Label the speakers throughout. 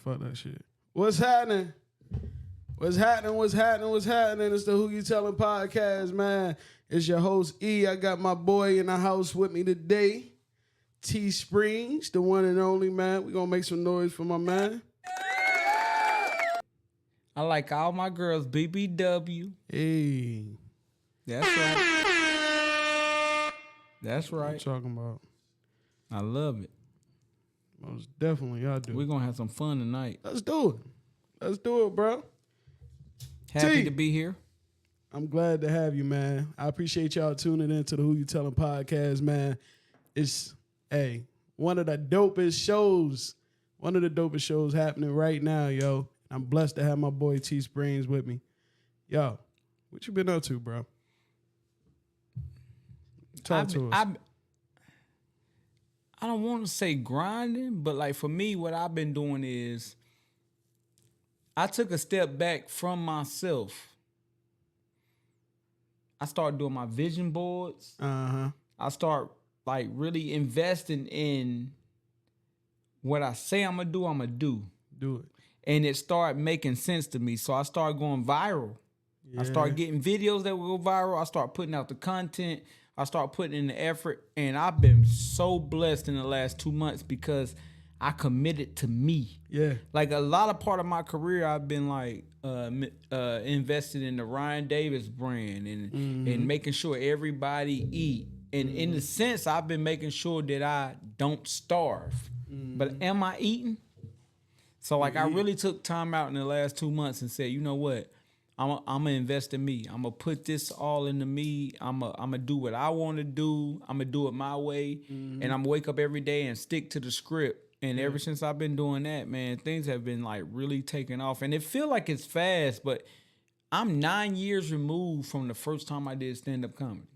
Speaker 1: Fuck that shit. What's happening? What's happening? What's happening? What's happening? It's the Who You Telling podcast, man. It's your host, E. I got my boy in the house with me today. T Springs, the one and only, man. We're going to make some noise for my man.
Speaker 2: I like all my girls, BBW.
Speaker 1: Hey.
Speaker 2: That's right. That's
Speaker 1: What you
Speaker 2: right.
Speaker 1: talking about?
Speaker 2: I love it.
Speaker 1: Most definitely, I do.
Speaker 2: We're going to have some fun tonight.
Speaker 1: Let's do it. Let's do it, bro.
Speaker 2: Happy
Speaker 1: T.
Speaker 2: to be here.
Speaker 1: I'm glad to have you, man. I appreciate y'all tuning in to the Who You Telling podcast, man. It's, one of the dopest shows. One of the dopest shows happening right now, yo. I'm blessed to have my boy T Springs with me. Yo, what you been up to, bro? Talk to us.
Speaker 2: I don't want to say grinding, but like for me, what I've been doing is I took a step back from myself. I started doing my vision boards. I start like really investing in what I say I'm gonna do.
Speaker 1: Do it.
Speaker 2: And it started making sense to me. So I started going viral. Yeah. I started getting videos that would go viral. I started putting out the content. I started putting in the effort. And I've been so blessed in the last 2 months because I committed to me.
Speaker 1: Yeah.
Speaker 2: Like a lot of part of my career, I've been like invested in the Ryan Davis brand and making sure everybody eat. And in a sense, I've been making sure that I don't starve. But am I eating? So like I really took time out in the last 2 months and said, you know what? I'm gonna invest in me. I'm gonna put this all into me. I'm gonna do what I want to do. I'm gonna do it my way, and I'm gonna wake up every day and stick to the script. And ever since I've been doing that, man, things have been like really taking off. And it feel like it's fast, but I'm 9 years removed from the first time I did stand-up comedy.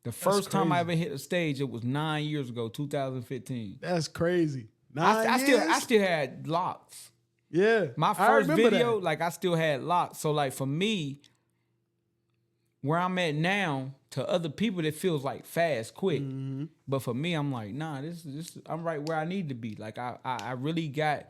Speaker 2: The first time I ever hit a stage, it was 9 years ago, 2015.
Speaker 1: That's crazy.
Speaker 2: I still had locks.
Speaker 1: Yeah.
Speaker 2: My first video, like I still had locks. So like for me, where I'm at now, to other people that feels like fast, quick. But for me, I'm like, nah, this I'm right where I need to be. Like I really got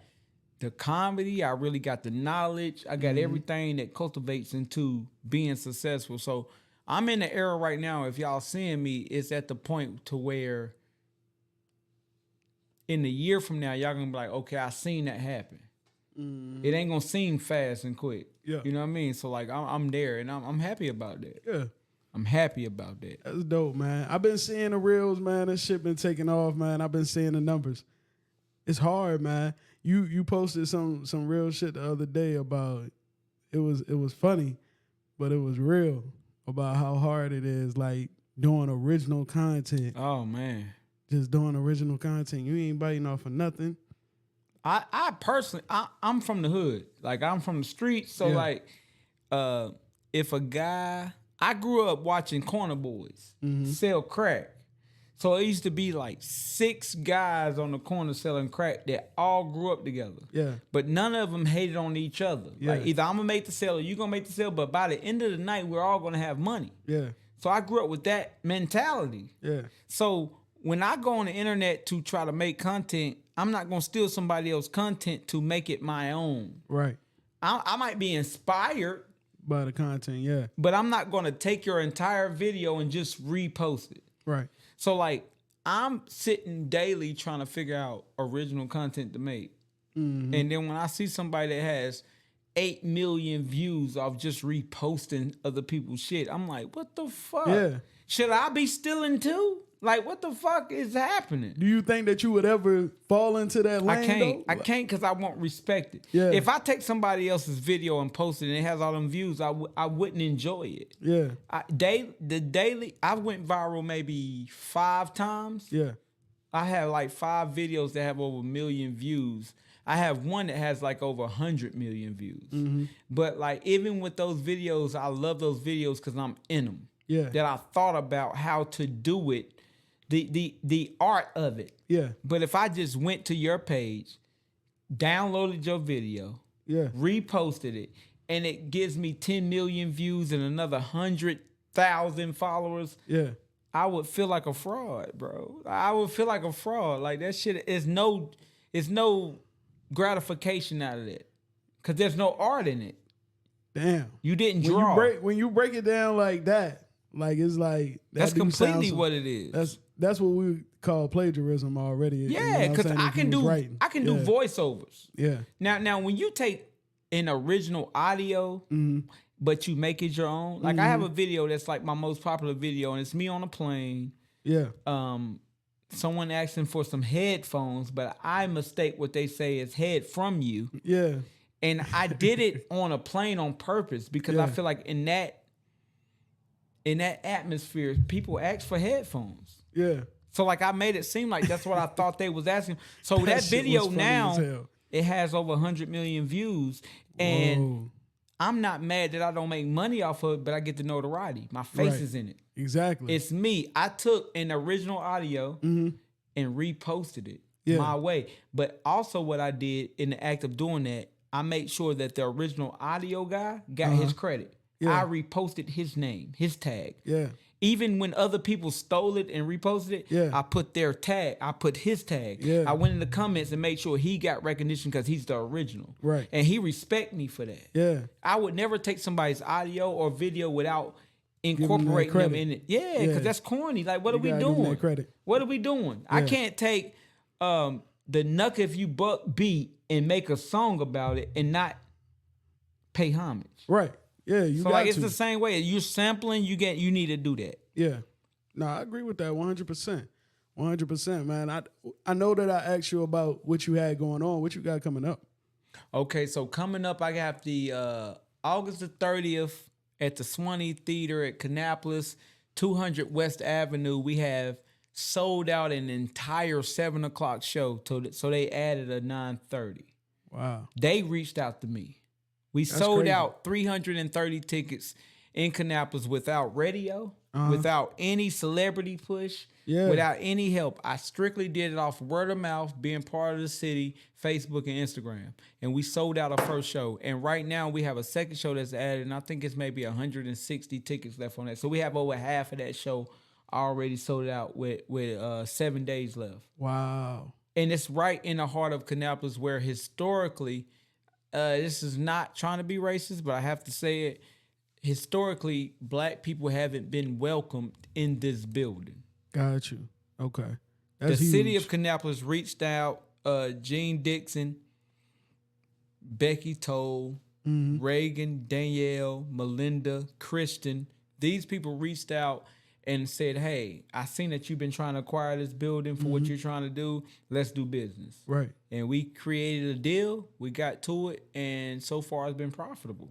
Speaker 2: the comedy, I really got the knowledge, I got everything that cultivates into being successful. So I'm in the era right now, if y'all seeing me, it's at the point to where in a year from now, y'all gonna be like, okay, I seen that happen. It ain't gonna seem fast and quick.
Speaker 1: Yeah.
Speaker 2: You know what I mean? So like I'm there and I'm happy about that.
Speaker 1: Yeah.
Speaker 2: I'm happy about that.
Speaker 1: That's dope, man. I've been seeing the reels, man. This shit been taking off, man. I've been seeing the numbers. It's hard, man. You posted some real shit the other day about it was funny, but it was real about how hard it is, like doing original content.
Speaker 2: Oh man.
Speaker 1: Just doing original content. You ain't biting off of nothing.
Speaker 2: I personally, I'm from the hood. Like, I'm from the streets. So, like, if a guy... I grew up watching corner boys sell crack. So, it used to be, like, 6 guys on the corner selling crack that all grew up together.
Speaker 1: Yeah.
Speaker 2: But none of them hated on each other.
Speaker 1: Yeah.
Speaker 2: Like, either I'm going to make the sale or you're going to make the sale. But by the end of the night, we're all going to have money.
Speaker 1: Yeah.
Speaker 2: So, I grew up with that mentality.
Speaker 1: Yeah.
Speaker 2: So, when I go on the internet to try to make content, I'm not going to steal somebody else's content to make it my own.
Speaker 1: Right.
Speaker 2: I might be inspired
Speaker 1: by the content, yeah.
Speaker 2: But I'm not going to take your entire video and just repost it.
Speaker 1: Right.
Speaker 2: So like I'm sitting daily trying to figure out original content to make. And then when I see somebody that has 8 million views off just reposting other people's shit, I'm like, what the fuck?
Speaker 1: Yeah.
Speaker 2: Should I be stealing too? Like, what the fuck is happening?
Speaker 1: Do you think that you would ever fall into that lane?
Speaker 2: I can't because I won't respect it.
Speaker 1: Yeah.
Speaker 2: If I take somebody else's video and post it and it has all them views, I wouldn't enjoy it.
Speaker 1: Yeah.
Speaker 2: I went viral maybe 5 times.
Speaker 1: Yeah.
Speaker 2: I have like 5 videos that have over 1 million views. I have one that has like over 100 million views. But like even with those videos, I love those videos because I'm in them.
Speaker 1: Yeah.
Speaker 2: That I thought about how to do it. The art of it.
Speaker 1: Yeah.
Speaker 2: But if I just went to your page, downloaded your video, reposted it, and it gives me 10 million views and another 100,000 followers, I would feel like a fraud, bro. I would feel like a fraud. Like that shit is no gratification out of that because there's no art in it.
Speaker 1: Damn.
Speaker 2: You didn't draw.
Speaker 1: When you break it down like that, like it's like
Speaker 2: that's completely what it is.
Speaker 1: That's what we call plagiarism already.
Speaker 2: Yeah, because I can do voiceovers.
Speaker 1: Yeah.
Speaker 2: Now when you take an original audio, but you make it your own, like I have a video that's like my most popular video, and it's me on a plane.
Speaker 1: Yeah.
Speaker 2: Someone asking for some headphones, but I mistake what they say is head from you.
Speaker 1: Yeah.
Speaker 2: And I did it on a plane on purpose because I feel like in that atmosphere, people ask for headphones.
Speaker 1: Yeah.
Speaker 2: So like I made it seem like that's what I thought they was asking. So that video now, it has over 100 million views. And I'm not mad that I don't make money off of it, but I get the notoriety. My face is in it.
Speaker 1: Exactly.
Speaker 2: It's me. I took an original audio and reposted it my way. But also what I did in the act of doing that, I made sure that the original audio guy got his credit. Yeah. I reposted his name, his tag.
Speaker 1: Yeah.
Speaker 2: Even when other people stole it and reposted it, I put their tag. I put his tag. Yeah. I went in the comments and made sure he got recognition because he's the original.
Speaker 1: Right.
Speaker 2: And he respect me for that.
Speaker 1: Yeah.
Speaker 2: I would never take somebody's audio or video without incorporating them in it. Yeah, because that's corny. Like, what are we doing? What are we doing? Yeah. I can't take the Knuck If You Buck beat and make a song about it and not pay homage.
Speaker 1: Right. Yeah, you
Speaker 2: so like it's the same way. You're sampling, you need to do that.
Speaker 1: Yeah. No, I agree with that 100%. 100%, man. I know that I asked you about what you had going on. What you got coming up?
Speaker 2: Okay, so coming up, I got the August the 30th at the Swanee Theater at Kannapolis, 200 West Avenue. We have sold out an entire 7 o'clock show, so they added a 9:30.
Speaker 1: Wow.
Speaker 2: They reached out to me. We sold out 330 tickets in Kannapolis without radio, without any celebrity push, without any help. I strictly did it off word of mouth, being part of the city, Facebook and Instagram. And we sold out our first show. And right now we have a second show that's added, and I think it's maybe 160 tickets left on that. So we have over half of that show already sold out with 7 days left.
Speaker 1: Wow.
Speaker 2: And it's right in the heart of Kannapolis where historically, this is not trying to be racist, but I have to say it. Historically, black people haven't been welcomed in this building.
Speaker 1: Got you. Okay.
Speaker 2: That's the city of Kannapolis reached out. Gene Dixon, Becky Toll, Reagan, Danielle, Melinda, Kristen. These people reached out and said, hey, I seen that you've been trying to acquire this building for what you're trying to do. Let's do business.
Speaker 1: Right.
Speaker 2: And we created a deal. We got to it. And so far it's been profitable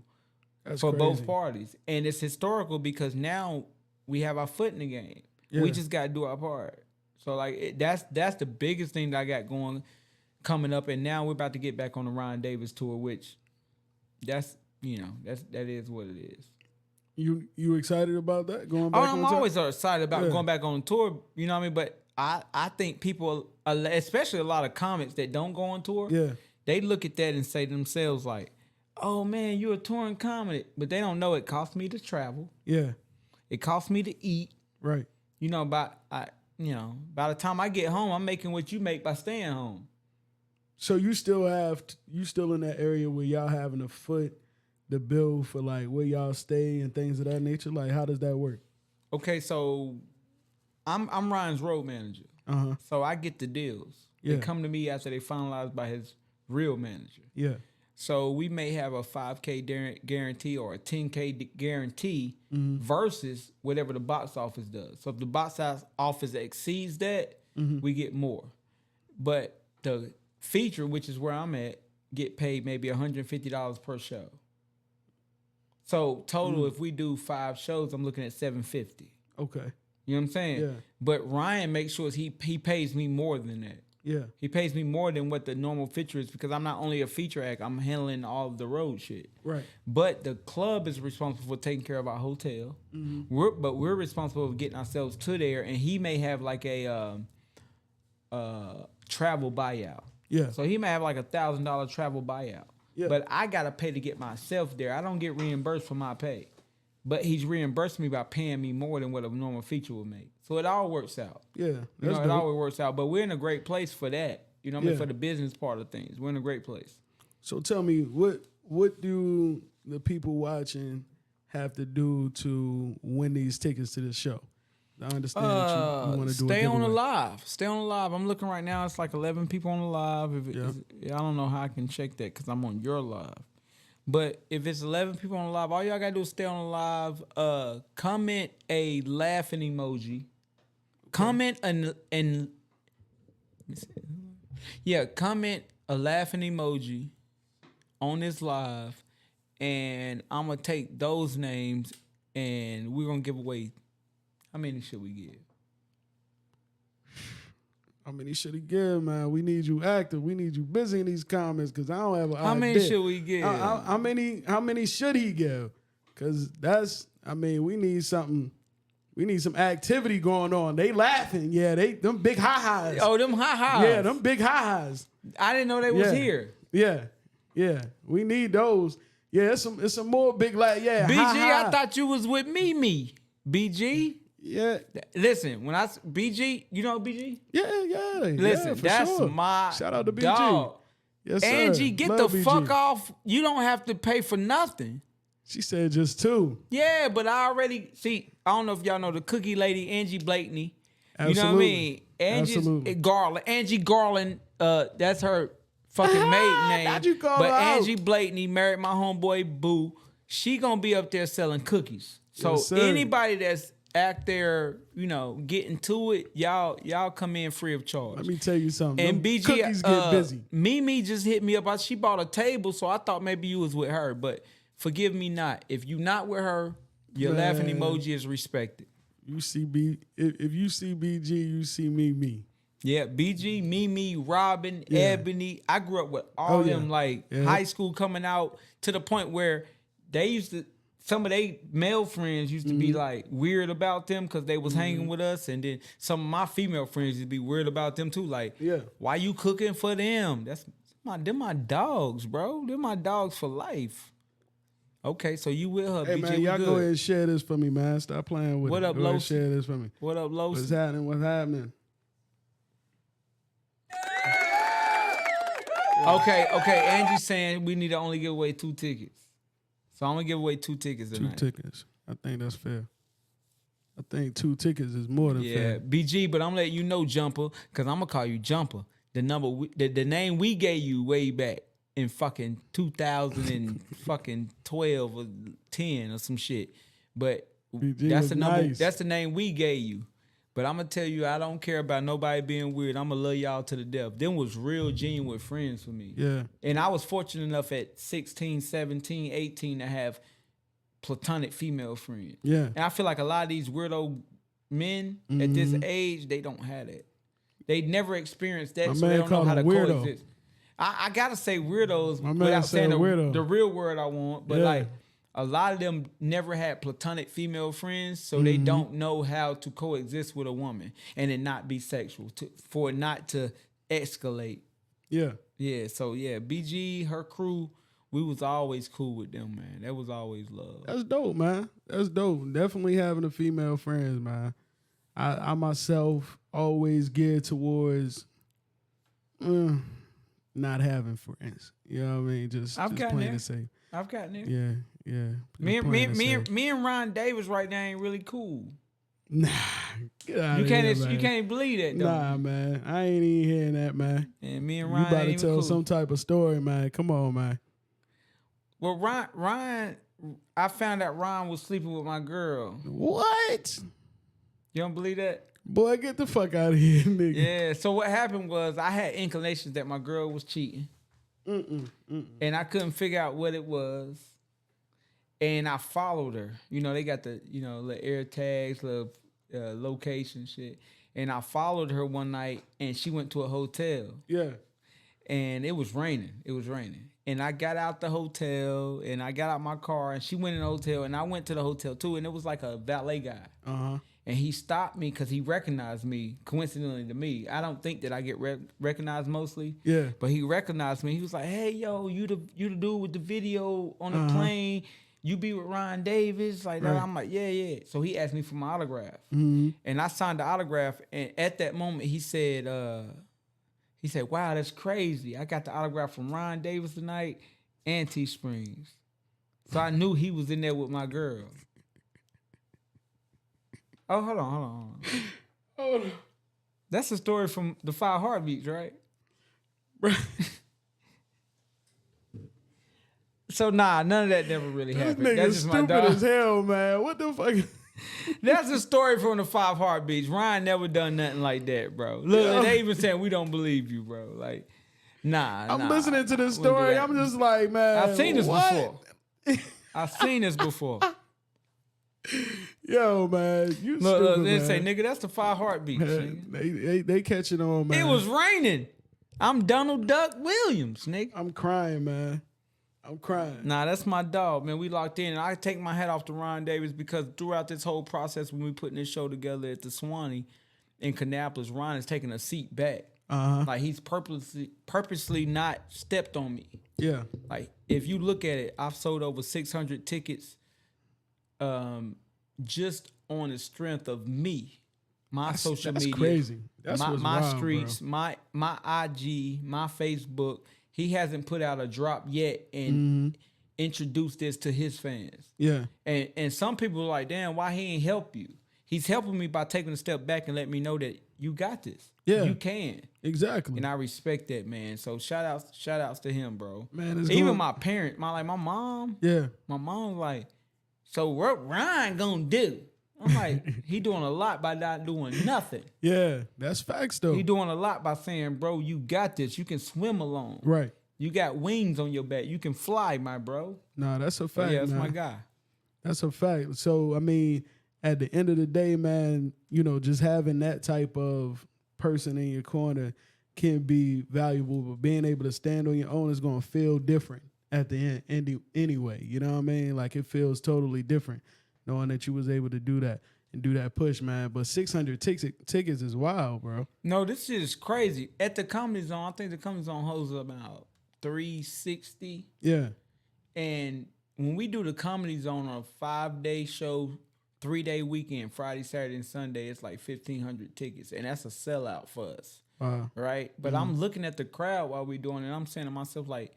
Speaker 2: for both parties. And it's historical because now we have our foot in the game. Yeah. We just got to do our part. So like that's the biggest thing that I got coming up. And now we're about to get back on the Ryan Davis tour, which that is what it is.
Speaker 1: You excited about that? Going back
Speaker 2: I'm always excited about going back on tour, you know what I mean? But I think people, especially a lot of comics that don't go on tour, they look at that and say to themselves like, oh man, you're a touring comic. But they don't know it costs me to travel. Yeah. It costs me to eat. Right. You know, by the time I get home, I'm making what you make by staying home.
Speaker 1: So you still in that area where y'all having a foot the bill for like where y'all stay and things of that nature? Like, how does that work?
Speaker 2: Okay, so I'm Ryan's road manager. So I get the deals. They come to me after they finalize by his real manager. Yeah. So we may have a 5K guarantee or a 10K guarantee versus whatever the box office does. So if the box office exceeds that, we get more. But the feature, which is where I'm at, get paid maybe $150 per show. So total, if we do 5 shows, I'm looking at $750. Okay. You know what I'm saying? Yeah. But Ryan makes sure he pays me more than that. Yeah. He pays me more than what the normal feature is because I'm not only a feature act, I'm handling all of the road shit. Right. But the club is responsible for taking care of our hotel. We're responsible for getting ourselves to there, and he may have like a travel buyout. Yeah. So he may have like $1,000 travel buyout. Yeah. But I got to pay to get myself there. I don't get reimbursed for my pay. But he's reimbursed me by paying me more than what a normal feature would make. So it all works out. Yeah. It always works out. But we're in a great place for that. You know what I mean? For the business part of things. We're in a great place.
Speaker 1: So tell me, what do the people watching have to do to win these tickets to this show? I understand that you want to do a
Speaker 2: Stay on the
Speaker 1: giveaway.
Speaker 2: live. Stay on the live. I'm looking right now. It's like 11 people on the live. I don't know how I can check that because I'm on your live. But if it's 11 people on the live, all y'all got to do is stay on the live. Comment a laughing emoji. Comment comment a laughing emoji on this live. And I'm going to take those names and we're going to give away. How many should we give?
Speaker 1: How many should he give, man? We need you active. We need you busy in these comments because I don't have an idea.
Speaker 2: How many should we give?
Speaker 1: How many should he give? Because we need something. We need some activity going on. They laughing. Yeah, them big ha-has.
Speaker 2: Oh, them ha-has.
Speaker 1: Yeah, them big ha-has.
Speaker 2: I didn't know they was here.
Speaker 1: Yeah. We need those. Yeah, it's some more big yeah.
Speaker 2: BG,
Speaker 1: ha-ha.
Speaker 2: I thought you was with Mimi. BG?
Speaker 1: Yeah.
Speaker 2: Listen, when BG, you know BG?
Speaker 1: Yeah.
Speaker 2: Listen, that's
Speaker 1: sure.
Speaker 2: my
Speaker 1: Shout out to BG.
Speaker 2: dog.
Speaker 1: Yes, sir.
Speaker 2: Angie, get
Speaker 1: Love
Speaker 2: the
Speaker 1: BG.
Speaker 2: fuck off. You don't have to pay for nothing.
Speaker 1: She said just 2.
Speaker 2: Yeah, but I already see. I don't know if y'all know the cookie lady, Angie Blakeney.
Speaker 1: Absolutely.
Speaker 2: You know what I mean?
Speaker 1: Absolutely.
Speaker 2: Garland. Angie Garland, that's her fucking maiden name.
Speaker 1: How'd you call
Speaker 2: but
Speaker 1: her out?
Speaker 2: Angie Blakeney married my homeboy Boo. She gonna be up there selling cookies. So
Speaker 1: Yes, sir.
Speaker 2: anybody that's out there, getting to it, y'all come in free of charge.
Speaker 1: Let me tell you something.
Speaker 2: And
Speaker 1: Them
Speaker 2: BG,
Speaker 1: cookies get busy.
Speaker 2: Mimi just hit me up. She bought a table, so I thought maybe you was with her. But forgive me not. If you not with her, your laughing emoji is respected.
Speaker 1: You see if you see BG, you see me.
Speaker 2: Yeah, BG, Mimi, Robin,
Speaker 1: Yeah.
Speaker 2: Ebony. I grew up with all them
Speaker 1: Yeah.
Speaker 2: high school coming out to the point where some of their male friends used to be like weird about them because they was hanging with us, and then some of my female friends used to be weird about them too. Like, why you cooking for them? Them my dogs, bro. Them my dogs for life. Okay, so you with her,
Speaker 1: Hey,
Speaker 2: BG,
Speaker 1: man,
Speaker 2: we
Speaker 1: y'all
Speaker 2: good.
Speaker 1: go ahead and share this for me, man. Stop playing with
Speaker 2: What
Speaker 1: it.
Speaker 2: up,
Speaker 1: Go ahead and
Speaker 2: Losi?
Speaker 1: share this for me.
Speaker 2: What up, Losi?
Speaker 1: What's happening? What's happening?
Speaker 2: Okay. Angie's saying we need to only give away 2 tickets. So I'm going to give away 2 tickets tonight.
Speaker 1: 2 tickets. I think that's fair. I think 2 tickets is more than fair.
Speaker 2: Yeah, BG, but I'm letting you know, Jumper, because I'm going to call you Jumper. The name we gave you way back in fucking 2012 or 10 or some shit. But
Speaker 1: BG
Speaker 2: that's
Speaker 1: was
Speaker 2: the number.
Speaker 1: nice.
Speaker 2: That's the name we gave you. But I'm going to tell you, I don't care about nobody being weird. I'm going to love y'all to the death. Them was real genuine friends for me.
Speaker 1: Yeah.
Speaker 2: And I was fortunate enough at 16, 17, 18 to have platonic female friends.
Speaker 1: Yeah.
Speaker 2: And I feel like a lot of these weirdo men at this age, they don't have that. They never experienced that,
Speaker 1: My
Speaker 2: so they
Speaker 1: man
Speaker 2: don't know
Speaker 1: called
Speaker 2: how to
Speaker 1: him weirdo.
Speaker 2: coexist. I got to say weirdos
Speaker 1: My man
Speaker 2: without
Speaker 1: said
Speaker 2: saying
Speaker 1: weirdo.
Speaker 2: the real word I want. But
Speaker 1: Yeah.
Speaker 2: like a lot of them never had platonic female friends, so they don't know how to coexist with a woman and it not be sexual, for it not to escalate.
Speaker 1: Yeah.
Speaker 2: Yeah, so yeah, BG, her crew, we was always cool with them, man. That was always love.
Speaker 1: That's dope, man. That's dope. Definitely having a female friends, man. I myself always geared towards not having friends. You know what I mean? Just
Speaker 2: gotten
Speaker 1: plain
Speaker 2: there.
Speaker 1: and safe.
Speaker 2: I've gotten there.
Speaker 1: Yeah.
Speaker 2: Me
Speaker 1: Just plain and safe.
Speaker 2: and Ron Davis right now ain't really cool.
Speaker 1: Nah, get out
Speaker 2: You
Speaker 1: of
Speaker 2: can't
Speaker 1: here, man.
Speaker 2: you can't believe that though.
Speaker 1: Nah, man. I ain't even hearing that, man.
Speaker 2: And me and
Speaker 1: You
Speaker 2: Ryan
Speaker 1: about
Speaker 2: ain't
Speaker 1: to
Speaker 2: even
Speaker 1: tell
Speaker 2: cool.
Speaker 1: some type of story, man. Come on, man.
Speaker 2: Well, Ryan, I found out Ron was sleeping with my girl.
Speaker 1: What?
Speaker 2: You don't believe that?
Speaker 1: Boy, get the fuck out of here, nigga.
Speaker 2: Yeah. So what happened was I had inclinations that my girl was cheating, and I couldn't figure out what it was. And I followed her. You know, they got the little air tags, little location shit. And I followed her one night, and she went to a hotel.
Speaker 1: Yeah.
Speaker 2: And it was raining. And I got out the hotel, and I got out my car, and she went in the hotel, and I went to the hotel too. And it was like a valet guy.
Speaker 1: Uh-huh.
Speaker 2: And he stopped me because he recognized me, coincidentally to me. I don't think that I get recognized mostly.
Speaker 1: Yeah.
Speaker 2: But he recognized me. He was like, "Hey, yo, you the dude with the video on the plane. You be with Ryan Davis." Like that.
Speaker 1: Right.
Speaker 2: I'm like, yeah. So he asked me for my autograph.
Speaker 1: Mm-hmm.
Speaker 2: And I signed the autograph. And at that moment, he said, He said, wow, that's crazy. I got the autograph from Ryan Davis tonight and T Springs. So I knew he was in there with my girl. Oh, hold on.
Speaker 1: Hold on.
Speaker 2: That's a story from the 5 Heartbeats, right? So nah, none of that never really
Speaker 1: This
Speaker 2: happened.
Speaker 1: nigga
Speaker 2: That's just my
Speaker 1: stupid
Speaker 2: dog.
Speaker 1: as hell, man. What the fuck?
Speaker 2: That's a story from the 5 Heartbeats. Ryan never done nothing like that, bro. Look,
Speaker 1: Yeah.
Speaker 2: they even saying we don't believe you, bro. Like,
Speaker 1: I'm listening to this
Speaker 2: I wouldn't do
Speaker 1: story.
Speaker 2: that.
Speaker 1: I'm just like, man.
Speaker 2: I've seen this
Speaker 1: what?
Speaker 2: before. I've seen this before.
Speaker 1: Yo, man, you
Speaker 2: Look,
Speaker 1: stupid,
Speaker 2: they
Speaker 1: man.
Speaker 2: say, nigga, that's the 5 Heartbeats. Nigga.
Speaker 1: They catching on, man.
Speaker 2: It was raining. I'm Donald Duck Williams, nigga.
Speaker 1: I'm crying, man. I'm crying.
Speaker 2: Nah, that's my dog, man. We locked in. And I take my hat off to Ron Davis because throughout this whole process when we putting this show together at the Swanee in Kannapolis, Ron is taking a seat back. Like he's purposely not stepped on me.
Speaker 1: Yeah.
Speaker 2: Like if you look at it, I've sold over 600 tickets just on the strength of me. My social media.
Speaker 1: That's crazy. That's
Speaker 2: my
Speaker 1: what's wild,
Speaker 2: streets,
Speaker 1: bro.
Speaker 2: my IG, my Facebook. He hasn't put out a drop yet and introduced this to his fans.
Speaker 1: Yeah.
Speaker 2: And some people are like, damn, why he ain't help you? He's helping me by taking a step back and letting me know that you got this.
Speaker 1: Yeah.
Speaker 2: You can.
Speaker 1: Exactly.
Speaker 2: And I respect that, man. So shout outs to him, bro.
Speaker 1: Man, it's
Speaker 2: even
Speaker 1: going-
Speaker 2: my parents, my mom.
Speaker 1: Yeah.
Speaker 2: My mom like, so what Ryan gonna do? I'm like, he doing a lot by not doing nothing.
Speaker 1: Yeah. That's facts, though.
Speaker 2: He doing a lot by saying, bro, you got this. You can swim alone.
Speaker 1: Right.
Speaker 2: You got wings on your back. You can fly, my bro.
Speaker 1: Nah, that's a fact,
Speaker 2: Yeah, that's
Speaker 1: man.
Speaker 2: my guy.
Speaker 1: That's a fact. So, I mean, at the end of the day, man, you know, just having that type of person in your corner can be valuable, but being able to stand on your own is going to feel different at the end anyway. You know what I mean? Like, it feels totally different knowing that you was able to do that and do that push, man. But 600 tickets is wild, bro.
Speaker 2: No, this shit is crazy. At the Comedy Zone, I think the Comedy Zone holds about 360.
Speaker 1: Yeah.
Speaker 2: And when we do the Comedy Zone on a 5-day show, 3-day weekend, Friday, Saturday, and Sunday, it's like 1,500 tickets. And that's a sellout for us.
Speaker 1: Wow.
Speaker 2: Right? But I'm looking at the crowd while we're doing it, and I'm saying to myself, like,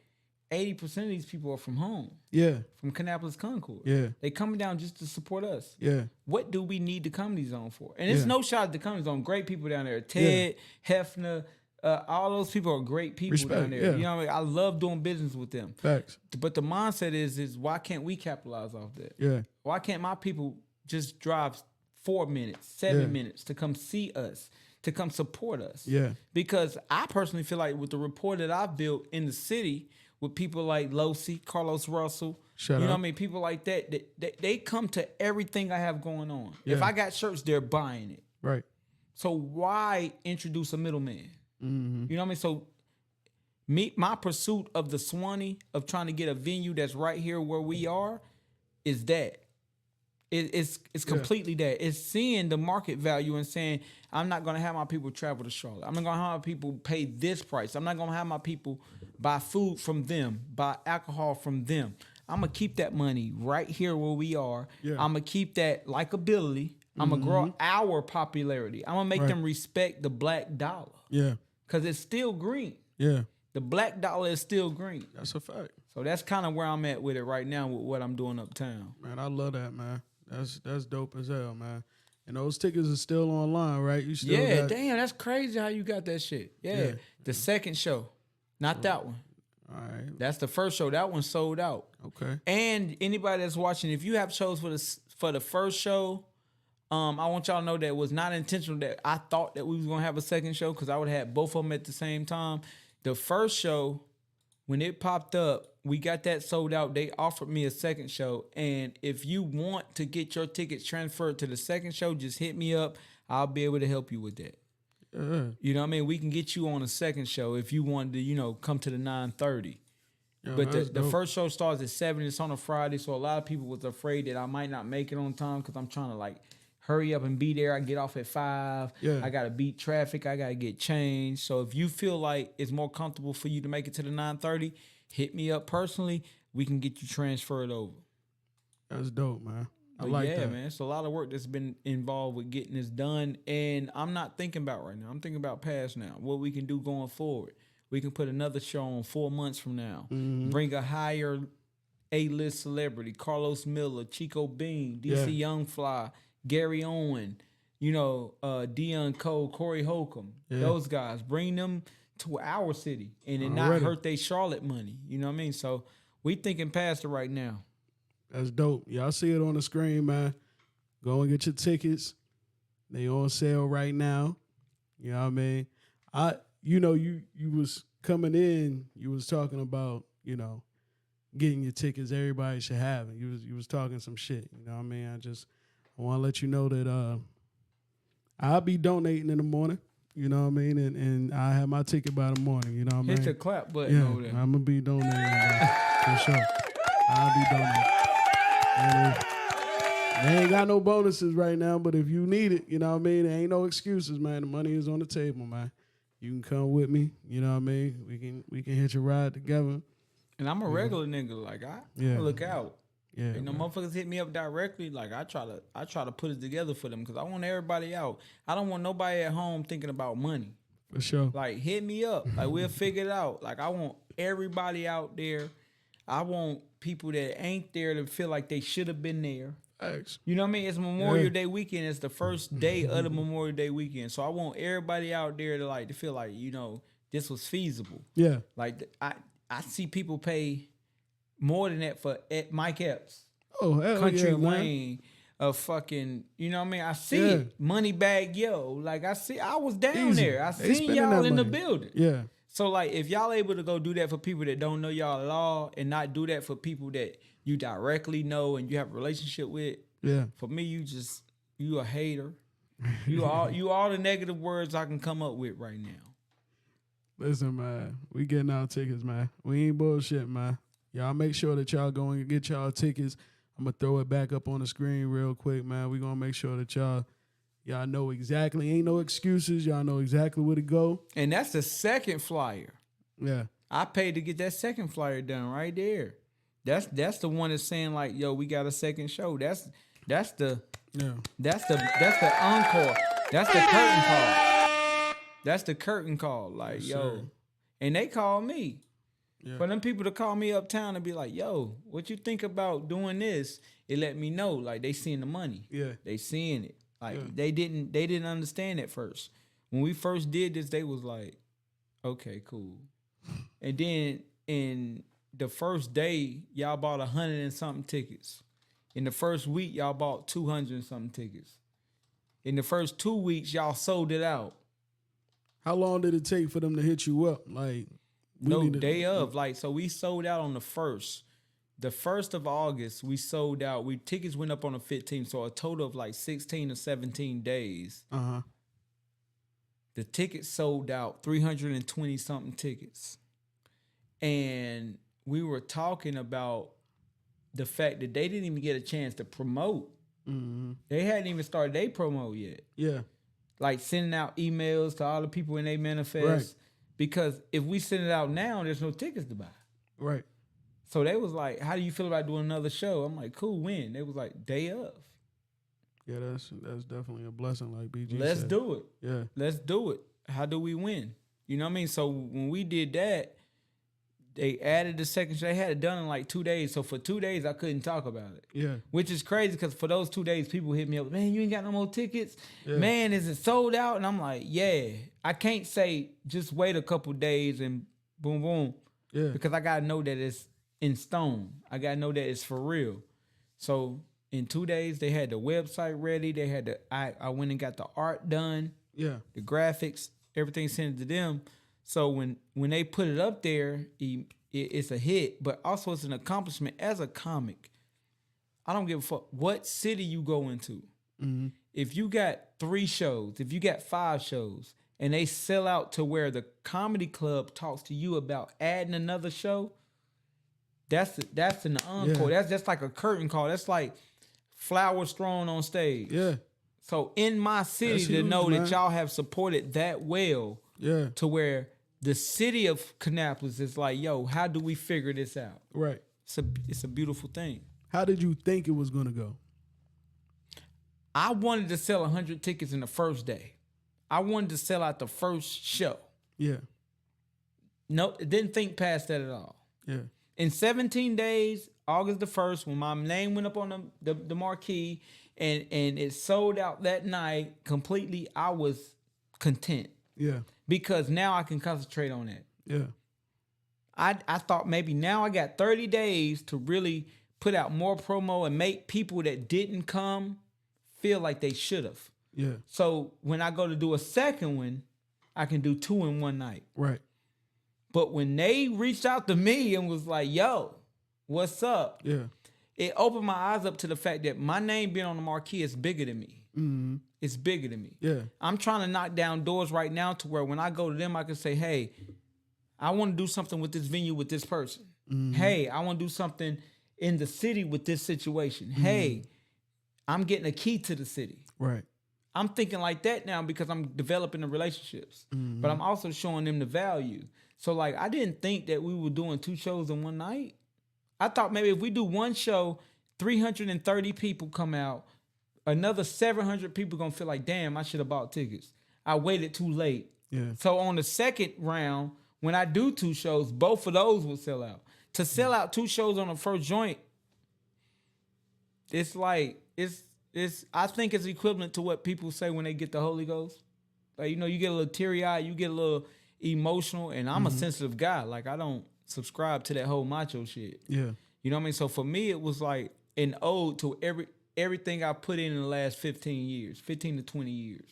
Speaker 2: 80% of these people are from home.
Speaker 1: Yeah.
Speaker 2: From Kannapolis Concord.
Speaker 1: Yeah.
Speaker 2: They coming down just to support us.
Speaker 1: Yeah.
Speaker 2: What do we need the Comedy Zone for? And it's
Speaker 1: Yeah.
Speaker 2: no shot at the Comedy Zone. Great people down there. Ted, Hefner, all those people are great people
Speaker 1: Respect,
Speaker 2: down there.
Speaker 1: yeah.
Speaker 2: You know what I mean? I love doing business with them.
Speaker 1: Facts.
Speaker 2: But the mindset is why can't we capitalize off that?
Speaker 1: Yeah.
Speaker 2: Why can't my people just drive 4 minutes, 7
Speaker 1: Yeah.
Speaker 2: minutes to come see us, to come support us?
Speaker 1: Yeah.
Speaker 2: Because I personally feel like with the rapport that I've built in the city with people like Losi, Carlos Russell,
Speaker 1: Shut
Speaker 2: you know
Speaker 1: up.
Speaker 2: what I mean? People like that, they come to everything I have going on.
Speaker 1: Yeah.
Speaker 2: If I got shirts, they're buying it.
Speaker 1: Right.
Speaker 2: So why introduce a middleman?
Speaker 1: Mm-hmm.
Speaker 2: You know what I mean? So my pursuit of the Swanee, of trying to get a venue that's right here where we are, is that. It's completely that. It's seeing the market value and saying, I'm not going to have my people travel to Charlotte. I'm not going to have my people pay this price. I'm not going to have my people buy food from them, buy alcohol from them. I'm going to keep that money right here where we are.
Speaker 1: Yeah.
Speaker 2: I'm going to keep that likability. I'm going to grow our popularity. I'm going to make them respect the black dollar.
Speaker 1: Yeah.
Speaker 2: Because it's still green.
Speaker 1: Yeah.
Speaker 2: The black dollar is still green.
Speaker 1: That's a fact.
Speaker 2: So that's kind of where I'm at with it right now with what I'm doing uptown.
Speaker 1: Man, I love that, man. That's dope as hell, man. And those tickets are still online, right? You still got...
Speaker 2: Damn, that's crazy how you got that shit. Yeah. The second show, not that one.
Speaker 1: All right.
Speaker 2: That's the first show. That one sold out.
Speaker 1: Okay.
Speaker 2: And anybody that's watching, if you have shows for the first show, I want y'all to know that it was not intentional that I thought that we was gonna have a second show because I would have had both of them at the same time. The first show, when it popped up, we got that sold out. They offered me a second show. And if you want to get your tickets transferred to the second show, just hit me up. I'll be able to help you with that. You know what I mean? We can get you on a second show if you wanted to, come to the 9:30. But the first show starts at 7. It's on a Friday. So a lot of people was afraid that I might not make it on time because I'm trying to hurry up and be there. I get off at 5.
Speaker 1: Yeah.
Speaker 2: I got to beat traffic. I got to get changed. So if you feel like it's more comfortable for you to make it to the 9:30, hit me up personally. We can get you transferred over.
Speaker 1: That's dope, man.
Speaker 2: But
Speaker 1: like
Speaker 2: yeah,
Speaker 1: that.
Speaker 2: man, it's a lot of work that's been involved with getting this done. And I'm not thinking about right now. I'm thinking about past now. What we can do going forward. We can put another show on 4 months from now. Bring a higher A-list celebrity, Carlos Miller, Chico Bean, DC Youngfly, Gary Owen, Dion Cole, Corey Holcomb, those guys. Bring them to our city and then not hurt they Charlotte money. You know what I mean? So we thinking past it right now.
Speaker 1: That's dope. Y'all see it on the screen, man. Go and get your tickets. They on sale right now. You know what I mean? You was coming in, you was talking about, getting your tickets. Everybody should have it. You was talking some shit. You know what I mean? I want to let you know that I'll be donating in the morning. You know what I mean? And I have my ticket by the morning. You know what I mean?
Speaker 2: Hit the clap button over there.
Speaker 1: I'm gonna be donating for sure. I'll be donating. And they ain't got no bonuses right now, but if you need it, you know what I mean? There ain't no excuses, man. The money is on the table, man. You can come with me. You know what I mean? We can hit your ride together.
Speaker 2: And I'm a regular nigga. Like I look out.
Speaker 1: Yeah.
Speaker 2: You know, motherfuckers hit me up directly. Like I try to put it together for them because I want everybody out. I don't want nobody at home thinking about money.
Speaker 1: For sure.
Speaker 2: Like hit me up. Like we'll figure it out. Like I want everybody out there. I want people that ain't there to feel like they should have been there.
Speaker 1: Thanks.
Speaker 2: You know what I mean? It's Memorial Day weekend. It's the first day of the Memorial Day weekend. So I want everybody out there to feel like, this was feasible.
Speaker 1: Yeah.
Speaker 2: Like I see people pay more than that for Mike Epps.
Speaker 1: Oh, hell
Speaker 2: Country
Speaker 1: yeah,
Speaker 2: Wayne, a fucking, you know what I mean? I see it. Moneybag Yo. Like I was down there. I seen y'all in the building.
Speaker 1: Yeah.
Speaker 2: So like if y'all able to go do that for people that don't know y'all at all and not do that for people that you directly know and you have a relationship with, for me you a hater. You all the negative words I can come up with right now.
Speaker 1: Listen, man, we getting our tickets, man. We ain't bullshit, man. Y'all make sure that y'all go and get y'all tickets. I'm gonna throw it back up on the screen real quick, man. We gonna make sure that y'all know exactly. Ain't no excuses. Y'all know exactly where to go.
Speaker 2: And that's the second flyer.
Speaker 1: Yeah.
Speaker 2: I paid to get that second flyer done right there. That's the one that's saying like, yo, we got a second show. That's the encore. That's the curtain call. That's the curtain call. Like,
Speaker 1: yes,
Speaker 2: yo.
Speaker 1: Sir.
Speaker 2: And they call me.
Speaker 1: Yeah.
Speaker 2: For them people to call me uptown and be like, yo, what you think about doing this? It let me know. Like they seeing the money.
Speaker 1: Yeah.
Speaker 2: They seeing it. Like they didn't understand at first. When we first did this, they was like, okay, cool. And then in the first day, y'all bought 100 and something tickets. In the first week, y'all bought 200 and something tickets. In the first 2 weeks, y'all sold it out.
Speaker 1: How long did it take for them to hit you up? Like
Speaker 2: day of. Like, so we sold out on the 1st. The 1st of August, we sold out. Tickets went up on the 15th, so a total of like 16 or 17 days.
Speaker 1: Uh-huh.
Speaker 2: The tickets sold out, 320 something tickets. And we were talking about the fact that they didn't even get a chance to promote.
Speaker 1: Mm-hmm.
Speaker 2: They hadn't even started their promo yet.
Speaker 1: Yeah.
Speaker 2: Like sending out emails to all the people in their manifest.
Speaker 1: Right.
Speaker 2: Because if we send it out now, there's no tickets to buy.
Speaker 1: Right.
Speaker 2: So they was like, how do you feel about doing another show? I'm like, cool, when? They was like, day of.
Speaker 1: Yeah, that's definitely a blessing, like BG
Speaker 2: Let's
Speaker 1: said.
Speaker 2: do it.
Speaker 1: Yeah.
Speaker 2: Let's do it. How do we win? You know what I mean? So when we did that, they added the second show. They had it done in like 2 days. So for 2 days, I couldn't talk about it.
Speaker 1: Yeah.
Speaker 2: Which is crazy because for those 2 days, people hit me up, man, you ain't got no more tickets?
Speaker 1: Yeah.
Speaker 2: Man, is it sold out? And I'm like, yeah. I can't say just wait a couple days and boom, boom.
Speaker 1: Yeah.
Speaker 2: Because I got to know that it's in stone. I got to know that it's for real. So in 2 days, they had the website ready. They had I went and got the art done.
Speaker 1: Yeah.
Speaker 2: The graphics, everything sent to them. So when they put it up there, it's a hit, but also it's an accomplishment as a comic. I don't give a fuck what city you go into.
Speaker 1: Mm-hmm.
Speaker 2: If you got 3 shows, if you got 5 shows, and they sell out to where the comedy club talks to you about adding another show, that's an encore.
Speaker 1: Yeah.
Speaker 2: That's just like a curtain call. That's like flowers thrown on stage.
Speaker 1: Yeah.
Speaker 2: So in my city,
Speaker 1: That's
Speaker 2: to
Speaker 1: huge,
Speaker 2: know
Speaker 1: man.
Speaker 2: that y'all have supported that well,
Speaker 1: Yeah.
Speaker 2: to where the city of Kannapolis is like, yo, how do we figure this out?
Speaker 1: Right.
Speaker 2: It's a beautiful thing.
Speaker 1: How did you think it was gonna go?
Speaker 2: I wanted to sell 100 tickets in the first day. I wanted to sell out the first show.
Speaker 1: Yeah.
Speaker 2: No, didn't think past that at all.
Speaker 1: Yeah.
Speaker 2: In 17 days, August the 1st, when my name went up on the marquee and it sold out that night completely, I was content.
Speaker 1: Yeah.
Speaker 2: Because now I can concentrate on that.
Speaker 1: Yeah.
Speaker 2: I thought maybe now I got 30 days to really put out more promo and make people that didn't come feel like they should have.
Speaker 1: Yeah.
Speaker 2: So when I go to do a second one, I can do 2 in one night.
Speaker 1: Right.
Speaker 2: But when they reached out to me and was like, yo, what's up?
Speaker 1: Yeah.
Speaker 2: It opened my eyes up to the fact that my name being on the marquee is bigger than me.
Speaker 1: Mm-hmm.
Speaker 2: It's bigger than me.
Speaker 1: Yeah.
Speaker 2: I'm trying to knock down doors right now to where when I go to them, I can say, hey, I want to do something with this venue with this person. Mm-hmm. Hey, I want to do something in the city with this situation. Mm-hmm. Hey, I'm getting a key to the city.
Speaker 1: Right.
Speaker 2: I'm thinking like that now because I'm developing the relationships. Mm-hmm. But I'm also showing them the value. So, like, I didn't think that we were doing 2 shows in one night. I thought maybe if we do one show, 330 people come out, another 700 people going to feel like, damn, I should have bought tickets. I waited too late.
Speaker 1: Yeah.
Speaker 2: So, on the second round, when I do 2 shows, both of those will sell out. To sell out 2 shows on the first joint, it's like, I think it's equivalent to what people say when they get the Holy Ghost. Like, you know, you get a little teary-eyed, you get a little emotional, and I'm a sensitive guy. Like, I don't subscribe to that whole macho shit.
Speaker 1: Yeah.
Speaker 2: You know what I mean? So for me, it was like an ode to everything I put in the last 15 to 20 years,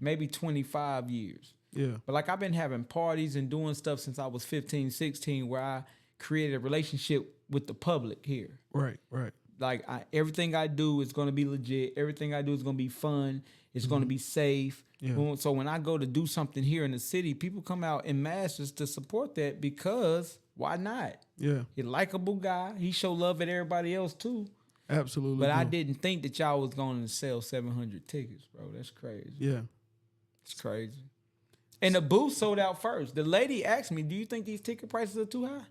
Speaker 2: maybe 25 years.
Speaker 1: Yeah.
Speaker 2: But like I've been having parties and doing stuff since I was 15, 16, where I created a relationship with the public here.
Speaker 1: Right, right.
Speaker 2: Like everything I do is going to be legit. Everything I do is going to be fun. It's going to be safe. Yeah. So when I go to do something here in the city, people come out in masses to support that because why not?
Speaker 1: Yeah.
Speaker 2: He's a likable guy. He show love at everybody else too.
Speaker 1: Absolutely.
Speaker 2: But I didn't think that y'all was going to sell 700 tickets, bro. That's crazy.
Speaker 1: Yeah.
Speaker 2: It's crazy. And the booth sold out first. The lady asked me, do you think these ticket prices are too high?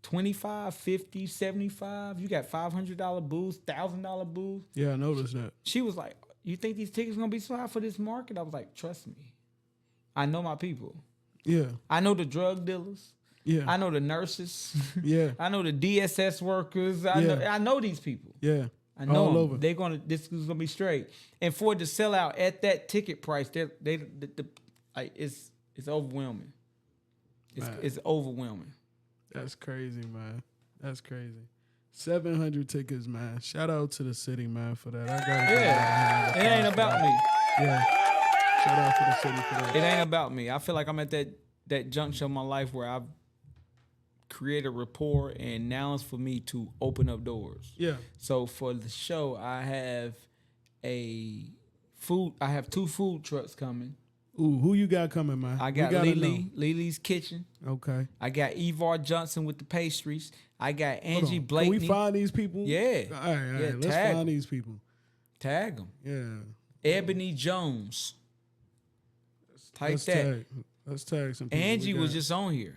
Speaker 2: 25, 50, 75. You got $500 booths, $1,000 booths.
Speaker 1: Yeah, I noticed that.
Speaker 2: She was like, you think these tickets going to be so high for this market? I was like, trust me. I know my people.
Speaker 1: Yeah. I
Speaker 2: know the drug dealers.
Speaker 1: Yeah.
Speaker 2: I know the nurses.
Speaker 1: Yeah.
Speaker 2: I know the DSS workers. I know these people.
Speaker 1: Yeah.
Speaker 2: I know
Speaker 1: all
Speaker 2: them.
Speaker 1: over.
Speaker 2: This is gonna be straight. And for it to sell out at that ticket price, it's overwhelming. It's overwhelming.
Speaker 1: That's crazy, man. That's crazy. 700 tickets, man. Shout out to the city, man, for that. I gotta
Speaker 2: it ain't about me.
Speaker 1: Yeah. Shout out to the city for that.
Speaker 2: It ain't about me. I feel like I'm at that juncture of my life where I've created rapport, and now it's for me to open up doors.
Speaker 1: Yeah.
Speaker 2: So for the show, I have 2 food trucks coming.
Speaker 1: Ooh, who you got coming, man?
Speaker 2: I got Lily's Kitchen.
Speaker 1: Okay.
Speaker 2: I got Evar Johnson with the pastries. I got Angie Blakeney.
Speaker 1: Can we find these people?
Speaker 2: Yeah.
Speaker 1: All right. Let's find these people.
Speaker 2: Tag them.
Speaker 1: Yeah.
Speaker 2: Ebony Jones. Let's
Speaker 1: tag some people.
Speaker 2: Angie was just on here.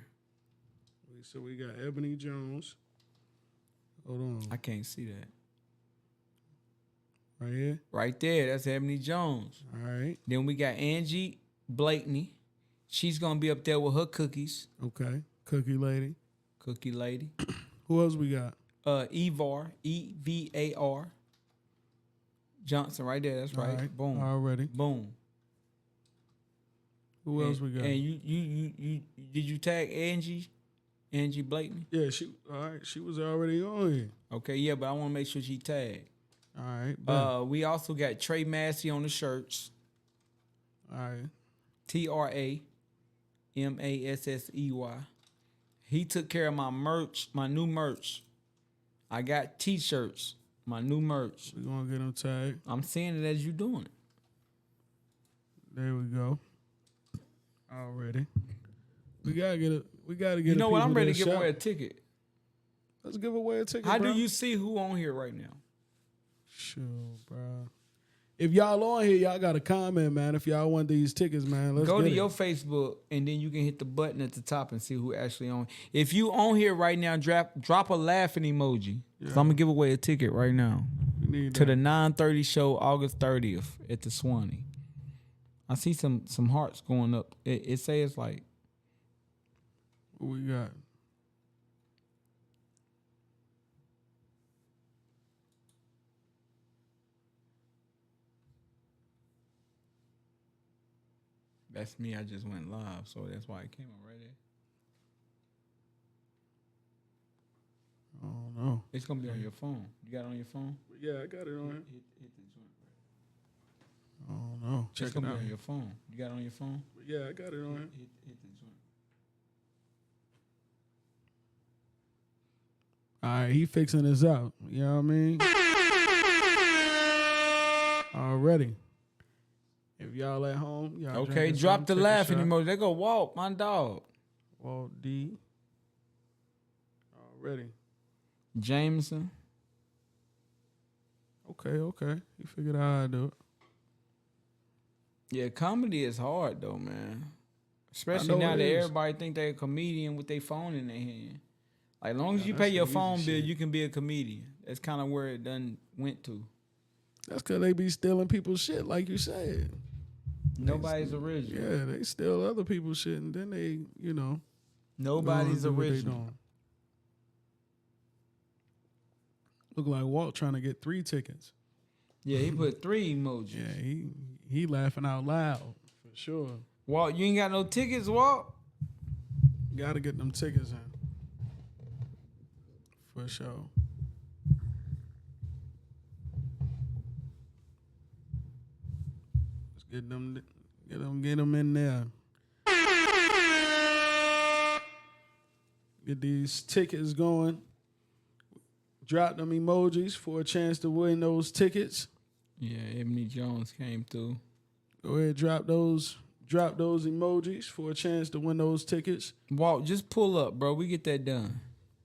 Speaker 1: So we got Ebony Jones. Hold on.
Speaker 2: I can't see that.
Speaker 1: Right here?
Speaker 2: Right there. That's Ebony Jones.
Speaker 1: All right.
Speaker 2: Then we got Angie Blakeney. She's going to be up there with her cookies.
Speaker 1: Okay. Cookie lady.
Speaker 2: Who
Speaker 1: else we got?
Speaker 2: Evar. EVAR. Johnson right there. That's right. Boom.
Speaker 1: Already.
Speaker 2: Boom.
Speaker 1: Who else we got?
Speaker 2: And you did you tag Angie Blakeney?
Speaker 1: Yeah, she was already on here.
Speaker 2: Okay, yeah, but I want to make sure she tagged.
Speaker 1: All right.
Speaker 2: We also got Trey Massey on the shirts.
Speaker 1: All right.
Speaker 2: TRAMASSEY. He took care of my merch, my new merch. I got T-shirts, my new merch.
Speaker 1: We're gonna get them tagged.
Speaker 2: I'm seeing it as you doing it.
Speaker 1: There we go. Already. We gotta get.
Speaker 2: You know what? I'm ready to give away a ticket.
Speaker 1: Let's give away a ticket.
Speaker 2: How do you see who on here right now?
Speaker 1: Sure, bro. If y'all on here, y'all got to comment, man. If y'all want these tickets, man, let's
Speaker 2: go to your Facebook and then you can hit the button at the top and see who actually on. If you on here right now, drop a laughing emoji. Cause I'm gonna give away a ticket right now.
Speaker 1: We're need
Speaker 2: to
Speaker 1: that.
Speaker 2: the 9:30 show, August 30th at the Swanee. I see some hearts going up. It says like,
Speaker 1: What we got?
Speaker 2: that's me. I just went live, so that's why it came up right there.
Speaker 1: I don't know.
Speaker 2: It's gonna be on your phone. You got it on your phone?
Speaker 1: Yeah, I got it on it.
Speaker 2: Hit the joint.
Speaker 1: I don't know. Check
Speaker 2: It's
Speaker 1: it
Speaker 2: gonna
Speaker 1: out.
Speaker 2: be on your phone. You got it on your phone?
Speaker 1: Yeah, I got it on it.
Speaker 2: Hit the joint.
Speaker 1: All right, he fixing this out. You know what I mean? Already. If y'all at home, y'all
Speaker 2: Okay,
Speaker 1: drinking
Speaker 2: drop the
Speaker 1: something, take a
Speaker 2: laughing
Speaker 1: shot.
Speaker 2: emoji. They go Walt, my dog.
Speaker 1: Walt D. Already.
Speaker 2: Jameson.
Speaker 1: Okay. He figured out how to do it.
Speaker 2: Yeah, comedy is hard though, man. Especially
Speaker 1: know
Speaker 2: now
Speaker 1: it
Speaker 2: that
Speaker 1: is.
Speaker 2: everybody think they a comedian with their phone in their hand. Like, as long as
Speaker 1: Yeah,
Speaker 2: you
Speaker 1: that's
Speaker 2: pay your
Speaker 1: the easy
Speaker 2: phone bill,
Speaker 1: shit.
Speaker 2: you can be a comedian. That's kind of where it done went to.
Speaker 1: That's because they be stealing people's shit, like you said.
Speaker 2: Nobody's original.
Speaker 1: Yeah, they steal other people's shit, and then they, you know.
Speaker 2: Nobody's
Speaker 1: go and do what they
Speaker 2: original.
Speaker 1: doing. Look like Walt trying to get 3 tickets.
Speaker 2: Yeah, he put 3 emojis.
Speaker 1: Yeah, he laughing out loud for sure.
Speaker 2: Walt, you ain't got no tickets, Walt?
Speaker 1: Got to get them tickets in for sure. Let's get them in there. Get these tickets going. Drop them emojis for a chance to win those tickets.
Speaker 2: Yeah, Ebony Jones came through.
Speaker 1: Go ahead, drop those emojis for a chance to win those tickets.
Speaker 2: Walt, just pull up, bro. We get that done.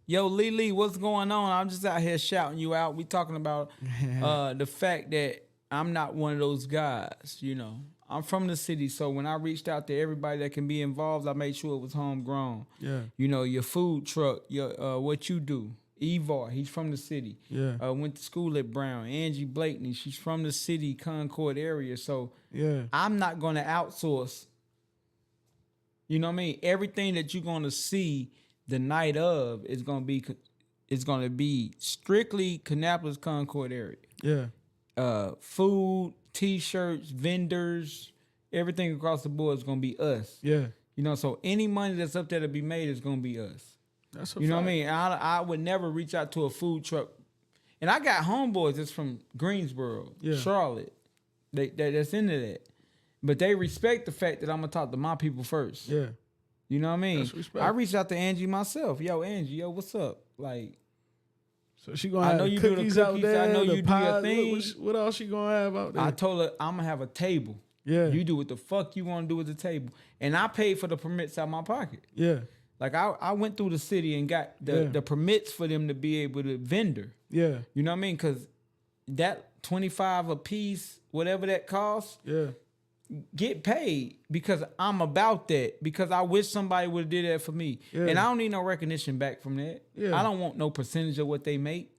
Speaker 2: Yo, Lee, what's going on? I'm just out here shouting you out. We talking about the fact that I'm not one of those guys, you know. I'm from the city, so when I reached out to everybody that can be involved, I made sure it was homegrown.
Speaker 1: Yeah.
Speaker 2: You know, your food truck, your what you do. Evar, he's from the city.
Speaker 1: Yeah.
Speaker 2: Went to school at Brown. Angie Blakeney, she's from the city, Concord area. So
Speaker 1: Yeah.
Speaker 2: I'm not going to outsource. You know what I mean? Everything that you're going to see the night of is going to be strictly Kannapolis, Concord area.
Speaker 1: Yeah.
Speaker 2: Food, T-shirts, vendors, everything across the board is going to be us.
Speaker 1: Yeah.
Speaker 2: You know, so any money that's up there to be made is going to be us.
Speaker 1: That's a
Speaker 2: You know
Speaker 1: fact.
Speaker 2: what I mean? I would never reach out to a food truck. And I got homeboys that's from Greensboro,
Speaker 1: Yeah.
Speaker 2: Charlotte, that's into that. But they respect the fact that I'm going to talk to my people first.
Speaker 1: Yeah.
Speaker 2: You know what I mean?
Speaker 1: That's respect.
Speaker 2: I reached out to Angie myself. Yo, Angie, what's up? Like,
Speaker 1: So she gonna
Speaker 2: I
Speaker 1: have
Speaker 2: know
Speaker 1: the
Speaker 2: you do the
Speaker 1: cookies out
Speaker 2: cookies.
Speaker 1: there.
Speaker 2: I know
Speaker 1: the
Speaker 2: you do your
Speaker 1: pies.
Speaker 2: thing.
Speaker 1: What else she gonna have out there?
Speaker 2: I told her I'm going to have a table.
Speaker 1: Yeah.
Speaker 2: You do what the fuck you want to do with the table. And I paid for the permits out of my pocket.
Speaker 1: Yeah.
Speaker 2: Like, I went through the city and got the permits for them to be able to vendor.
Speaker 1: Yeah.
Speaker 2: You know what I mean? Because that $25 a piece, whatever that costs,
Speaker 1: Yeah.
Speaker 2: get paid because I'm about that. Because I wish somebody would have did that for me.
Speaker 1: Yeah.
Speaker 2: And I don't need no recognition back from that.
Speaker 1: Yeah.
Speaker 2: I don't want no percentage of what they make.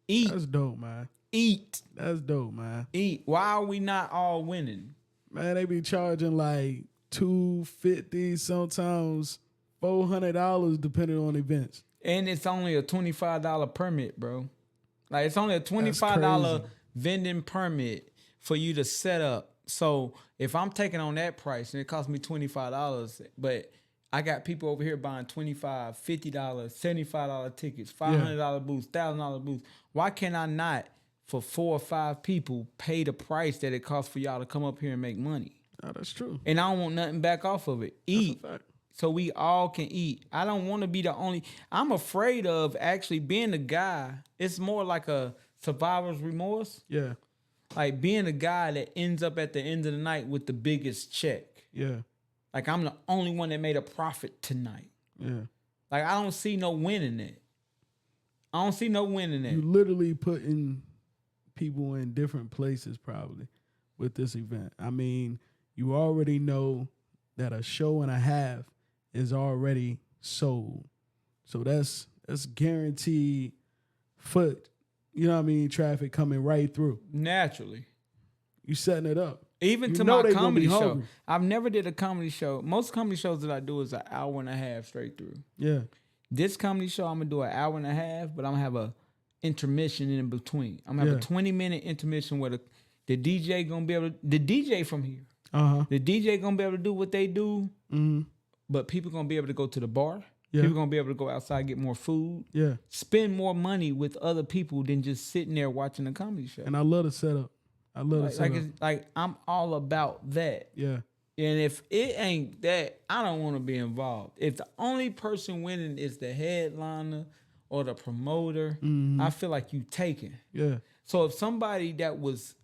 Speaker 2: Eat.
Speaker 1: That's dope, man.
Speaker 2: Eat.
Speaker 1: That's dope, man.
Speaker 2: Eat. Why are we not all winning?
Speaker 1: Man, they be charging like $250, sometimes $400 depending on events.
Speaker 2: And it's only a $25 permit, bro. Like, it's only a $25
Speaker 1: crazy.
Speaker 2: vending permit for you to set up. So if I'm taking on that price and it costs me $25, but I got people over here buying $25, $50, $75 tickets, $500 booths, $1,000 booths. Why can I not, for 4 or 5 people, pay the price that it costs for y'all to come up here and make money?
Speaker 1: Oh, that's true.
Speaker 2: And I don't want nothing back off of it. Eat.
Speaker 1: That's a fact.
Speaker 2: So we all can eat. I don't want to be the only. I'm afraid of actually being the guy. It's more like a survivor's remorse.
Speaker 1: Yeah.
Speaker 2: Like being the guy that ends up at the end of the night with the biggest check.
Speaker 1: Yeah.
Speaker 2: Like I'm the only one that made a profit tonight.
Speaker 1: Yeah.
Speaker 2: Like I don't see no win in that. I don't see no win in that.
Speaker 1: You literally putting people in different places probably with this event. I mean, you already know that a show and a half is already sold. So that's guaranteed foot, you know what I mean, traffic coming right through.
Speaker 2: Naturally.
Speaker 1: You setting it up.
Speaker 2: Even
Speaker 1: You
Speaker 2: to
Speaker 1: know
Speaker 2: my
Speaker 1: they gonna be
Speaker 2: comedy show.
Speaker 1: hungry.
Speaker 2: I've never did a comedy show. Most comedy shows that I do is an hour and a half straight through.
Speaker 1: Yeah.
Speaker 2: This comedy show, I'm gonna do an hour and a half, but I'm gonna have a intermission in between. I'm gonna have a 20-minute intermission where the DJ gonna be able to, the DJ from here. The DJ gonna be able to do what they do, but people gonna be able to go to the bar.
Speaker 1: Yeah.
Speaker 2: People gonna be able to go outside, get more food.
Speaker 1: Yeah.
Speaker 2: Spend more money with other people than just sitting there watching a comedy show.
Speaker 1: And I love the setup. I love the setup.
Speaker 2: Like I'm all about that.
Speaker 1: Yeah.
Speaker 2: And if it ain't that, I don't want to be involved. If the only person winning is the headliner or the promoter, I feel like you taking.
Speaker 1: Yeah.
Speaker 2: So if somebody that was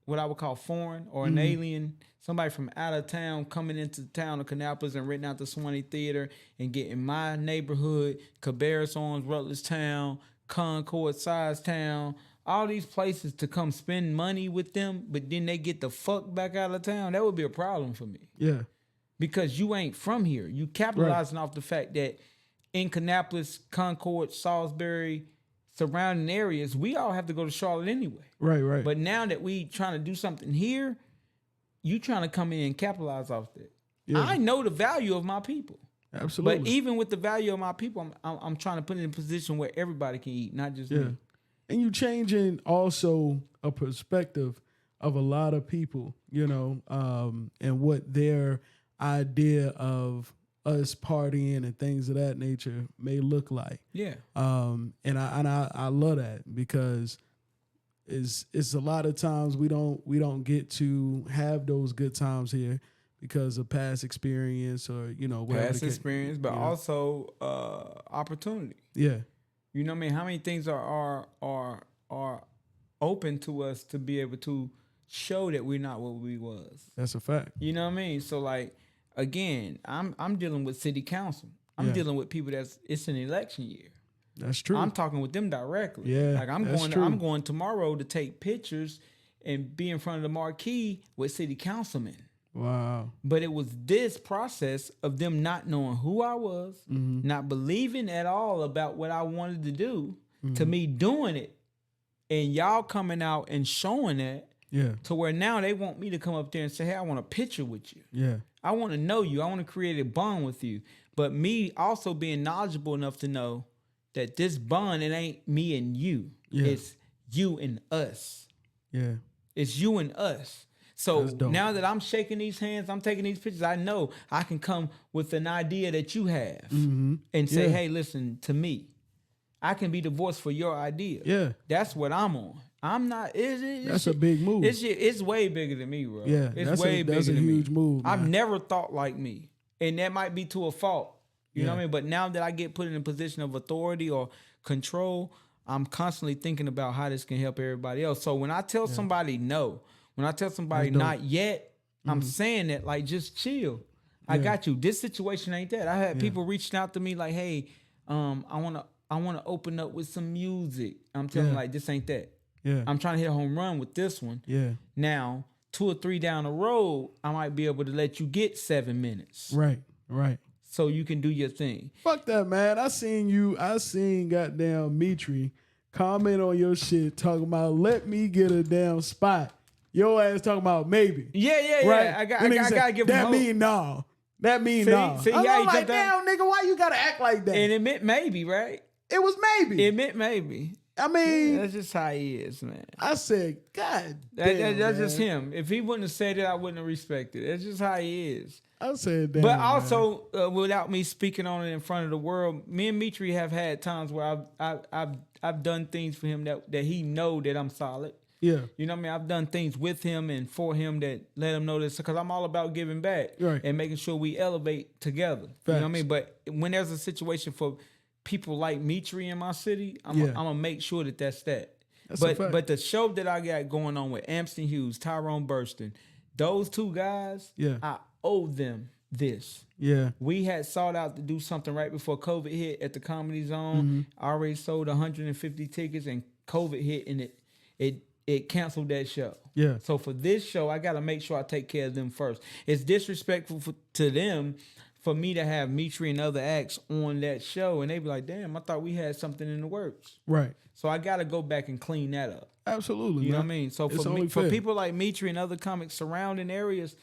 Speaker 2: what I would call foreign or an alien, somebody from out of town coming into the town of Kannapolis and renting out the Swanee Theater and getting my neighborhood, Cabarrus Arms, Rutledge Town, Concord, Size Town, all these places to come spend money with them, but then they get the fuck back out of town, that would be a problem for me.
Speaker 1: Yeah.
Speaker 2: Because you ain't from here. You capitalizing off the fact that in Kannapolis, Concord, Salisbury, surrounding areas, we all have to go to Charlotte anyway.
Speaker 1: Right, right.
Speaker 2: But now that we trying to do something here, you trying to come in and capitalize off that.
Speaker 1: Yeah.
Speaker 2: I know the value of my people.
Speaker 1: Absolutely.
Speaker 2: But even with the value of my people, I'm trying to put it in a position where everybody can eat, not just me.
Speaker 1: And you changing also a perspective of a lot of people, you know, and what their idea of us partying and things of that nature may look like.
Speaker 2: Yeah.
Speaker 1: And I love that because it's a lot of times we don't get to have those good times here because of past experience or, you know,
Speaker 2: past experience, but also opportunity.
Speaker 1: Yeah.
Speaker 2: You know what I mean? How many things are open to us to be able to show that we're not what we was?
Speaker 1: That's a fact.
Speaker 2: You know what I mean? So like, again, I'm dealing with city council. I'm dealing with people it's an election year.
Speaker 1: That's true.
Speaker 2: I'm talking with them directly.
Speaker 1: Yeah.
Speaker 2: Like I'm going tomorrow to take pictures and be in front of the marquee with city councilmen.
Speaker 1: Wow.
Speaker 2: But it was this process of them not knowing who I was, not believing at all about what I wanted to do, to me doing it, and y'all coming out and showing that.
Speaker 1: Yeah.
Speaker 2: To where now they want me to come up there and say, hey, I want a picture with you.
Speaker 1: Yeah.
Speaker 2: I want to know you. I want to create a bond with you. But me also being knowledgeable enough to know that this bond, it ain't me and you. Yeah. It's you and us. Yeah. It's you and us. So now that I'm shaking these hands, I'm taking these pictures, I know I can come with an idea that you have and say, hey, listen to me. I can be the voice for your idea. Yeah. That's what I'm on. I'm not.
Speaker 1: That's a big move.
Speaker 2: It's way bigger than me, bro.
Speaker 1: Yeah,
Speaker 2: it's way bigger than me. That's a
Speaker 1: huge move. Man.
Speaker 2: I've never thought like me, and that might be to a fault. You know what I mean? But now that I get put in a position of authority or control, I'm constantly thinking about how this can help everybody else. So when I tell somebody no, when I tell somebody not yet, I'm saying that like just chill. I got you. This situation ain't that. I had people reaching out to me like, hey, I wanna open up with some music. I'm telling them like this ain't that. Yeah. I'm trying to hit a home run with this one. Yeah. Now, 2 or 3 down the road, I might be able to let you get 7 minutes.
Speaker 1: Right, right.
Speaker 2: So you can do your thing.
Speaker 1: Fuck that, man. I seen goddamn Mitri comment on your shit talking about let me get a damn spot. Your ass talking about maybe.
Speaker 2: Yeah. Right? I gotta give him
Speaker 1: that
Speaker 2: hope.
Speaker 1: Mean no. That mean no.
Speaker 2: See,
Speaker 1: I'm like, damn, nigga, why you gotta act like that?
Speaker 2: And it meant maybe, right?
Speaker 1: It was maybe.
Speaker 2: It meant maybe.
Speaker 1: I mean,
Speaker 2: that's just how he is, man.
Speaker 1: I said, God damn,
Speaker 2: that's just him. If he wouldn't have said it, I wouldn't have respected it. That's just how he is.
Speaker 1: I said that.
Speaker 2: But also, without me speaking on it in front of the world, me and Mitri have had times where I've done things for him that he know that I'm solid. Yeah. You know what I mean? I've done things with him and for him that let him know this because I'm all about giving back and making sure we elevate together. Facts. You know what I mean? But when there's a situation for people like Mitri in my city, I'm gonna make sure that's that. But the show that I got going on with Amston Hughes, Tyrone Burston, those 2 guys, I owe them this. Yeah. We had sought out to do something right before COVID hit at the Comedy Zone. I already sold 150 tickets and COVID hit and it canceled that show. Yeah. So for this show, I got to make sure I take care of them first. It's disrespectful to them for me to have Mitri and other acts on that show, and they be like, "Damn, I thought we had something in the works."
Speaker 1: Right.
Speaker 2: So I got to go back and clean that up.
Speaker 1: Absolutely.
Speaker 2: You know
Speaker 1: man.
Speaker 2: what I mean? So
Speaker 1: It's
Speaker 2: for me,
Speaker 1: only
Speaker 2: for
Speaker 1: fair.
Speaker 2: people like Mitri and other comics surrounding areas,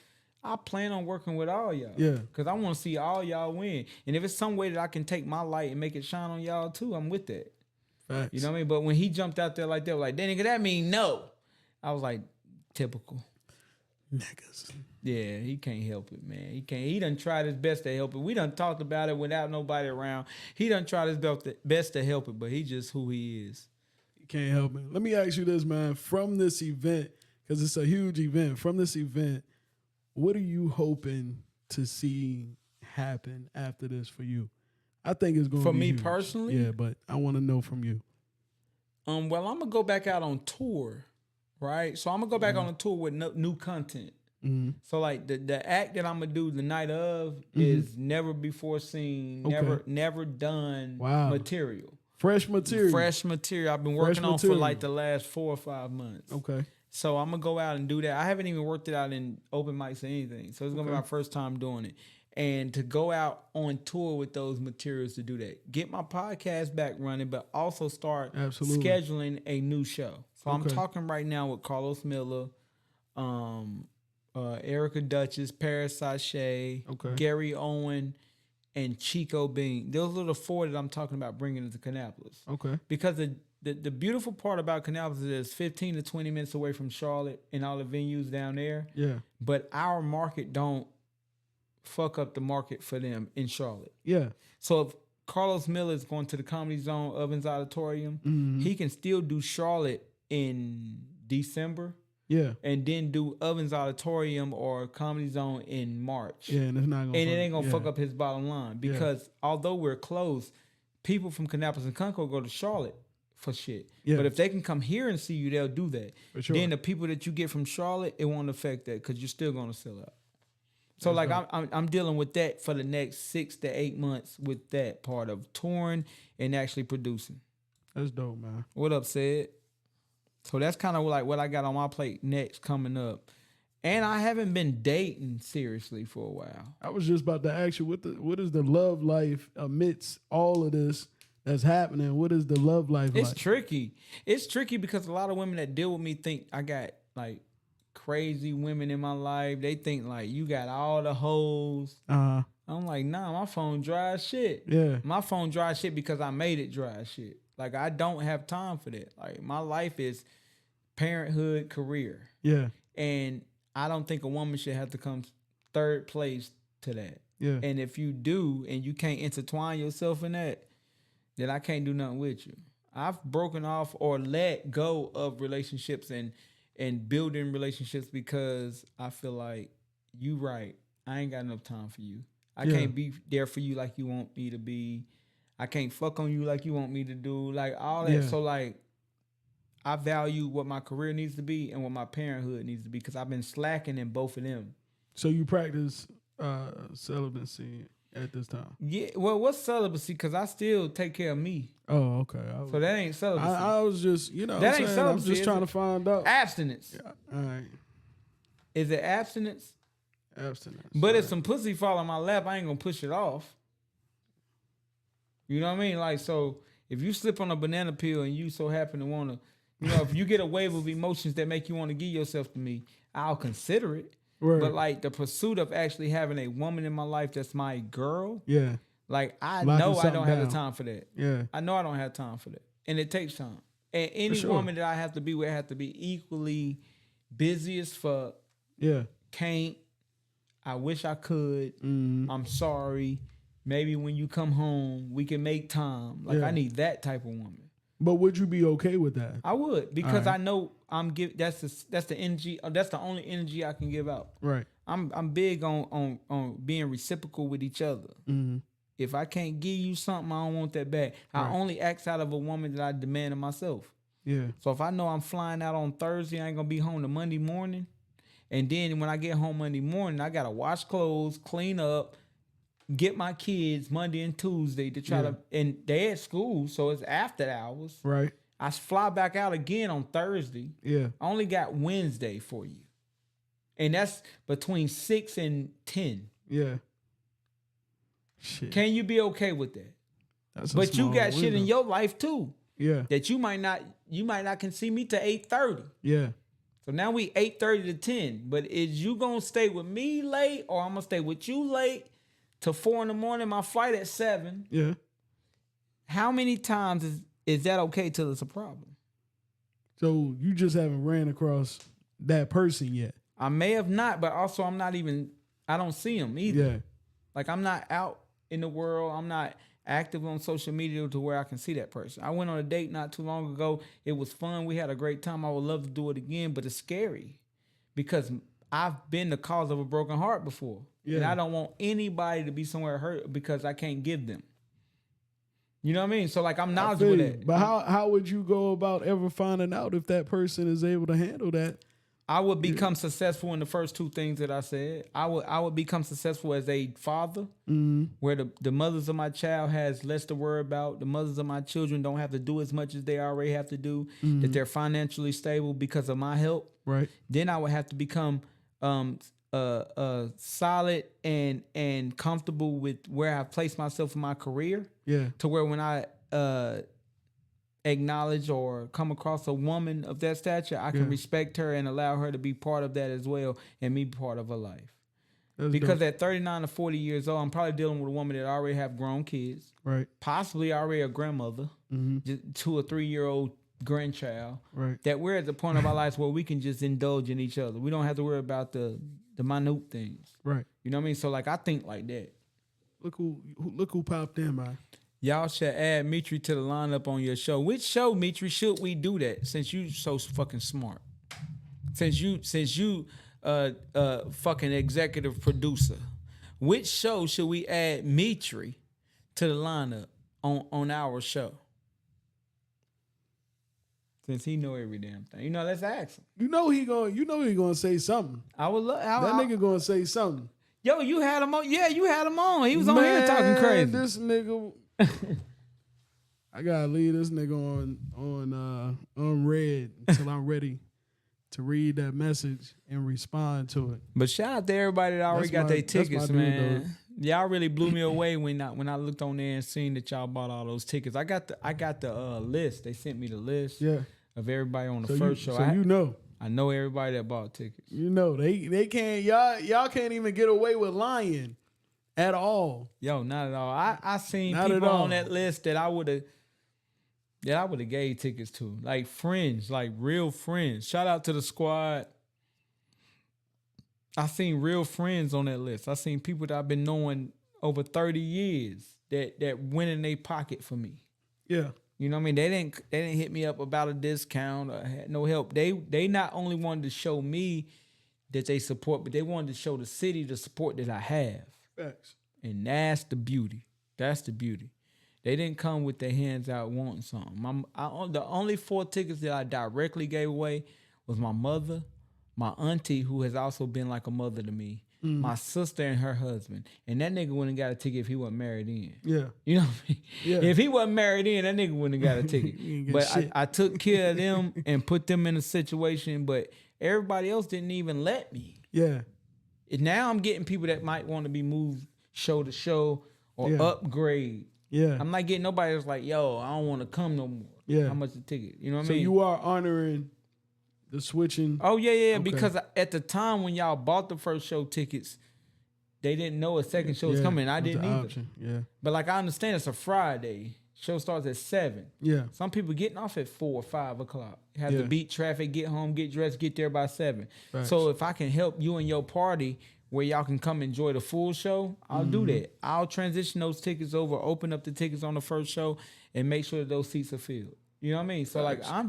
Speaker 2: I plan on working with all y'all.
Speaker 1: Yeah.
Speaker 2: Because I want to see all y'all win. And if it's some way that I can take my light and make it shine on y'all too, I'm with that.
Speaker 1: Facts.
Speaker 2: You know what I mean? But when he jumped out there like that, like, then nigga, that mean no. I was like, typical.
Speaker 1: Niggas.
Speaker 2: Yeah, he can't help it, man. He can't. He done tried his best to help it. We done talked about it without nobody around. He done tried his best to help it, but he just who he is.
Speaker 1: You can't help it. Let me ask you this, man. From this event, because it's a huge event, from this event, what are you hoping to see happen after this for you? I think it's going to be
Speaker 2: For me
Speaker 1: huge.
Speaker 2: personally?
Speaker 1: Yeah, but I want to know from you.
Speaker 2: Well, I'm gonna go back out on tour, right? So I'm gonna go back on a tour with new content.
Speaker 1: Mm-hmm.
Speaker 2: So like the act that I'm gonna do the night of is never before seen, never done material.
Speaker 1: Fresh material.
Speaker 2: Fresh material. I've been working on for like the last 4 or 5 months.
Speaker 1: Okay.
Speaker 2: So I'm gonna go out and do that. I haven't even worked it out in open mics or anything. So it's gonna be my first time doing it. And to go out on tour with those materials to do that. Get my podcast back running, but also start scheduling a new show. So I'm talking right now with Carlos Miller, Erica Duchess, Paris Sachet, Gary Owen, and Chico Bean. Those are the 4 that I'm talking about bringing into Kannapolis. Okay. Because the beautiful part about Kannapolis is it's 15 to 20 minutes away from Charlotte and all the venues down there. Yeah. But our market don't fuck up the market for them in Charlotte. Yeah. So if Carlos Miller is going to the Comedy Zone Ovens Auditorium, he can still do Charlotte in December. Yeah. And then do Ovens Auditorium or Comedy Zone in March. Yeah, and it's not gonna it ain't gonna fuck up his bottom line. Because although we're close, people from Kannapolis and Concord go to Charlotte for shit. Yeah. But if they can come here and see you, they'll do that. For sure. Then the people that you get from Charlotte, it won't affect that because you're still gonna sell out. So that's like I'm dealing with that for the next 6 to 8 months with that part of touring and actually producing.
Speaker 1: That's dope, man.
Speaker 2: What up, Sid? So that's kind of like what I got on my plate next coming up. And I haven't been dating seriously for a while.
Speaker 1: I was just about to ask you, what is the love life amidst all of this that's happening? What is the love life like?
Speaker 2: It's tricky. It's tricky because a lot of women that deal with me think I got like crazy women in my life. They think like you got all the hoes. I'm like, nah, my phone dry as shit. Yeah. My phone dry as shit because I made it dry as shit. Like I don't have time for that. Like my life is parenthood, career. Yeah. And I don't think a woman should have to come third place to that. Yeah. And if you do and you can't intertwine yourself in that, then I can't do nothing with you. I've broken off or let go of relationships and building relationships because I feel like you right. I ain't got enough time for you. I can't be there for you like you want me to be. I can't fuck on you like you want me to do. Like all that. Yeah. So like I value what my career needs to be and what my parenthood needs to be because I've been slacking in both of them.
Speaker 1: So you practice celibacy at this time?
Speaker 2: Yeah. Well, what's celibacy? Because I still take care of me.
Speaker 1: Oh, okay.
Speaker 2: So that ain't celibacy.
Speaker 1: I was just, that ain't celibacy. I'm just trying to find out.
Speaker 2: Abstinence.
Speaker 1: Yeah. All right.
Speaker 2: Is it abstinence?
Speaker 1: Abstinence.
Speaker 2: But if some pussy fall on my lap, I ain't gonna push it off. You know what I mean? Like, so if you slip on a banana peel and you so happen to want to, if you get a wave of emotions that make you want to give yourself to me, I'll consider it. Right. But like the pursuit of actually having a woman in my life that's my girl. Yeah. Like I know I don't have the time for that. Yeah. I know I don't have time for that. And it takes time. And any woman that I have to be with have to be equally busy as fuck. Yeah. Can't. I wish I could. I'm sorry. Maybe when you come home, we can make time. Like I need that type of woman.
Speaker 1: But would you be okay with that?
Speaker 2: I would because I know that's the energy. That's the only energy I can give out. Right. I'm big on being reciprocal with each other. Mm-hmm. If I can't give you something, I don't want that back. Right. I only ask out of a woman that I demand of myself. Yeah. So if I know I'm flying out on Thursday, I ain't gonna be home to Monday morning. And then when I get home Monday morning, I gotta wash clothes, clean up, get my kids Monday and Tuesday to try to, and they at school, so it's after hours. Right. I fly back out again on Thursday. Yeah. I only got Wednesday for you. And that's between 6 and 10. Yeah.
Speaker 1: Shit.
Speaker 2: Can you be okay with that? But you got shit in your life too.
Speaker 1: Yeah.
Speaker 2: That you might not can see me to 8:30.
Speaker 1: Yeah.
Speaker 2: So now we 8:30 to 10. But is you gonna stay with me late, or I'm gonna stay with you late till 4 in the morning? My flight at 7.
Speaker 1: Yeah.
Speaker 2: How many times is that okay till it's a problem?
Speaker 1: So you just haven't ran across that person yet.
Speaker 2: I may have not, but also I don't see him either.
Speaker 1: Yeah.
Speaker 2: Like, I'm not out in the world. I'm not active on social media to where I can see that person. I went on a date not too long ago. It was fun. We had a great time. I would love to do it again, but it's scary because I've been the cause of a broken heart before. Yeah. And I don't want anybody to be somewhere hurt because I can't give them. You know what I mean? So, like, I'm knowledgeable with that.
Speaker 1: But how would you go about ever finding out if that person is able to handle that?
Speaker 2: I would become successful in the first two things that I said. I would become successful as a father, where the mothers of my child has less to worry about. The mothers of my children don't have to do as much as they already have to do. That they're financially stable because of my help. Right. Then I would have to become solid and comfortable with where I've placed myself in my career. Yeah. To where when I acknowledge or come across a woman of that stature, I can respect her and allow her to be part of that as well and me part of her life. That's because dope. At 39 to 40 years old, I'm probably dealing with a woman that already have grown kids. Right. Possibly already a grandmother, just 2 or 3 year old grandchild. Right. That we're at the point of our lives where we can just indulge in each other. We don't have to worry about the minute things. Right. You know what I mean? So, like, I think like that.
Speaker 1: Look who popped in, man.
Speaker 2: Y'all should add Mitri to the lineup on your show. Which show, Mitri, should we do that? Since you so fucking smart. Since you fucking executive producer. Which show should we add Mitri to the lineup on our show? Since he know every damn thing. Let's ask him.
Speaker 1: You know he gonna say something.
Speaker 2: I would love
Speaker 1: that nigga gonna say something.
Speaker 2: Yo, you had him on. Yeah, you had him on. He was on here talking crazy.
Speaker 1: This nigga. I gotta leave this nigga on red until I'm ready to read that message and respond to it.
Speaker 2: But shout out to everybody that already got their tickets, man. Y'all really blew me away when I looked on there and seen that y'all bought all those tickets. I got the list. They sent me the list of everybody on the first show. I know everybody that bought tickets.
Speaker 1: They can't y'all can't even get away with lying. At all.
Speaker 2: Yo, not at all. I seen people on that list that I would have gave tickets to. Like friends, like real friends. Shout out to the squad. I seen real friends on that list. I seen people that I've been knowing over 30 years that went in their pocket for me. Yeah. You know what I mean? They didn't hit me up about a discount or had no help. They not only wanted to show me that they support, but they wanted to show the city the support that I have. Facts. And that's the beauty. That's the beauty. They didn't come with their hands out wanting something. The only 4 tickets that I directly gave away was my mother, my auntie, who has also been like a mother to me, my sister and her husband. And that nigga wouldn't got a ticket if he wasn't married in. Yeah. You know what I mean? Yeah. If he wasn't married in, that nigga wouldn't have got a ticket. But I took care of them and put them in a situation, but everybody else didn't even let me. Yeah. And now I'm getting people that might want to be moved show to show or upgrade. Yeah. I'm not getting nobody that's like, yo, I don't want to come no more. Yeah. How much the ticket? You know what I mean?
Speaker 1: So you are honoring the switching.
Speaker 2: Oh, yeah. Okay. Because at the time when y'all bought the first show tickets, they didn't know a second show was coming. I didn't either. Option. Yeah. But like I understand it's a Friday. Show starts at 7. Yeah. Some people getting off at 4 or 5 o'clock. Have to beat traffic, get home, get dressed, get there by 7. Facts. So if I can help you and your party where y'all can come enjoy the full show, I'll do that. I'll transition those tickets over, open up the tickets on the first show, and make sure that those seats are filled. You know what I mean? So like I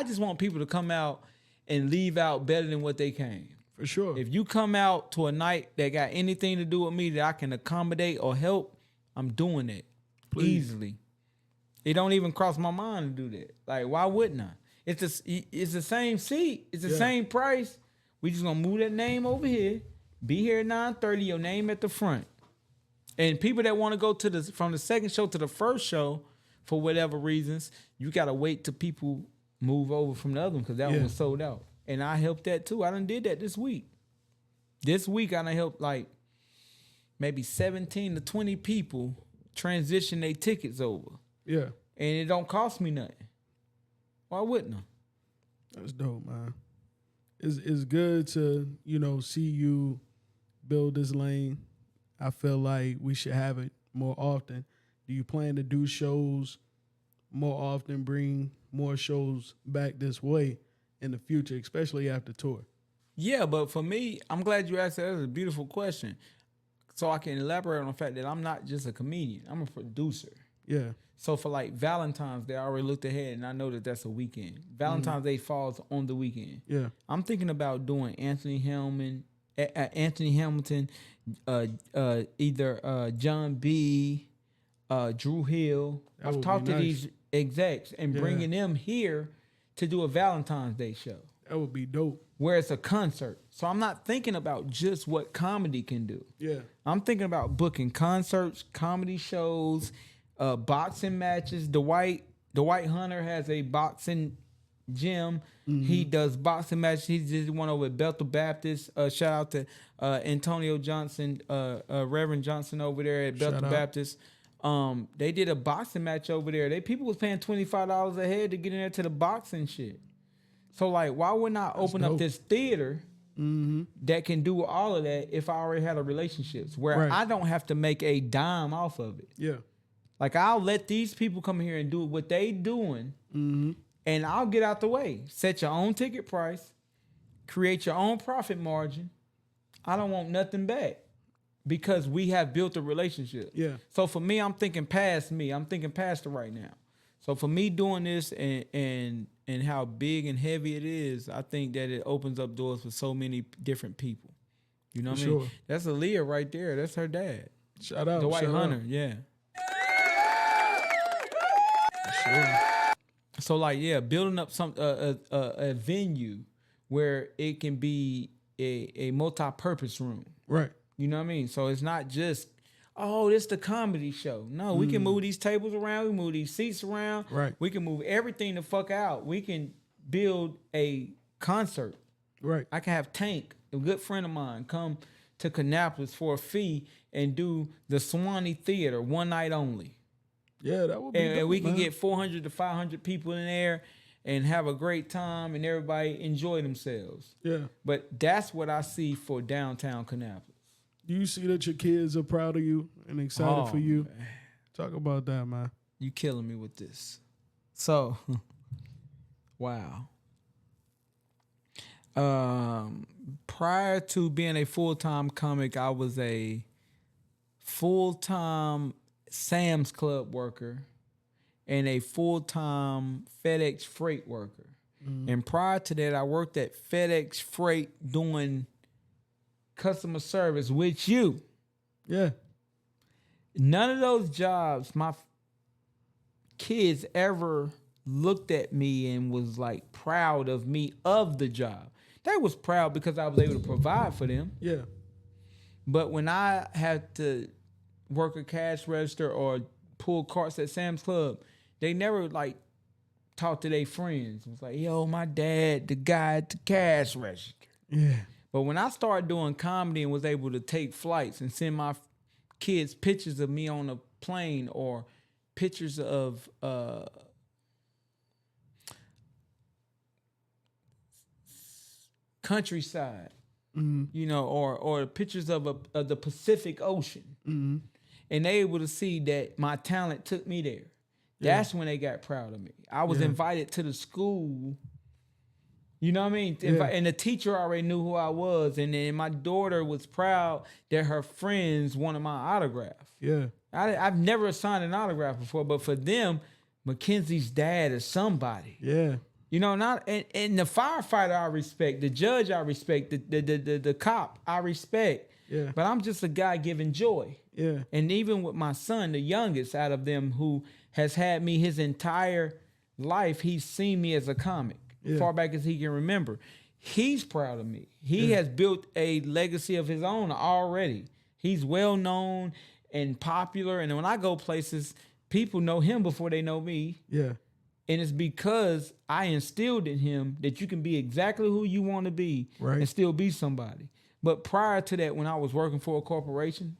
Speaker 2: just want people to come out and leave out better than what they came.
Speaker 1: For sure.
Speaker 2: If you come out to a night that got anything to do with me that I can accommodate or help, I'm doing it. Please. Easily. It don't even cross my mind to do that. Like, why wouldn't I? It's the same seat. It's the same price. We just gonna move that name over here. Be here at 9:30. Your name at the front. And people that want to go from the second show to the first show, for whatever reasons, you gotta wait till people move over from the other one because that one was sold out. And I helped that too. I done did that this week. This week I done helped like maybe 17 to 20 people transition their tickets over.
Speaker 1: Yeah.
Speaker 2: And it don't cost me nothing. Why wouldn't I?
Speaker 1: That's dope, man. It's good to, see you build this lane. I feel like we should have it more often. Do you plan to do shows more often, bring more shows back this way in the future, especially after tour?
Speaker 2: Yeah, but for me, I'm glad you asked that. That's a beautiful question. So I can elaborate on the fact that I'm not just a comedian. I'm a producer.
Speaker 1: Yeah.
Speaker 2: So for like Valentine's Day, I already looked ahead and I know that that's a weekend. Valentine's Day falls on the weekend.
Speaker 1: Yeah.
Speaker 2: I'm thinking about doing Anthony Hamilton, either John B., Drew Hill. I've talked to these execs and bringing them here to do a Valentine's Day show.
Speaker 1: That would be dope.
Speaker 2: Where it's a concert. So I'm not thinking about just what comedy can do.
Speaker 1: Yeah.
Speaker 2: I'm thinking about booking concerts, comedy shows, boxing matches. Dwight Hunter has a boxing gym. He does boxing matches. He did one over at Bethel Baptist. Shout out to Antonio Johnson, Reverend Johnson over there at Bethel Baptist. They did a boxing match over there. People was paying $25 a head to get in there to the boxing shit. So like, why wouldn't I open up this theater that can do all of that if I already had a relationships where I don't have to make a dime off of it?
Speaker 1: Yeah.
Speaker 2: Like I'll let these people come here and do what they doing, and I'll get out the way. Set your own ticket price, create your own profit margin. I don't want nothing back because we have built a relationship.
Speaker 1: Yeah.
Speaker 2: So for me, I'm thinking past me. I'm thinking past it right now. So for me doing this and how big and heavy it is, I think that it opens up doors for so many different people. You know what I mean? That's Aaliyah right there. That's her dad.
Speaker 1: Shout out.
Speaker 2: Dwight Hunter, yeah. So like, building up a venue where it can be a multi-purpose room.
Speaker 1: Right.
Speaker 2: You know what I mean? So it's not just, this the comedy show. No, we can move these tables around. We move these seats around.
Speaker 1: Right.
Speaker 2: We can move everything the fuck out. We can build a concert.
Speaker 1: Right.
Speaker 2: I can have Tank, a good friend of mine, come to Kannapolis for a fee and do the Swanee Theater one night only.
Speaker 1: Yeah, that would be dope,
Speaker 2: and we can get 400 to 500 people in there and have a great time and everybody enjoy themselves.
Speaker 1: Yeah.
Speaker 2: But that's what I see for downtown Kannapolis.
Speaker 1: Do you see that your kids are proud of you and excited for you? Man. Talk about that, man.
Speaker 2: You killing me with this. So, wow. Prior to being a full-time comic, I was a full-time Sam's Club worker and a full-time FedEx freight worker. And prior to that, I worked at FedEx Freight doing customer service with you.
Speaker 1: Yeah.
Speaker 2: None of those jobs, my kids ever looked at me and was like proud of me of the job. They was proud because I was able to provide for them.
Speaker 1: Yeah.
Speaker 2: But when I had to work a cash register or pull carts at Sam's Club, they never like talked to their friends. It was like, yo, my dad, the guy at the cash register.
Speaker 1: Yeah.
Speaker 2: But when I started doing comedy and was able to take flights and send my kids pictures of me on a plane or pictures of countryside, or pictures of the Pacific Ocean, and they able to see that my talent took me there. That's when they got proud of me. I was invited to the school. You know what I mean? And the teacher already knew who I was. And then my daughter was proud that her friends wanted my autograph.
Speaker 1: Yeah.
Speaker 2: I've never signed an autograph before, but for them, Mackenzie's dad is somebody.
Speaker 1: Yeah.
Speaker 2: You know, and the firefighter I respect, the judge I respect, the cop I respect.
Speaker 1: Yeah.
Speaker 2: But I'm just a guy giving joy.
Speaker 1: Yeah.
Speaker 2: And even with my son, the youngest out of them, who has had me his entire life, he's seen me as a comic. Far back as he can remember. He's proud of me. He has built a legacy of his own already. He's well known and popular. And when I go places, people know him before they know me.
Speaker 1: Yeah.
Speaker 2: And it's because I instilled in him that you can be exactly who you want to be and still be somebody. But prior to that, when I was working for a corporation,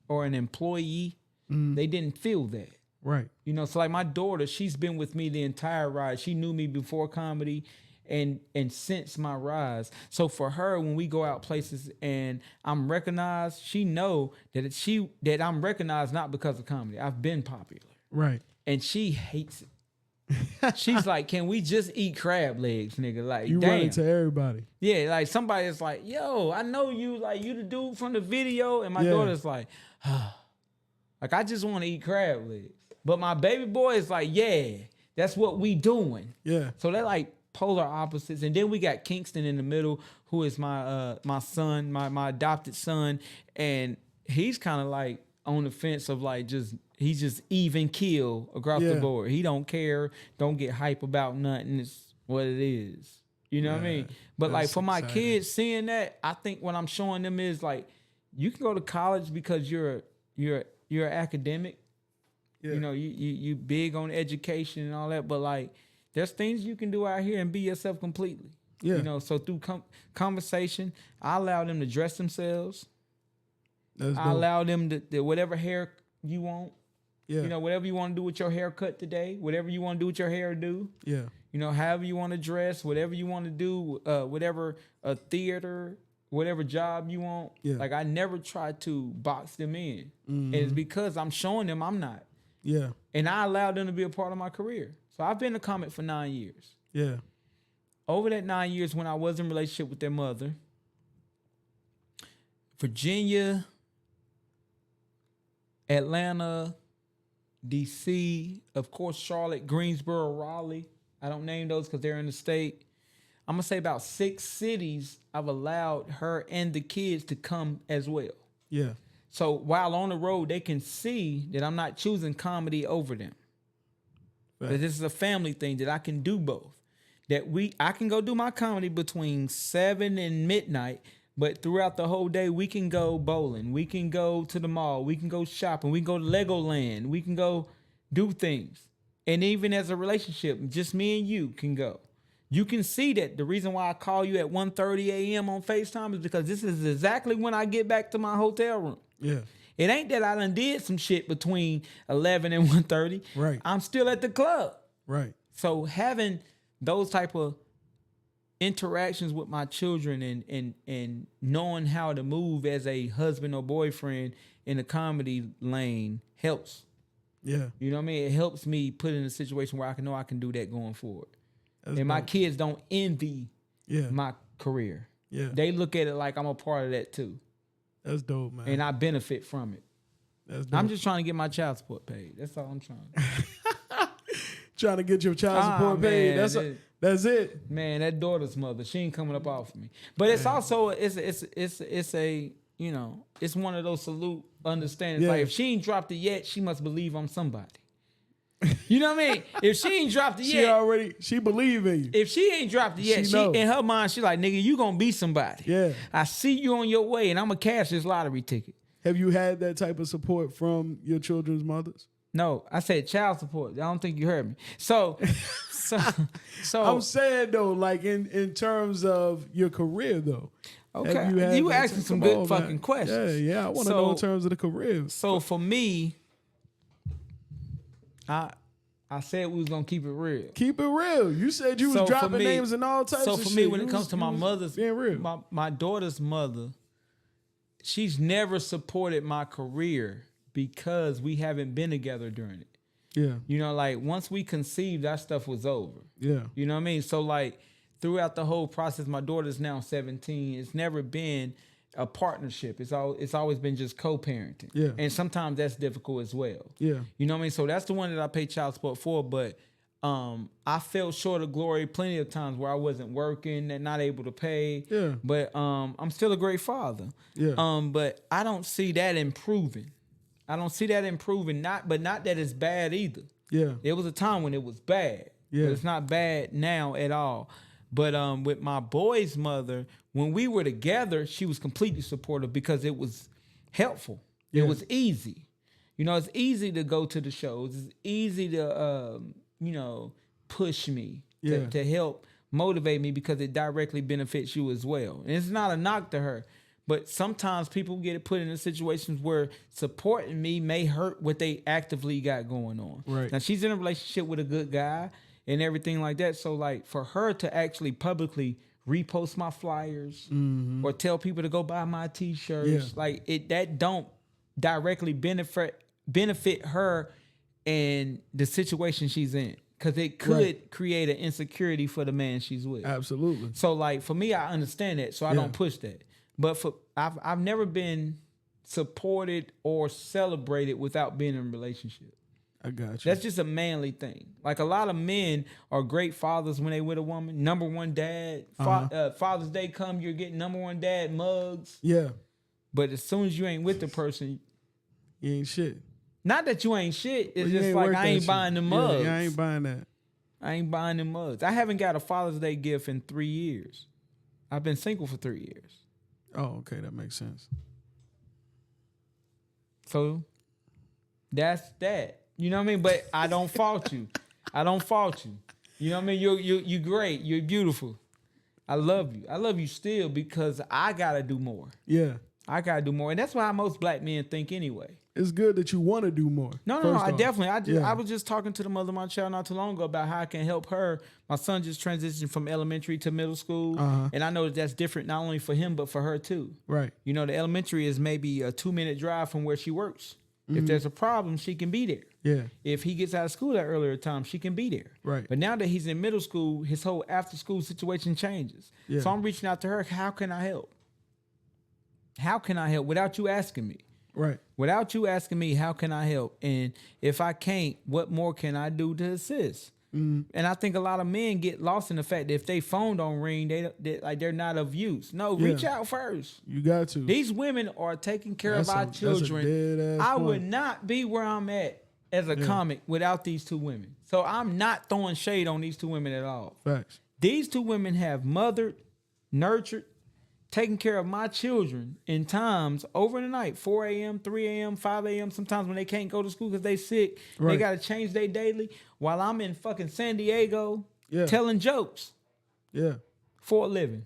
Speaker 2: or an employee, they didn't feel that.
Speaker 1: Right.
Speaker 2: You know, so like my daughter, she's been with me the entire ride. She knew me before comedy and since my rise. So for her, when we go out places and I'm recognized, she know that I'm recognized not because of comedy. I've been popular.
Speaker 1: Right.
Speaker 2: And she hates it. She's like, can we just eat crab legs, nigga? Like,
Speaker 1: You
Speaker 2: damn.
Speaker 1: run it to everybody.
Speaker 2: Yeah, like somebody is like, yo, I know you, like you the dude from the video. And my daughter's like, like, I just want to eat crab legs. But my baby boy is like, yeah, that's what we doing.
Speaker 1: Yeah.
Speaker 2: So they're like polar opposites. And then we got Kingston in the middle, who is my son, my adopted son. And he's kind of like on the fence of like he's just even kill across the board. He don't care, don't get hype about nothing. It's what it is. You know what I mean? But like for my kids seeing that, I think what I'm showing them is like, you can go to college because you're academic. Yeah. You know, you big on education and all that, but like there's things you can do out here and be yourself completely. Yeah. You know, so through conversation, I allow them to dress themselves. I allow them to whatever hair you want. Yeah. You know, whatever you want to do with your haircut today, whatever you want to do with your hair, do. Yeah. You know, however you want to dress, whatever you want to do, whatever theater, whatever job you want. Yeah. Like I never try to box them in. Mm-hmm. And it's because I'm showing them I'm not. Yeah. And I allowed them to be a part of my career. So I've been a comic for 9 years. Yeah. Over that 9 years when I was in a relationship with their mother, Virginia, Atlanta, DC, of course, Charlotte, Greensboro, Raleigh. I don't name those because they're in the state. I'm going to say about 6 cities I've allowed her and the kids to come as well. Yeah. So while on the road, they can see that I'm not choosing comedy over them. Right. That this is a family thing, that I can do both. That I can go do my comedy between 7 and midnight, but throughout the whole day, we can go bowling. We can go to the mall. We can go shopping. We can go to Legoland. We can go do things. And even as a relationship, just me and you can go. You can see that the reason why I call you at 1:30 a.m. on FaceTime is because this is exactly when I get back to my hotel room. Yeah. It ain't that I done did some shit between 11 and 1:30. Right. I'm still at the club. Right. So having those type of interactions with my children and knowing how to move as a husband or boyfriend in the comedy lane helps. Yeah. You know what I mean? It helps me put in a situation where I know I can do that going forward. That's and my dope. Kids don't envy my career. Yeah. They look at it like I'm a part of that too. That's dope, man. And I benefit from it. That's dope. I'm just trying to get my child support paid. That's all I'm trying to do.
Speaker 1: Trying to get your child support paid. That's it.
Speaker 2: Man, that daughter's mother, she ain't coming up off of me. But it's also it's a you know, it's one of those salute understandings. Yeah. Like if she ain't dropped it yet, she must believe I'm somebody. You know what I mean? If she ain't dropped it yet,
Speaker 1: she believe in you.
Speaker 2: If she ain't dropped it yet, she in her mind, she like, nigga, you gonna be somebody. Yeah. I see you on your way and I'm gonna cash this lottery ticket.
Speaker 1: Have you had that type of support from your children's mothers?
Speaker 2: No, I said child support. I don't think you heard me. So
Speaker 1: I'm saying though, like in terms of your career though.
Speaker 2: Okay. You asking some good fucking questions.
Speaker 1: Yeah. I want to know in terms of the career.
Speaker 2: So for me, I said we was gonna keep it real.
Speaker 1: Keep it real. You said you was dropping names and all types of shit.
Speaker 2: So for me, when it comes to my mother's, being real. My daughter's mother, she's never supported my career because we haven't been together during it. Yeah. You know, like once we conceived, that stuff was over. Yeah. You know what I mean? So like throughout the whole process, my daughter's now 17. It's never been a partnership. It's always been just co-parenting. Yeah. And sometimes that's difficult as well. Yeah. You know what I mean? So that's the one that I pay child support for, but I fell short of glory plenty of times where I wasn't working and not able to pay. Yeah. But I'm still a great father. Yeah. But I don't see that improving. Not that it's bad either. Yeah. There was a time when it was bad. Yeah. But it's not bad now at all. But with my boy's mother, when we were together, she was completely supportive because it was helpful. Yeah. It was easy. You know, it's easy to go to the shows. It's easy to, push me to help motivate me because it directly benefits you as well. And it's not a knock to her. But sometimes people get put in situations where supporting me may hurt what they actively got going on.
Speaker 1: Right.
Speaker 2: Now she's in a relationship with a good guy and everything like that. So like for her to actually publicly repost my flyers or tell people to go buy my t-shirts, like that don't directly benefit her and the situation she's in. Because it could create an insecurity for the man she's with.
Speaker 1: Absolutely.
Speaker 2: So like for me, I understand that. So I don't push that. But I've never been supported or celebrated without being in a relationship.
Speaker 1: I got you.
Speaker 2: That's just a manly thing. Like a lot of men are great fathers when they with a woman. Number one dad. Father's Day come, you're getting number one dad mugs.
Speaker 1: Yeah.
Speaker 2: But as soon as you ain't with the person,
Speaker 1: you ain't shit.
Speaker 2: Not that you ain't shit. It's
Speaker 1: just
Speaker 2: just like I ain't buying the mugs.
Speaker 1: Yeah, I ain't buying that.
Speaker 2: I ain't buying them mugs. I haven't got a Father's Day gift in 3 years. I've been single for 3 years.
Speaker 1: Oh, okay, that makes sense.
Speaker 2: So that's that. You know what I mean? But I don't fault you. I don't fault you. You know what I mean? You're great. You're beautiful. I love you. I love you still because I gotta do more.
Speaker 1: Yeah.
Speaker 2: I gotta do more. And that's why most black men think anyway.
Speaker 1: It's good that you want to do more.
Speaker 2: No, I definitely. I was just talking to the mother of my child not too long ago about how I can help her. My son just transitioned from elementary to middle school. And I know that's different not only for him, but for her too.
Speaker 1: Right.
Speaker 2: You know, the elementary is maybe a 2-minute drive from where she works. If there's a problem, she can be there.
Speaker 1: Yeah.
Speaker 2: If he gets out of school at earlier time, she can be there.
Speaker 1: Right.
Speaker 2: But now that he's in middle school, his whole after school situation changes.
Speaker 1: Yeah.
Speaker 2: So I'm reaching out to her. How can I help? How can I help without you asking me?
Speaker 1: Right.
Speaker 2: Without you asking me, how can I help? And if I can't, what more can I do to assist? And I think a lot of men get lost in the fact that if they phone don't ring, they're not of use. No, reach out first.
Speaker 1: You got to.
Speaker 2: These women are taking care of our children. I would not be where I'm at as a comic without these two women. So I'm not throwing shade on these two women at all.
Speaker 1: Facts.
Speaker 2: These two women have mothered, nurtured, taking care of my children in times over the night, 4 a.m., 3 a.m., 5 a.m., sometimes when they can't go to school because they sick. Right. They got to change their daily while I'm in fucking San Diego telling jokes for a living.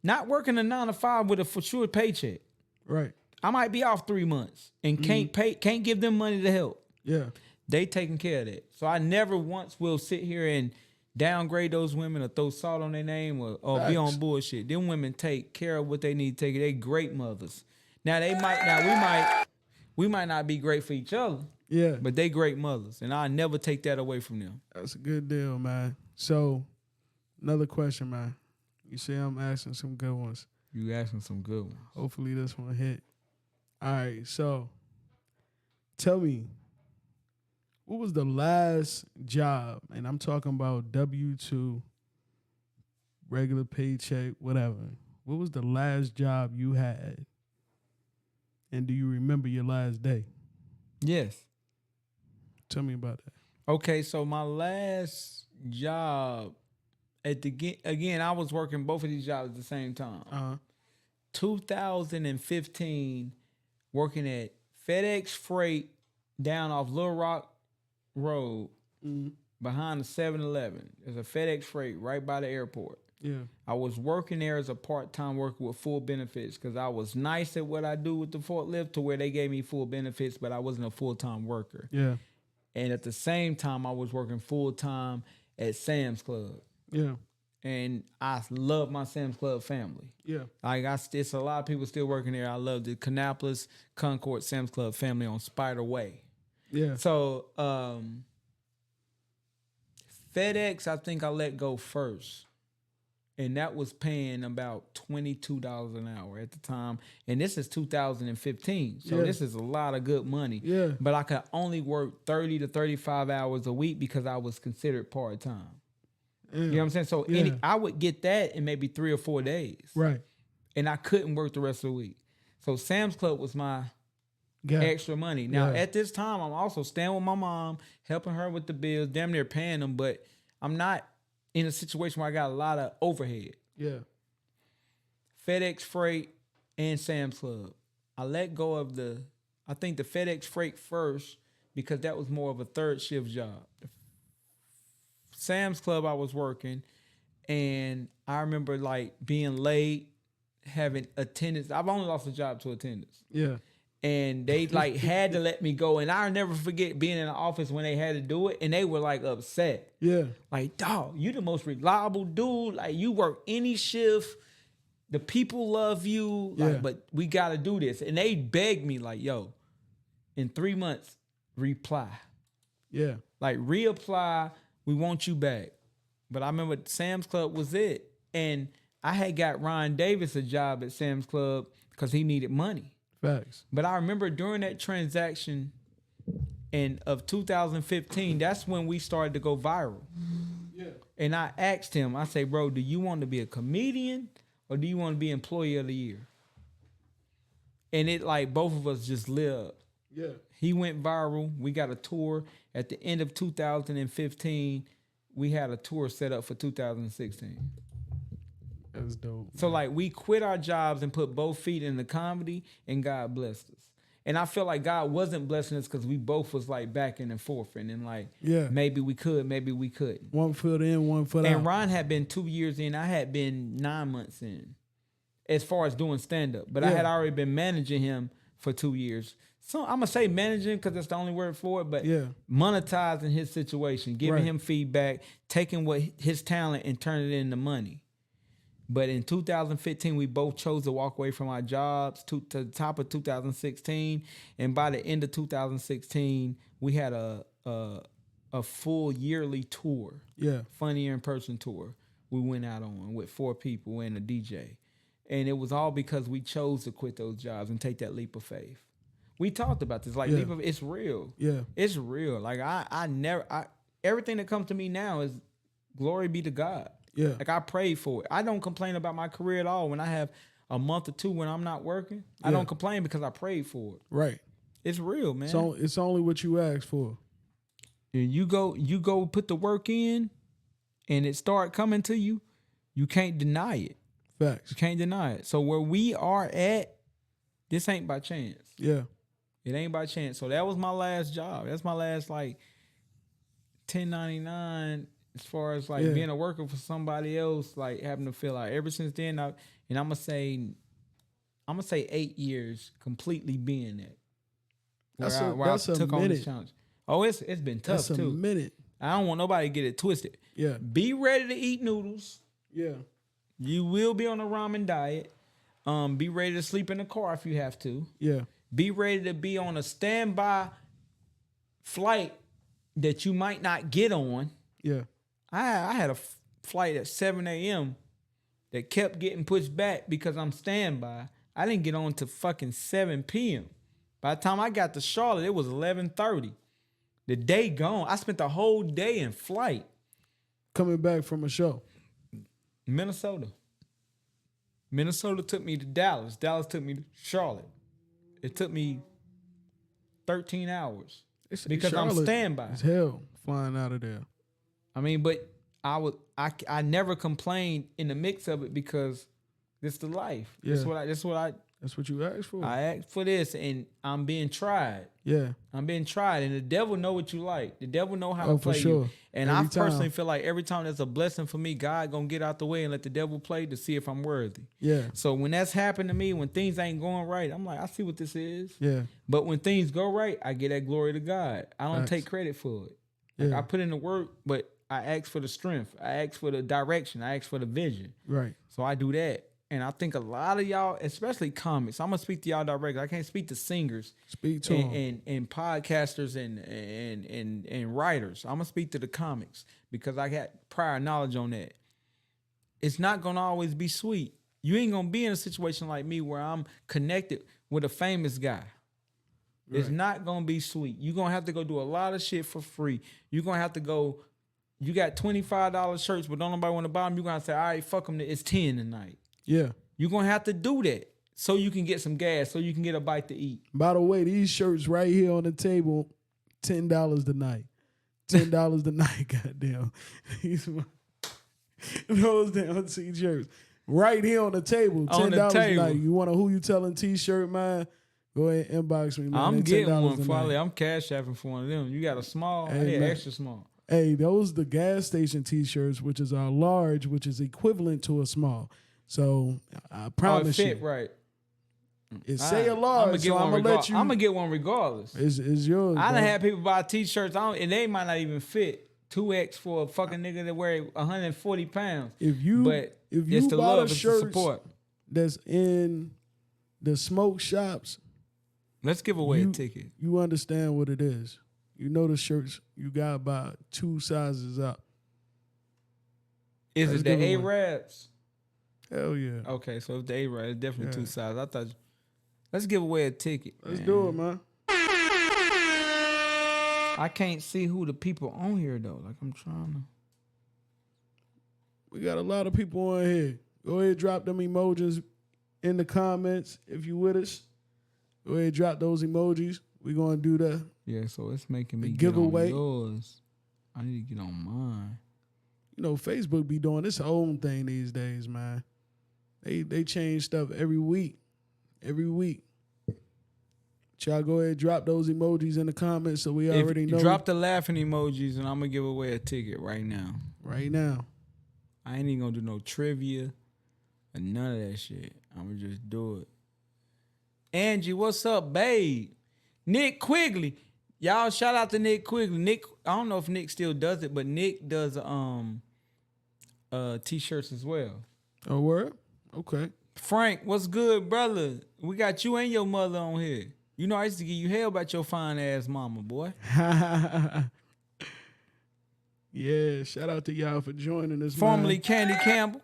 Speaker 2: Not working a 9 to 5 with a for sure paycheck.
Speaker 1: Right.
Speaker 2: I might be off 3 months and can't give them money to help.
Speaker 1: Yeah.
Speaker 2: They taking care of that. So I never once will sit here and downgrade those women or throw salt on their name or be on bullshit. Them women take care of what they need to take. They great mothers. Now we might not be great for each other.
Speaker 1: Yeah.
Speaker 2: But they great mothers. And I never take that away from them.
Speaker 1: That's a good deal, man. So another question, man. You see I'm asking some good ones.
Speaker 2: You asking some good ones.
Speaker 1: Hopefully this one hit. All right, so tell me, what was the last job, and I'm talking about W-2, regular paycheck, whatever. What was the last job you had? And do you remember your last day?
Speaker 2: Yes.
Speaker 1: Tell me about that.
Speaker 2: Okay, so my last job, again, I was working both of these jobs at the same time. 2015, working at FedEx Freight down off Little Rock Road behind the 7-Eleven. There's a FedEx Freight right by the airport.
Speaker 1: Yeah.
Speaker 2: I was working there as a part-time worker with full benefits because I was nice at what I do with the forklift to where they gave me full benefits, but I wasn't a full-time worker.
Speaker 1: Yeah.
Speaker 2: And at the same time, I was working full-time at Sam's Club.
Speaker 1: Yeah.
Speaker 2: And I love my Sam's Club family.
Speaker 1: Yeah.
Speaker 2: It's a lot of people still working there. I love the Kannapolis Concord Sam's Club family on Spider Way.
Speaker 1: Yeah.
Speaker 2: So FedEx, I think I let go first. And that was paying about $22 an hour at the time. And this is 2015. So this is a lot of good money.
Speaker 1: Yeah.
Speaker 2: But I could only work 30 to 35 hours a week because I was considered part-time. You know what I'm saying? So I would get that in maybe 3 or 4 days.
Speaker 1: Right.
Speaker 2: And I couldn't work the rest of the week. So Sam's Club was my extra money. Now, at this time, I'm also staying with my mom, helping her with the bills, damn near paying them, but I'm not in a situation where I got a lot of overhead.
Speaker 1: Yeah.
Speaker 2: FedEx Freight and Sam's Club. I let go of the FedEx Freight first because that was more of a third shift job. Sam's Club I was working, and I remember like being late, having attendance. I've only lost a job to attendance.
Speaker 1: Yeah.
Speaker 2: And they like had to let me go. And I'll never forget being in the office when they had to do it. And they were like upset.
Speaker 1: Yeah.
Speaker 2: Like, dog, you the most reliable dude. Like, you work any shift. The people love you. Like,
Speaker 1: Yeah.
Speaker 2: but we got to do this. And they begged me like, yo, in 3 months, reply.
Speaker 1: Yeah.
Speaker 2: Like, reapply. We want you back. But I remember Sam's Club was it. And I had got Ryan Davis a job at Sam's Club because he needed money.
Speaker 1: Facts.
Speaker 2: But I remember during that transaction of 2015, that's when we started to go viral.
Speaker 1: Yeah.
Speaker 2: And I asked him, I say, bro, do you want to be a comedian or do you want to be employee of the year? And it like both of us just lived.
Speaker 1: Yeah.
Speaker 2: He went viral. We got a tour at the end of 2015. We had a tour set up for 2016.
Speaker 1: That's dope.
Speaker 2: So like we quit our jobs and put both feet in the comedy, and God blessed us. And I feel like God wasn't blessing us because we both was like backing and forthing and like,
Speaker 1: Yeah.
Speaker 2: maybe we could, maybe we couldn't.
Speaker 1: 1 foot in, 1 foot out.
Speaker 2: And Ron had been 2 years in. I had been 9 months in as far as doing stand-up. But I
Speaker 1: Yeah.
Speaker 2: had already been managing him for 2 years. So I'm going to say managing because that's the only word for it. But
Speaker 1: Yeah.
Speaker 2: monetizing his situation, giving
Speaker 1: Right.
Speaker 2: him feedback, taking what his talent and turning it into money. But in 2015, we both chose to walk away from our jobs to the top of 2016. And by the end of 2016, we had a full yearly tour.
Speaker 1: Yeah.
Speaker 2: Funnier in Person tour. We went out on with 4 people and a DJ. And it was all because we chose to quit those jobs and take that leap of faith. We talked about this. Like,
Speaker 1: Yeah.
Speaker 2: leap of, it's real.
Speaker 1: Yeah.
Speaker 2: It's real. Like, everything that comes to me now is glory be to God.
Speaker 1: Yeah.
Speaker 2: Like, I prayed for it. I don't complain about my career at all. When I have a month or 2 when I'm not working, I
Speaker 1: Yeah.
Speaker 2: don't complain because I prayed for it.
Speaker 1: Right.
Speaker 2: It's real, man.
Speaker 1: So it's only what you asked for.
Speaker 2: And you go put the work in and it start coming to you, you can't deny it.
Speaker 1: Facts.
Speaker 2: You can't deny it. So where we are at, this ain't by chance.
Speaker 1: Yeah.
Speaker 2: It ain't by chance. So that was my last job. That's my last like 1099 as far as like
Speaker 1: Yeah.
Speaker 2: being a worker for somebody else, like having to feel like ever since then I'm gonna say 8 years completely being that. Where I took on this challenge. Oh, it's been tough
Speaker 1: That's a
Speaker 2: too.
Speaker 1: minute.
Speaker 2: I don't want nobody to get it twisted.
Speaker 1: Yeah.
Speaker 2: Be ready to eat noodles.
Speaker 1: Yeah.
Speaker 2: You will be on a ramen diet. Be ready to sleep in the car if you have to.
Speaker 1: Yeah.
Speaker 2: Be ready to be on a standby flight that you might not get on.
Speaker 1: Yeah.
Speaker 2: I had a flight at 7 a.m. that kept getting pushed back because I'm standby. I didn't get on to fucking 7 p.m. By the time I got to Charlotte, it was 11:30. The day gone. I spent the whole day in flight.
Speaker 1: Coming back from a show.
Speaker 2: Minnesota. Minnesota took me to Dallas. Dallas took me to Charlotte. It took me 13 hours because I'm standby.
Speaker 1: It's hell flying out of there.
Speaker 2: I mean, but I never complained in the mix of it because this the life.
Speaker 1: Yeah.
Speaker 2: That's what
Speaker 1: you asked for.
Speaker 2: I asked for this, and I'm being tried.
Speaker 1: Yeah.
Speaker 2: I'm being tried, and the devil know what you like. The devil know how to
Speaker 1: for
Speaker 2: play
Speaker 1: sure.
Speaker 2: you. And
Speaker 1: Every
Speaker 2: I personally
Speaker 1: time.
Speaker 2: feel like every time there's a blessing for me, God gonna get out the way and let the devil play to see if I'm worthy.
Speaker 1: Yeah.
Speaker 2: So when that's happened to me, when things ain't going right, I'm like, I see what this is.
Speaker 1: Yeah.
Speaker 2: But when things go right, I get that glory to God. I don't
Speaker 1: Facts.
Speaker 2: take credit for it. Like,
Speaker 1: Yeah.
Speaker 2: I put in the work, but I ask for the strength. I ask for the direction. I ask for the vision.
Speaker 1: Right.
Speaker 2: So I do that. And I think a lot of y'all, especially comics, I'm gonna speak to y'all directly. I can't speak to singers
Speaker 1: Speak to them.
Speaker 2: and podcasters and writers. I'm gonna speak to the comics because I got prior knowledge on that. It's not gonna always be sweet. You ain't gonna be in a situation like me where I'm connected with a famous guy. It's
Speaker 1: Right.
Speaker 2: not gonna be sweet. You're gonna have to go do a lot of shit for free. You're gonna have to go. You got $25 shirts, but don't nobody want to buy them. You're gonna say, all right, fuck them. It's 10 tonight.
Speaker 1: Yeah.
Speaker 2: You're gonna have to do that so you can get some gas, so you can get a bite to eat.
Speaker 1: By the way, these shirts right here on the table, $10 tonight. $10 tonight, goddamn. Those damn t-shirts. Right here on the table.
Speaker 2: On the
Speaker 1: $10
Speaker 2: table.
Speaker 1: tonight. You want a Who You Telling t-shirt, man? Go ahead and inbox me, man.
Speaker 2: I'm
Speaker 1: They're
Speaker 2: getting
Speaker 1: $10
Speaker 2: one
Speaker 1: tonight.
Speaker 2: finally. I'm cash apping for one of them. You got a small,
Speaker 1: Hey,
Speaker 2: yeah,
Speaker 1: man.
Speaker 2: extra small.
Speaker 1: Hey, those the gas station t-shirts, which is our large, which is equivalent to a small. So I
Speaker 2: Oh, it
Speaker 1: promise
Speaker 2: fit
Speaker 1: you,
Speaker 2: right.
Speaker 1: it say a large. So I'm gonna let you.
Speaker 2: I'm gonna get one regardless.
Speaker 1: It's yours.
Speaker 2: I
Speaker 1: bro.
Speaker 2: done had people buy t-shirts and they might not even fit 2X for a fucking nigga that weigh 140 pounds.
Speaker 1: If you
Speaker 2: but
Speaker 1: if
Speaker 2: it's
Speaker 1: you
Speaker 2: the
Speaker 1: buy
Speaker 2: love,
Speaker 1: the
Speaker 2: it's the
Speaker 1: shirts
Speaker 2: support.
Speaker 1: that's in the smoke shops,
Speaker 2: Let's give away a ticket.
Speaker 1: you understand what it is. You know the shirts you got about 2 sizes up.
Speaker 2: Is
Speaker 1: Let's
Speaker 2: it the
Speaker 1: give it one.
Speaker 2: Arabs?
Speaker 1: Hell yeah.
Speaker 2: Okay, so it's the Arabs. It's definitely
Speaker 1: Yeah.
Speaker 2: 2 sizes. I thought. Let's give away a ticket.
Speaker 1: Let's do it, man.
Speaker 2: I can't see who the people on here though. Like I'm trying to.
Speaker 1: We got a lot of people on here. Go ahead, drop them emojis in the comments if you with us. Go ahead, drop those emojis. We're gonna do the
Speaker 2: Yeah, so it's making me
Speaker 1: giveaway.
Speaker 2: get on yours. I need to get on mine.
Speaker 1: You know, Facebook be doing its own thing these days, man. They change stuff every week. Every week. Y'all go ahead, drop those emojis in the comments so we already know.
Speaker 2: Drop the laughing emojis and I'm gonna give away a ticket right now.
Speaker 1: Right now.
Speaker 2: I ain't even gonna do no trivia or none of that shit. I'm gonna just do it. Angie, what's up, babe? Nick Quigley. Y'all shout out to Nick Quigley. Nick, I don't know if Nick still does it, but Nick does t-shirts as well.
Speaker 1: Oh, word? Okay.
Speaker 2: Frank, what's good, brother? We got you and your mother on here. You know I used to give you hell about your fine ass mama, boy.
Speaker 1: Yeah, shout out to y'all for joining us.
Speaker 2: Formerly
Speaker 1: man.
Speaker 2: Candy Campbell.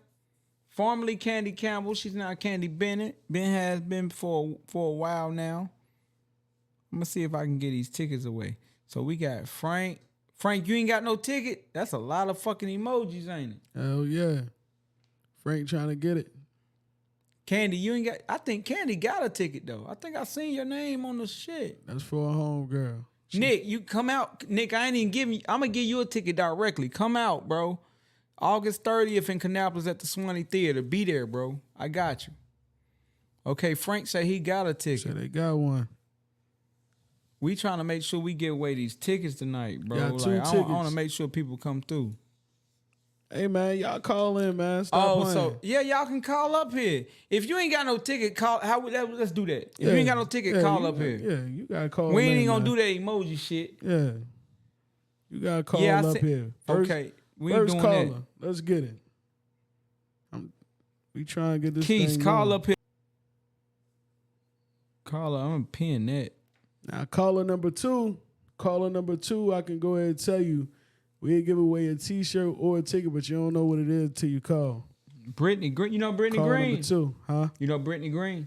Speaker 2: Formerly Candy Campbell. She's now Candy Bennett. Has been for a while now. I'm gonna see if I can get these tickets away. So we got Frank. Frank, you ain't got no ticket? That's a lot of fucking emojis, ain't it?
Speaker 1: Hell yeah. Frank trying to get it.
Speaker 2: Candy, you ain't got. I think Candy got a ticket though. I think I seen your name on the shit.
Speaker 1: That's for a home girl.
Speaker 2: Nick, you come out. Nick, I ain't even give you. I'm gonna give you a ticket directly. Come out, bro. August 30th in Kannapolis at the Swanee Theater. Be there, bro. I got you. Okay, Frank said he got a ticket.
Speaker 1: So they got one.
Speaker 2: We trying to make sure we give away these tickets tonight, bro.
Speaker 1: Got two
Speaker 2: I
Speaker 1: tickets.
Speaker 2: want to make sure people come through.
Speaker 1: Hey man, y'all call in, man. Stop playing.
Speaker 2: So yeah, y'all can call up here. If you ain't got no ticket, call. Let's do that. If you ain't got no ticket, call up here.
Speaker 1: Yeah, you gotta call.
Speaker 2: We
Speaker 1: in,
Speaker 2: ain't gonna
Speaker 1: man.
Speaker 2: do that emoji shit.
Speaker 1: Yeah, you gotta call
Speaker 2: Yeah,
Speaker 1: up here. First,
Speaker 2: okay, we ain't
Speaker 1: first
Speaker 2: doing
Speaker 1: caller.
Speaker 2: that.
Speaker 1: Let's get it. We trying to get this.
Speaker 2: Keys,
Speaker 1: thing
Speaker 2: call
Speaker 1: going.
Speaker 2: up here. Caller, I'm gonna pin that.
Speaker 1: Now, caller number two, I can go ahead and tell you, we'll give away a T-shirt or a ticket, but you don't know what it is till you call.
Speaker 2: Brittany Green, you know Brittany
Speaker 1: Caller
Speaker 2: Green?
Speaker 1: number two, huh?
Speaker 2: You know Brittany Green?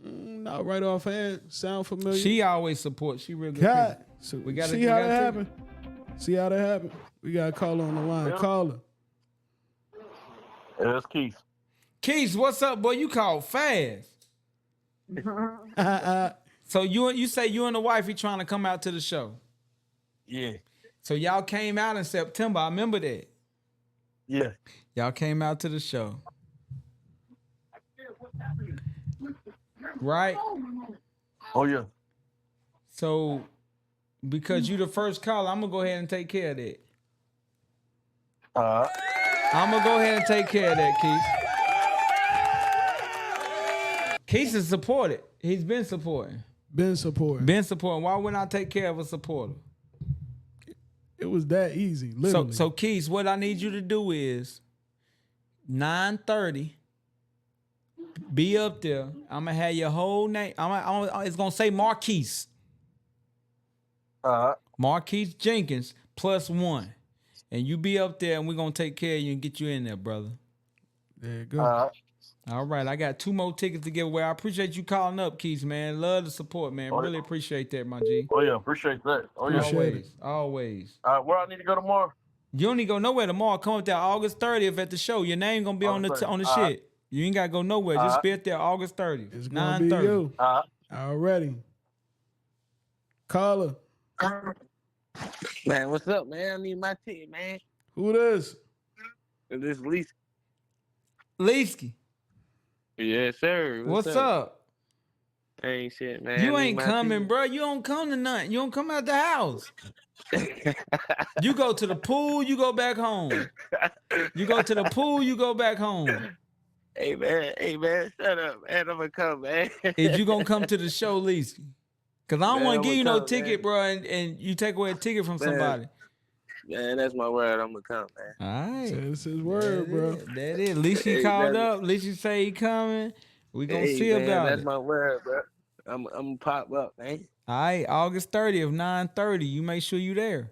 Speaker 1: Not right offhand. Sound familiar?
Speaker 2: She always supports. She real good.
Speaker 1: God,
Speaker 2: people.
Speaker 1: so
Speaker 2: We gotta-
Speaker 1: see
Speaker 2: we
Speaker 1: how
Speaker 2: gotta
Speaker 1: that
Speaker 2: take
Speaker 1: happen. See how that happen. We got a caller on the line.
Speaker 3: Yeah.
Speaker 1: Caller.
Speaker 3: Yeah, that's Keith.
Speaker 2: Keys, what's up, boy? You called fast. So you say you and the wifey trying to come out to the show.
Speaker 3: Yeah.
Speaker 2: So y'all came out in September. I remember that.
Speaker 3: Yeah.
Speaker 2: Y'all came out to the show. Right?
Speaker 3: Oh, yeah.
Speaker 2: So because you the first caller, I'm gonna go ahead and take care of that. I'm gonna go ahead and take care of that, Keith. Keith is supported. He's been supporting.
Speaker 1: Been supporting.
Speaker 2: Been supporting. Why wouldn't I take care of a supporter?
Speaker 1: It was that easy, literally.
Speaker 2: So Keith, what I need you to do is 9:30. Be up there. I'm gonna have your whole name. It's gonna say Marquise. Marquise Jenkins +1. And you be up there and we're gonna take care of you and get you in there, brother.
Speaker 1: There you go.
Speaker 2: All right, I got 2 more tickets to give away. I appreciate you calling up, Keith, man. Love the support, man.
Speaker 3: Oh,
Speaker 2: Really appreciate that, my G.
Speaker 3: Oh, yeah. Appreciate that. Oh, yeah.
Speaker 1: Appreciate
Speaker 2: Always.
Speaker 3: Where I need to go tomorrow?
Speaker 2: You don't need to go nowhere tomorrow. Come up there August 30th at the show. Your name gonna be on the shit. You ain't gotta go nowhere. Just be up there August 30th.
Speaker 1: It's gonna be
Speaker 2: 9:30.
Speaker 1: you. Already. Caller.
Speaker 4: Man, what's up, man? I need my ticket, man.
Speaker 1: Who this?
Speaker 4: This is Lisa.
Speaker 2: Leesky,
Speaker 4: Yes, sir.
Speaker 2: what's up?
Speaker 4: Ain't shit, man.
Speaker 2: You
Speaker 4: I need
Speaker 2: ain't
Speaker 4: my
Speaker 2: coming, bro. You don't come to nothing. You don't come out the house. You go to the pool, you go back home. You go to the pool, you go back home.
Speaker 4: Hey man, shut up, man. I'm gonna come, man.
Speaker 2: Is you gonna come to the show, Lisa? Cause I don't
Speaker 4: Man,
Speaker 2: want to
Speaker 4: I'ma
Speaker 2: give you no
Speaker 4: come,
Speaker 2: ticket,
Speaker 4: man.
Speaker 2: bro, and you take away a ticket from
Speaker 4: Man,
Speaker 2: somebody.
Speaker 4: man, that's my word. I'm gonna come, man.
Speaker 2: All right.
Speaker 1: That's his word, bro.
Speaker 2: That is. At least he
Speaker 4: Hey,
Speaker 2: called
Speaker 4: man,
Speaker 2: up. At least he say he coming. We gonna
Speaker 4: hey,
Speaker 2: see
Speaker 4: man,
Speaker 2: about
Speaker 4: that's
Speaker 2: it.
Speaker 4: my word, bro. I'm gonna pop up, man.
Speaker 2: All right, August 30th, 9:30. You make sure you there.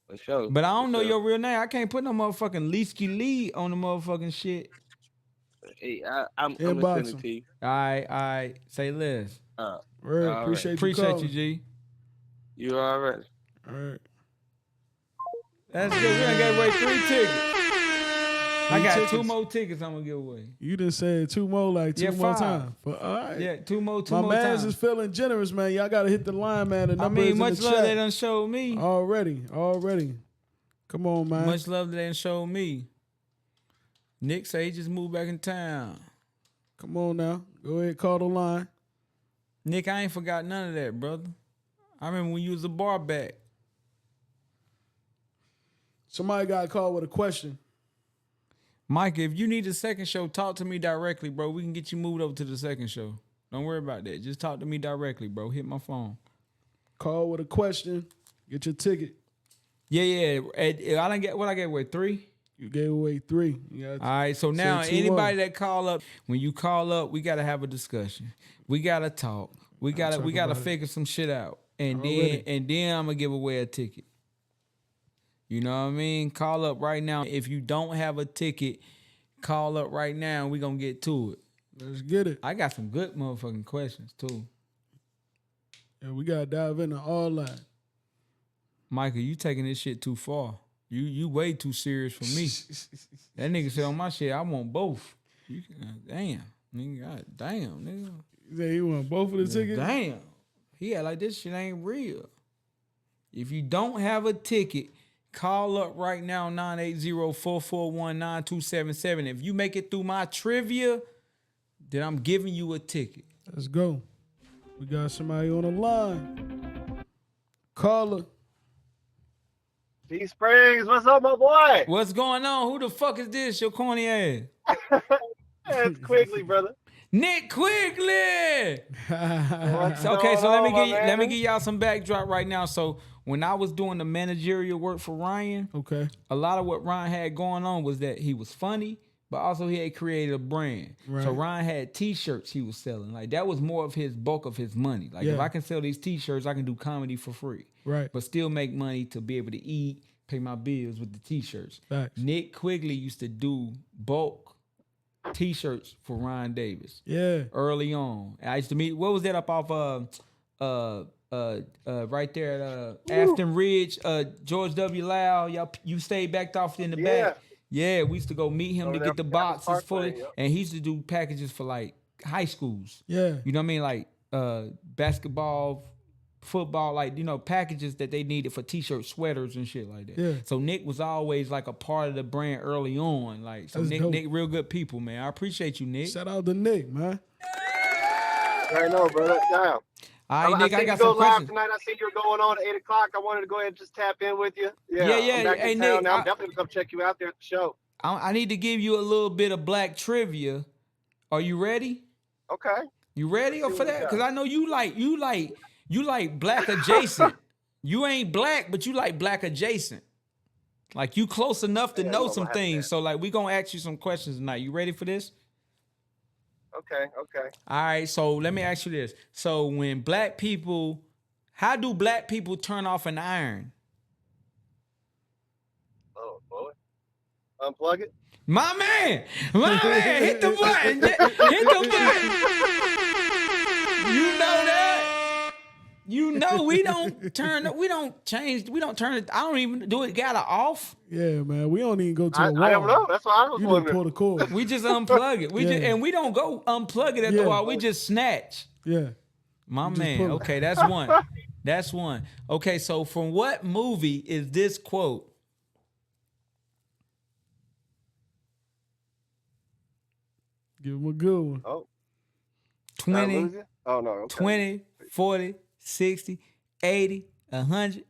Speaker 4: For sure.
Speaker 2: But I
Speaker 4: For
Speaker 2: don't know
Speaker 4: sure.
Speaker 2: your real name. I can't put no motherfucking Leesky Lee on the motherfucking shit.
Speaker 4: Hey, I'm gonna
Speaker 1: Inbox
Speaker 4: send
Speaker 1: him.
Speaker 4: it to you.
Speaker 2: All right. Say less.
Speaker 1: Word,
Speaker 4: All right.
Speaker 1: appreciate you
Speaker 2: Appreciate
Speaker 1: calling.
Speaker 2: you, G.
Speaker 4: You already.
Speaker 1: All right.
Speaker 2: That's good. We done gave away 3 tickets. I got 2
Speaker 1: tickets.
Speaker 2: more tickets I'm gonna give away.
Speaker 1: You done said 2 more, like 2
Speaker 2: Yeah,
Speaker 1: more
Speaker 2: 5.
Speaker 1: times. But all right.
Speaker 2: Yeah, 2 more
Speaker 1: My man's
Speaker 2: times.
Speaker 1: is feeling generous, man. Y'all gotta hit the line, man. The
Speaker 2: I
Speaker 1: number is
Speaker 2: mean,
Speaker 1: in
Speaker 2: much
Speaker 1: the
Speaker 2: love they
Speaker 1: chat.
Speaker 2: done showed me.
Speaker 1: Already. Come on, man.
Speaker 2: Much love they done showed me. Nick say he just moved back in town.
Speaker 1: Come on now. Go ahead, call the line.
Speaker 2: Nick, I ain't forgot none of that, brother. I remember when you was a bar back.
Speaker 1: Somebody got a call with a question.
Speaker 2: Mike, if you need a second show, talk to me directly, bro. We can get you moved over to the second show. Don't worry about that. Just talk to me directly, bro. Hit my phone.
Speaker 1: Call with a question. Get your ticket.
Speaker 2: Yeah. I done get what I get with 3.
Speaker 1: You gave away 3. You got
Speaker 2: All right. So now
Speaker 1: 2
Speaker 2: anybody
Speaker 1: more.
Speaker 2: that call up, when you call up, we gotta have a discussion. We gotta talk. We gotta
Speaker 1: about it.
Speaker 2: figure some shit out. And
Speaker 1: Already.
Speaker 2: then I'm gonna give away a ticket. You know what I mean? Call up right now. If you don't have a ticket, call up right now and we gonna get to it.
Speaker 1: Let's get it.
Speaker 2: I got some good motherfucking questions too.
Speaker 1: Yeah, we gotta dive into all that.
Speaker 2: Michael, you taking this shit too far. You way too serious for me. That nigga said on my shit, I want both. You damn, nigga, God damn, nigga.
Speaker 1: You say you want both of the tickets?
Speaker 2: Damn. He had like this shit ain't real. If you don't have a ticket, call up right now, 980-441-9277. If you make it through my trivia, then I'm giving you a ticket.
Speaker 1: Let's go. We got somebody on the line. Caller.
Speaker 5: T Springs, what's up, my boy?
Speaker 2: What's going on? Who the fuck is this? Your corny ass.
Speaker 5: It's Quigley, brother.
Speaker 2: Nick Quigley.
Speaker 5: What's
Speaker 2: Okay, so
Speaker 5: going
Speaker 2: let
Speaker 5: on,
Speaker 2: me
Speaker 5: man?
Speaker 2: give y'all some backdrop right now. So when I was doing the managerial work for Ryan,
Speaker 1: Okay.
Speaker 2: a lot of what Ryan had going on was that he was funny, but also he had created a brand.
Speaker 1: Right.
Speaker 2: So Ryan had T-shirts he was selling. Like that was more of his bulk of his money. Like if
Speaker 1: Yeah.
Speaker 2: I can sell these T-shirts, I can do comedy for free.
Speaker 1: Right.
Speaker 2: But still make money to be able to eat, pay my bills with the T-shirts.
Speaker 1: Facts.
Speaker 2: Nick Quigley used to do bulk T-shirts for Ryan Davis
Speaker 1: Yeah.
Speaker 2: early on. I used to meet. What was that up off right there at Afton Ridge? George W. Lau. Y'all, you stayed backed off in the back. Yeah, we used to go meet him
Speaker 5: Over
Speaker 2: to
Speaker 5: there
Speaker 2: get the
Speaker 5: for
Speaker 2: boxes
Speaker 5: Parkway,
Speaker 2: for it,
Speaker 5: yep.
Speaker 2: and he used to do packages for like high schools.
Speaker 1: Yeah.
Speaker 2: You know what I mean? Like basketball, football, like, you know, packages that they needed for T-shirts, sweaters, and shit like that.
Speaker 1: Yeah.
Speaker 2: So Nick was always like a part of the brand early on. Like, so
Speaker 1: That's
Speaker 2: Nick,
Speaker 1: dope.
Speaker 2: Nick, real good people, man. I appreciate you, Nick.
Speaker 1: Shout out to Nick, man.
Speaker 5: I know, brother. Damn.
Speaker 2: All right, Nick, I
Speaker 5: seen
Speaker 2: got
Speaker 5: you go
Speaker 2: some
Speaker 5: live
Speaker 2: questions.
Speaker 5: tonight. I see you were going on at 8 o'clock. I wanted to go ahead and just tap in with you.
Speaker 2: Yeah.
Speaker 5: I'm back
Speaker 2: Hey,
Speaker 5: in town
Speaker 2: Nick,
Speaker 5: now. I'm definitely gonna come check you out there at the show.
Speaker 2: I need to give you a little bit of black trivia. Are you ready?
Speaker 5: Okay.
Speaker 2: You ready
Speaker 5: Let's see
Speaker 2: for
Speaker 5: what we
Speaker 2: that?
Speaker 5: got.
Speaker 2: Because I know you like black adjacent. You ain't black, but you like black adjacent. Like you close enough to
Speaker 5: Yeah,
Speaker 2: know
Speaker 5: you know
Speaker 2: some
Speaker 5: what happened
Speaker 2: things. So like we gonna ask you some questions tonight. You ready for this?
Speaker 5: Okay.
Speaker 2: All right. So let me ask you this. So when black people, how do black people turn off an iron?
Speaker 5: Oh, boy. Unplug it.
Speaker 2: My man, hit the button. Hit the button. You know that. You know we don't change, we don't turn it. I don't even do it. Got it off.
Speaker 1: Yeah, man. We don't even go to
Speaker 5: I
Speaker 1: the wall.
Speaker 5: don't know. That's what I was
Speaker 1: You just
Speaker 5: wondering.
Speaker 1: pull the cord.
Speaker 2: We just unplug it. And we don't go unplug it at the
Speaker 1: Yeah.
Speaker 2: wall. We just snatch.
Speaker 1: Yeah.
Speaker 2: My
Speaker 1: just
Speaker 2: man.
Speaker 1: pull it.
Speaker 2: Okay, that's one. That's one. Okay, so from what movie is this quote?
Speaker 1: Give him a good one.
Speaker 5: Oh,
Speaker 2: 20,
Speaker 5: lose you? Oh no. Okay.
Speaker 2: 20, 40, 60, 80, 100,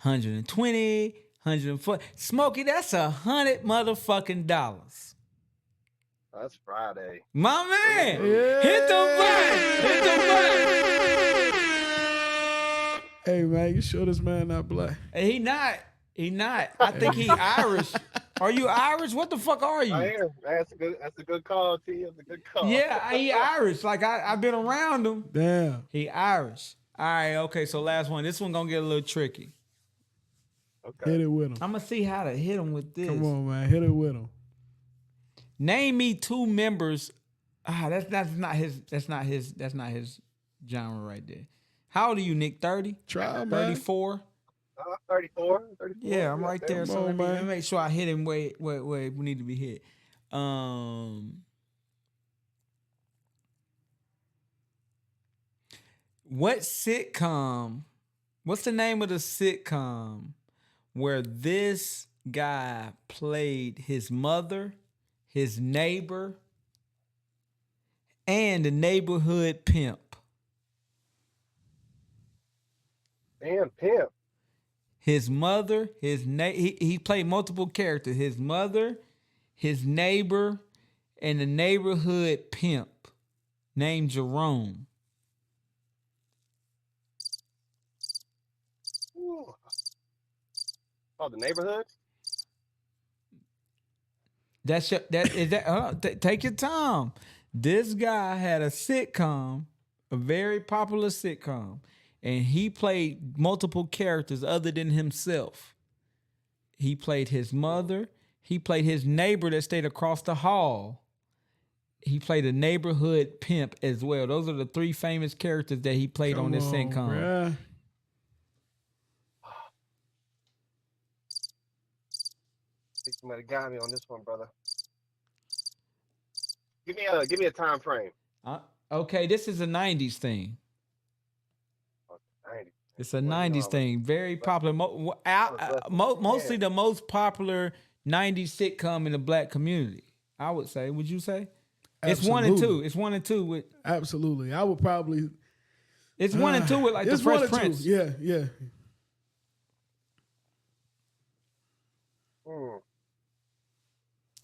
Speaker 2: 120, 140. Smokey, that's $100 motherfucking dollars.
Speaker 5: That's Friday.
Speaker 2: My man.
Speaker 1: Yeah.
Speaker 2: Hit the button. Hit the button.
Speaker 1: Hey man, you sure this man not black?
Speaker 2: He not. He not. I think he Irish. Are you Irish? What the fuck are you?
Speaker 5: I am. That's a good call, T. That's a good call.
Speaker 2: Yeah, he Irish. Like I've been around him.
Speaker 1: Damn.
Speaker 2: He Irish. All right, okay, so last one. This one gonna get a little tricky.
Speaker 5: Okay.
Speaker 1: Hit it with him.
Speaker 2: I'm gonna see how to hit him with this.
Speaker 1: Come on, man. Hit it with him.
Speaker 2: Name me two members. That's not his genre right there. How old are you, Nick? 30?
Speaker 1: Try, man.
Speaker 2: 34?
Speaker 5: 34.
Speaker 2: Yeah, I'm right there.
Speaker 1: Come
Speaker 2: So
Speaker 1: on,
Speaker 2: let me
Speaker 1: man.
Speaker 2: make sure I hit him where we need to be hit. What sitcom? What's the name of the sitcom where this guy played his mother, his neighbor, and the neighborhood pimp?
Speaker 5: Damn, pimp.
Speaker 2: His mother, he played multiple characters. His mother, his neighbor, and the neighborhood pimp named Jerome.
Speaker 5: Ooh. Oh, the neighborhood.
Speaker 2: Take your time. This guy had a sitcom, a very popular sitcom, and he played multiple characters other than himself. He played his mother. He played his neighbor that stayed across the hall. He played a neighborhood pimp as well. Those are the three famous characters that he played on this sitcom.
Speaker 1: Bruh.
Speaker 5: I think you might have got me on this one, brother. Give me a time frame.
Speaker 2: Okay, this is a 90s thing.
Speaker 5: 90.
Speaker 2: It's a 90s thing. Very popular. Mostly the most popular 90s sitcom in the black community, I would say. Would you say? It's 1 and 2. It's 1 and 2 with.
Speaker 1: Absolutely. I would probably.
Speaker 2: It's 1 and 2 with like the
Speaker 1: It's 1
Speaker 2: Fresh
Speaker 1: or 2.
Speaker 2: Prince.
Speaker 1: Yeah, yeah.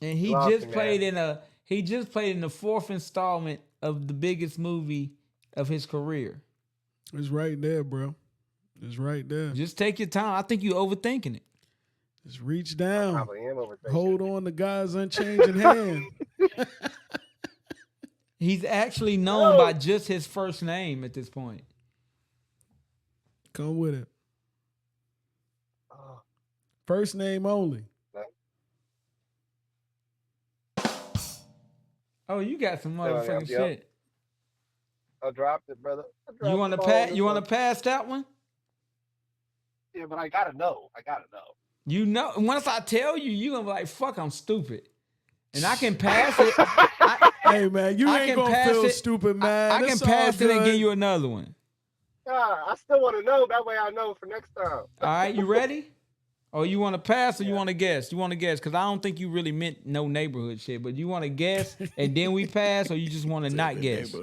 Speaker 2: And he
Speaker 5: Lost
Speaker 2: just
Speaker 5: me,
Speaker 2: played
Speaker 5: man.
Speaker 2: in the fourth installment of the biggest movie of his career.
Speaker 1: It's right there, bro. It's right there.
Speaker 2: Just take your time. I think you're overthinking it.
Speaker 1: Just reach down.
Speaker 5: Probably am overthinking.
Speaker 1: Hold on to God's unchanging hand.
Speaker 2: He's actually known by just his first name at this point.
Speaker 1: Come with it.
Speaker 5: Oh,
Speaker 1: First name only.
Speaker 2: Oh, you got some motherfucking
Speaker 5: Yep.
Speaker 2: shit.
Speaker 5: I dropped it, brother.
Speaker 2: You want to pass? You want to pass that one?
Speaker 5: Yeah, but I gotta know.
Speaker 2: You know, once I tell you, you gonna be like, "Fuck, I'm stupid," and I can pass it.
Speaker 1: Hey man, you
Speaker 2: I
Speaker 1: ain't
Speaker 2: can
Speaker 1: gonna
Speaker 2: pass
Speaker 1: feel
Speaker 2: it.
Speaker 1: stupid, man.
Speaker 2: I can
Speaker 1: It's
Speaker 2: pass
Speaker 1: all
Speaker 2: it and
Speaker 1: good.
Speaker 2: give you another one.
Speaker 5: I still want to know. That way I know for next time.
Speaker 2: All right, you ready? Or you want to pass or you want to guess? You want to guess because I don't think you really meant no neighborhood shit, but you want to guess and then we pass, or you just want to not guess?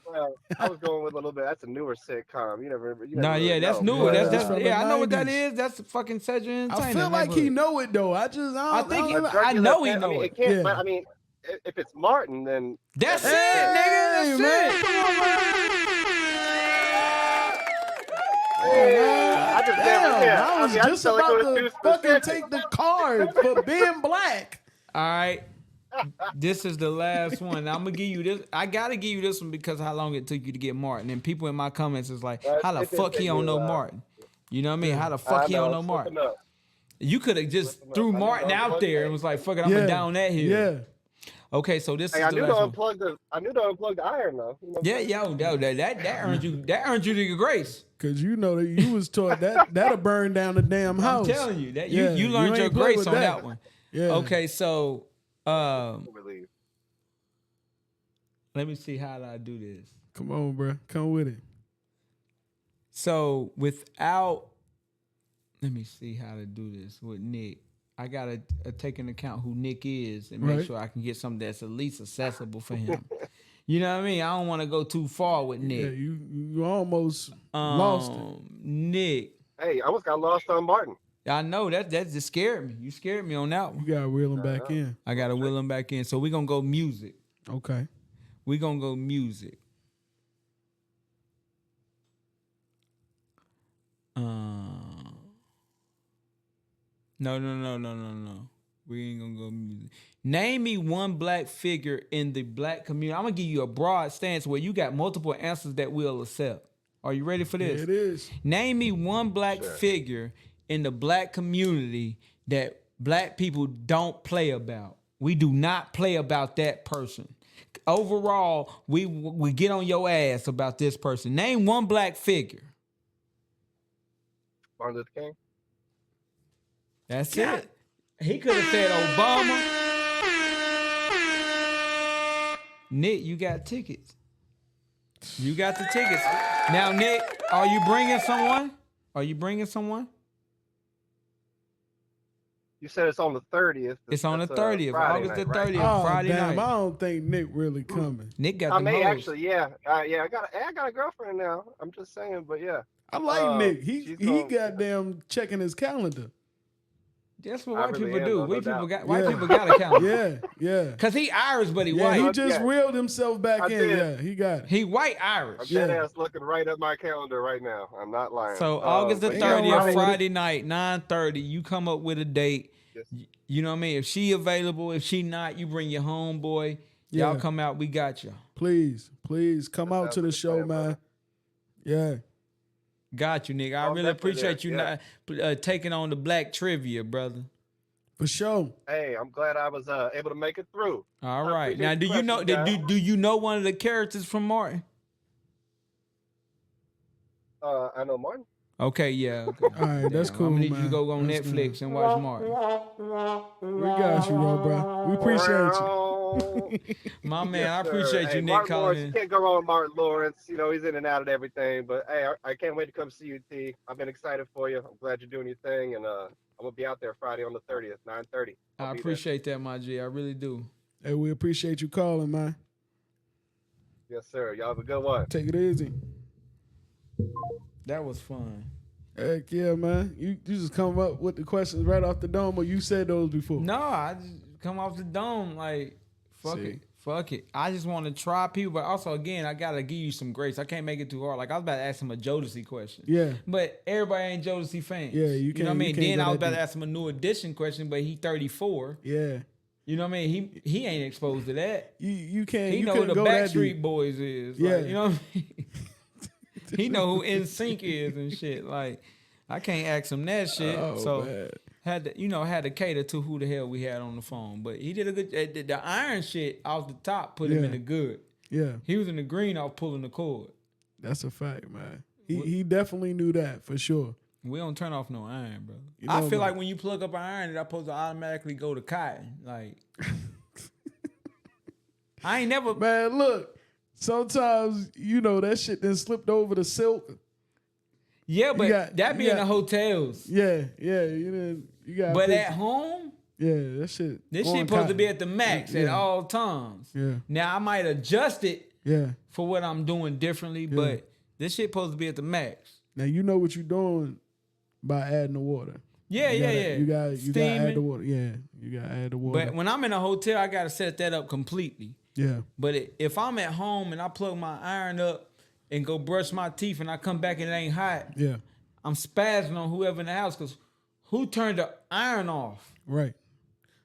Speaker 5: Well, I was going with a little bit. That's a newer sitcom. You never
Speaker 2: No,
Speaker 5: really
Speaker 2: yeah, that's
Speaker 5: know.
Speaker 2: newer.
Speaker 1: Yeah,
Speaker 2: That's
Speaker 1: it's from the
Speaker 2: yeah, I know what that
Speaker 1: 90s.
Speaker 2: is. That's fucking Cedric Entertainment.
Speaker 1: I feel like he know it though. I
Speaker 2: think
Speaker 1: don't-
Speaker 2: I know he know
Speaker 5: I mean,
Speaker 2: it.
Speaker 5: it can't.
Speaker 1: Yeah.
Speaker 5: But I mean, if it's Martin, then
Speaker 2: That's it,
Speaker 1: Hey,
Speaker 2: nigga. That's
Speaker 1: man.
Speaker 2: it.
Speaker 1: Come on, man.
Speaker 5: I just never.
Speaker 1: Damn,
Speaker 5: Yeah,
Speaker 1: I was
Speaker 5: mean,
Speaker 1: just
Speaker 5: felt like it
Speaker 1: about
Speaker 5: was
Speaker 1: to
Speaker 5: too
Speaker 1: fucking
Speaker 5: specific.
Speaker 1: take the card for being black.
Speaker 2: All right. This is the last one. I'm gonna give you this. I gotta give you this one because how long it took you to get Martin. And people in my comments is like, how the
Speaker 5: It didn't
Speaker 2: fuck
Speaker 5: take
Speaker 2: he don't
Speaker 5: me a
Speaker 2: know
Speaker 5: while.
Speaker 2: Martin? You know what I mean? How the
Speaker 5: I
Speaker 2: fuck he don't know
Speaker 5: slipping
Speaker 2: Martin?
Speaker 5: up.
Speaker 2: You could have just
Speaker 5: Listen up.
Speaker 2: threw
Speaker 5: I knew
Speaker 2: Martin
Speaker 5: to
Speaker 2: out
Speaker 5: unplug
Speaker 2: there
Speaker 5: that.
Speaker 2: and was like, fuck it, I'm gonna down that hill.
Speaker 1: Yeah.
Speaker 2: Okay, so this
Speaker 5: Hey,
Speaker 2: is
Speaker 5: I
Speaker 2: the
Speaker 5: knew to
Speaker 2: last one.
Speaker 5: unplug the. I knew to unplug the iron though. You know what I'm
Speaker 2: Yeah,
Speaker 5: saying?
Speaker 2: yo, that earned you the grace.
Speaker 1: Cause you know that you was taught that'll burn down the damn house.
Speaker 2: I'm telling you that
Speaker 1: Yeah,
Speaker 2: you learned your
Speaker 1: ain't play
Speaker 2: grace
Speaker 1: with
Speaker 2: on that one.
Speaker 1: Yeah.
Speaker 2: Okay, so
Speaker 5: Believe.
Speaker 2: let me see how I do this.
Speaker 1: Come on, bro. Come with it.
Speaker 2: So let me see how to do this with Nick. I gotta take into account who Nick is and make
Speaker 1: Right.
Speaker 2: sure I can get something that's at least accessible for him. You know what I mean? I don't want to go too far with
Speaker 1: Yeah,
Speaker 2: Nick.
Speaker 1: you almost lost it.
Speaker 2: Nick,
Speaker 5: Hey, I almost got lost on Martin.
Speaker 2: I know that just scared me. You scared me on that
Speaker 1: You
Speaker 2: one.
Speaker 1: gotta reel him back in.
Speaker 2: I gotta wheel him back in. So we gonna go music.
Speaker 1: Okay.
Speaker 2: We gonna go music. No. We ain't gonna go music. Name me one black figure in the black community. I'm gonna give you a broad stance where you got multiple answers that we'll accept. Are you ready for this?
Speaker 1: It is.
Speaker 2: Name me one black figure in the black community that black people don't play about. We do not play about that person. Overall, we get on your ass about this person. Name one black figure.
Speaker 5: Martin Luther King.
Speaker 2: That's it. He could have said Obama. Nick, you got tickets. You got the tickets. Now, Nick, are you bringing someone? Are you bringing someone?
Speaker 5: You said it's on the 30th.
Speaker 2: It's on the
Speaker 5: That's,
Speaker 2: 30th,
Speaker 5: Friday
Speaker 2: August the
Speaker 5: night, right?
Speaker 2: 30th,
Speaker 1: Oh
Speaker 2: Friday
Speaker 1: damn!
Speaker 2: night.
Speaker 1: I don't think Nick really coming.
Speaker 2: Nick got
Speaker 5: I
Speaker 2: the
Speaker 5: may
Speaker 2: most.
Speaker 5: actually, yeah. I got a girlfriend now. I'm just saying, but yeah.
Speaker 1: I like Nick.
Speaker 5: she's
Speaker 1: He
Speaker 5: gonna-
Speaker 1: goddamn checking his calendar.
Speaker 2: That's what
Speaker 5: I
Speaker 2: white
Speaker 5: really
Speaker 2: people
Speaker 5: am,
Speaker 2: do.
Speaker 5: no
Speaker 2: White people
Speaker 5: doubt.
Speaker 2: got white
Speaker 1: Yeah.
Speaker 2: people got a calendar.
Speaker 1: Yeah.
Speaker 2: Cause he Irish, but he
Speaker 1: Yeah,
Speaker 2: white.
Speaker 1: he
Speaker 5: Yeah.
Speaker 1: just reeled himself back
Speaker 5: I
Speaker 1: in.
Speaker 5: did.
Speaker 1: Yeah, he got it.
Speaker 2: He white
Speaker 5: I'm
Speaker 2: Irish.
Speaker 1: Yeah.
Speaker 5: dead ass looking right at my calendar right now. I'm not lying.
Speaker 2: So August the
Speaker 5: but
Speaker 1: ain't nothing
Speaker 2: 30th,
Speaker 1: wrong with
Speaker 2: Friday night, 9:30. You come up with a date.
Speaker 5: Yes.
Speaker 2: You know what I mean? If she available, if she not, you bring your homeboy. Y'all
Speaker 1: Yeah.
Speaker 2: come out. We got you.
Speaker 1: Please come
Speaker 5: That
Speaker 1: out
Speaker 5: sounds
Speaker 1: to the
Speaker 5: like a
Speaker 1: show,
Speaker 5: plan,
Speaker 1: man. Yeah.
Speaker 2: Got you, nigga. I
Speaker 5: Oh,
Speaker 2: really
Speaker 5: definitely
Speaker 2: appreciate
Speaker 5: that,
Speaker 2: you not taking on the black trivia, brother.
Speaker 1: For sure.
Speaker 5: Hey, I'm glad I was able to make it through.
Speaker 2: All
Speaker 5: I
Speaker 2: right.
Speaker 5: appreciate
Speaker 2: Now,
Speaker 5: the
Speaker 2: do you know
Speaker 5: questions, guys.
Speaker 2: do you know one of the characters from Martin?
Speaker 5: I know Martin.
Speaker 2: Okay, yeah. Okay.
Speaker 1: All right, that's
Speaker 2: Damn,
Speaker 1: cool,
Speaker 2: I'm gonna need you
Speaker 1: man.
Speaker 2: to go on
Speaker 1: That's
Speaker 2: Netflix
Speaker 1: good.
Speaker 2: and watch Martin.
Speaker 1: We got you, though, bro. We appreciate you.
Speaker 2: My man, I
Speaker 5: Yes, sir.
Speaker 2: appreciate
Speaker 5: Hey,
Speaker 2: you, Nick,
Speaker 5: Martin
Speaker 2: calling
Speaker 5: Lawrence,
Speaker 2: in.
Speaker 5: you can't go wrong with Martin Lawrence. You know, he's in and out of everything. But hey, I can't wait to come see you, T. I've been excited for you. I'm glad you're doing your thing, and I'm gonna be out there Friday on the 30th, 9:30.
Speaker 2: I appreciate that, my G. I really do.
Speaker 1: Hey, we appreciate you calling, man.
Speaker 5: Yes, sir. Y'all have a good one.
Speaker 1: Take it easy.
Speaker 2: That was fun.
Speaker 1: Heck yeah, man. You just come up with the questions right off the dome, or you said those before?
Speaker 2: No, I just come off the dome like, fuck
Speaker 1: See.
Speaker 2: it. Fuck it. I just want to try people, but also, again, I got to give you some grace. I can't make it too hard. Like, I was about to ask him a Jodeci question.
Speaker 1: Yeah.
Speaker 2: But everybody ain't Jodeci fans.
Speaker 1: Yeah, you
Speaker 2: You know
Speaker 1: can't-
Speaker 2: what I mean?
Speaker 1: you can't
Speaker 2: Then
Speaker 1: go
Speaker 2: I was
Speaker 1: that
Speaker 2: about to
Speaker 1: deep.
Speaker 2: ask him a New Edition question, but he 34.
Speaker 1: Yeah.
Speaker 2: You know what I mean? He ain't exposed to that.
Speaker 1: You can't.
Speaker 2: He
Speaker 1: you
Speaker 2: know who
Speaker 1: couldn't
Speaker 2: the
Speaker 1: go that
Speaker 2: Backstreet
Speaker 1: deep.
Speaker 2: Boys is.
Speaker 1: Yeah.
Speaker 2: Like, you know what I mean? He know who NSYNC is and shit. Like, I can't ask him that shit.
Speaker 1: Oh,
Speaker 2: so
Speaker 1: man.
Speaker 2: had to cater to who the hell we had on the phone. But he did a good. The iron shit off the top put him
Speaker 1: Yeah.
Speaker 2: in the good.
Speaker 1: Yeah,
Speaker 2: He was in the green off pulling the cord.
Speaker 1: that's a fact, man. He definitely knew that for sure.
Speaker 2: We don't turn off no iron, bro.
Speaker 1: You
Speaker 2: I
Speaker 1: know,
Speaker 2: feel
Speaker 1: man.
Speaker 2: like when you plug up an iron, it's supposed to automatically go to cotton. Like, I ain't never.
Speaker 1: Man, look. Sometimes that shit then slipped over the silk.
Speaker 2: Yeah, but
Speaker 1: got-
Speaker 2: that be
Speaker 1: you
Speaker 2: in the
Speaker 1: got-
Speaker 2: hotels.
Speaker 1: Yeah. You got.
Speaker 2: But at home,
Speaker 1: yeah, that shit.
Speaker 2: this
Speaker 1: going
Speaker 2: shit supposed to
Speaker 1: cotton.
Speaker 2: be at the max at
Speaker 1: Yeah.
Speaker 2: all times.
Speaker 1: Yeah,
Speaker 2: Now I might adjust it
Speaker 1: yeah.
Speaker 2: for what I'm doing differently, but this shit supposed to be at the max.
Speaker 1: Now you know what you're doing by adding the water.
Speaker 2: Yeah,
Speaker 1: You
Speaker 2: yeah,
Speaker 1: gotta-
Speaker 2: yeah.
Speaker 1: You got to add
Speaker 2: Steaming.
Speaker 1: the water. Yeah, you got to add the water.
Speaker 2: But when I'm in a hotel, I gotta set that up completely.
Speaker 1: yeah,
Speaker 2: But if I'm at home and I plug my iron up and go brush my teeth and I come back and it ain't hot,
Speaker 1: yeah.
Speaker 2: I'm spazzing on whoever in the house because who turned the iron off?
Speaker 1: Right.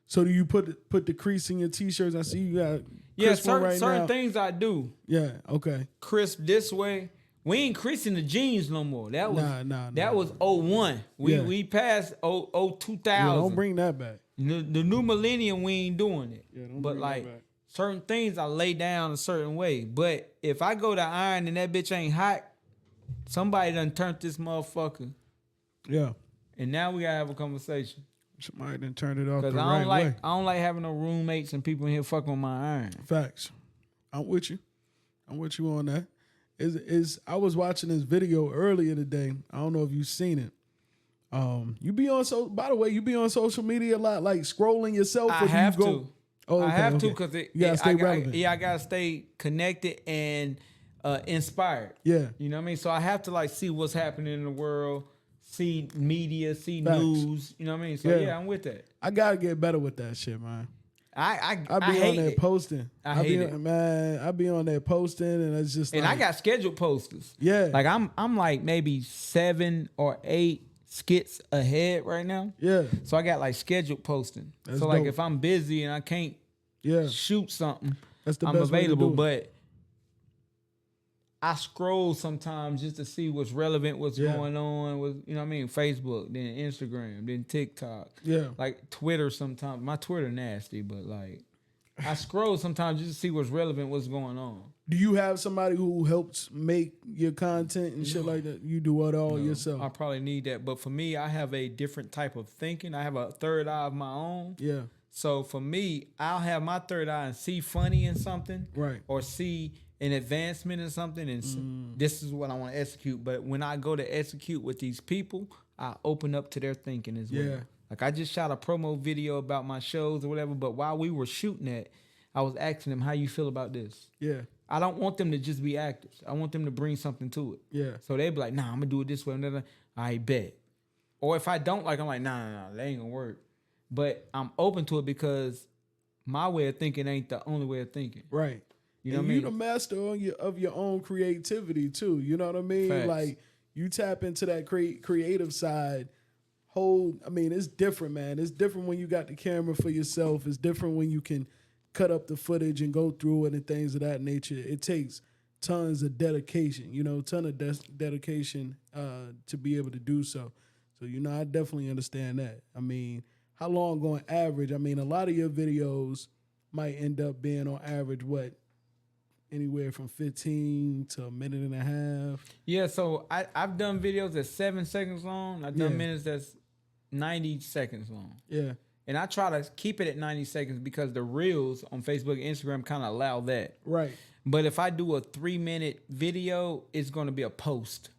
Speaker 1: So do you put the crease in your t-shirts? I see you got
Speaker 2: Yeah,
Speaker 1: crisp one right
Speaker 2: certain
Speaker 1: now.
Speaker 2: things I do.
Speaker 1: Yeah. Okay.
Speaker 2: Crisp this way. We ain't creasing the jeans no more. That was
Speaker 1: Nah.
Speaker 2: that was 01.
Speaker 1: Yeah.
Speaker 2: We passed 2000.
Speaker 1: Yeah, don't bring that back.
Speaker 2: The new millennium, we ain't doing it.
Speaker 1: Yeah, don't
Speaker 2: but
Speaker 1: bring that
Speaker 2: like
Speaker 1: back.
Speaker 2: certain things I lay down a certain way. But if I go to iron and that bitch ain't hot, somebody done turned this motherfucker.
Speaker 1: Yeah.
Speaker 2: And now we gotta have a conversation.
Speaker 1: Somebody done turned it off the
Speaker 2: Cause
Speaker 1: right way.
Speaker 2: I don't like having no roommates and people in here fucking with my iron.
Speaker 1: Facts. I'm with you on that. I was watching this video earlier today. I don't know if you've seen it. You be on by the way, you be on social media a lot, like scrolling yourself.
Speaker 2: I
Speaker 1: or do
Speaker 2: have
Speaker 1: you go,
Speaker 2: to.
Speaker 1: Oh, okay,
Speaker 2: I have to
Speaker 1: okay.
Speaker 2: because
Speaker 1: You gotta stay relevant.
Speaker 2: I gotta stay connected and inspired.
Speaker 1: Yeah.
Speaker 2: You know what I mean? So I have to like see what's happening in the world, see media, see
Speaker 1: Facts.
Speaker 2: news. You know what I mean? So
Speaker 1: Yeah.
Speaker 2: yeah, I'm with that.
Speaker 1: I gotta get better with that shit, man.
Speaker 2: I
Speaker 1: I be
Speaker 2: hate
Speaker 1: on there
Speaker 2: it.
Speaker 1: posting.
Speaker 2: I hate it.
Speaker 1: Man, I be on there posting, and it's just
Speaker 2: And
Speaker 1: like,
Speaker 2: I got scheduled posters.
Speaker 1: yeah,
Speaker 2: Like I'm like maybe 7 or 8 skits ahead right now.
Speaker 1: yeah,
Speaker 2: So I got like scheduled posting.
Speaker 1: That's
Speaker 2: so like
Speaker 1: dope.
Speaker 2: if I'm busy and I can't
Speaker 1: yeah.
Speaker 2: shoot something,
Speaker 1: That's the
Speaker 2: I'm
Speaker 1: best way to
Speaker 2: available.
Speaker 1: do it.
Speaker 2: But I scroll sometimes just to see what's relevant, what's
Speaker 1: Yeah.
Speaker 2: going on with, you know what I mean, Facebook, then Instagram, then TikTok.
Speaker 1: Yeah,
Speaker 2: Like Twitter sometimes. My Twitter nasty, but like I scroll sometimes just to see what's relevant, what's going on.
Speaker 1: do you have somebody who helps make your content and shit like that? You do it all yourself.
Speaker 2: I probably need that. But for me, I have a different type of thinking. I have a third eye of my own.
Speaker 1: Yeah,
Speaker 2: So for me, I'll have my third eye and see funny in something,
Speaker 1: right.
Speaker 2: or see an advancement in something, and this is what I want to execute. But when I go to execute with these people, I open up to their thinking as well.
Speaker 1: Yeah.
Speaker 2: Like I just shot a promo video about my shows or whatever, but while we were shooting that, I was asking them, how you feel about this?
Speaker 1: Yeah,
Speaker 2: I don't want them to just be actors. I want them to bring something to it.
Speaker 1: yeah,
Speaker 2: So they'd be like, nah, I'm gonna do it this way. I bet. Or if I don't like, I'm like, nah, that ain't gonna work. But I'm open to it because my way of thinking ain't the only way of thinking.
Speaker 1: right.
Speaker 2: You know
Speaker 1: and
Speaker 2: what I
Speaker 1: you
Speaker 2: mean?
Speaker 1: the master of your own creativity too. You know what I mean?
Speaker 2: Facts.
Speaker 1: Like you tap into that creative side. I mean, it's different, man. It's different when you got the camera for yourself. It's different when you can cut up the footage and go through it and things of that nature. It takes tons of dedication, ton of dedication to be able to do so. So, I definitely understand that. I mean, how long on average? I mean, a lot of your videos might end up being on average, anywhere from 15 to a minute and a half.
Speaker 2: Yeah, so I've done videos that's 7 seconds long. I've done
Speaker 1: Yeah.
Speaker 2: minutes that's 90 seconds long.
Speaker 1: Yeah,
Speaker 2: And I try to keep it at 90 seconds because the reels on Facebook and Instagram kind of allow that.
Speaker 1: right.
Speaker 2: But if I do a 3-minute video, it's going to be a post.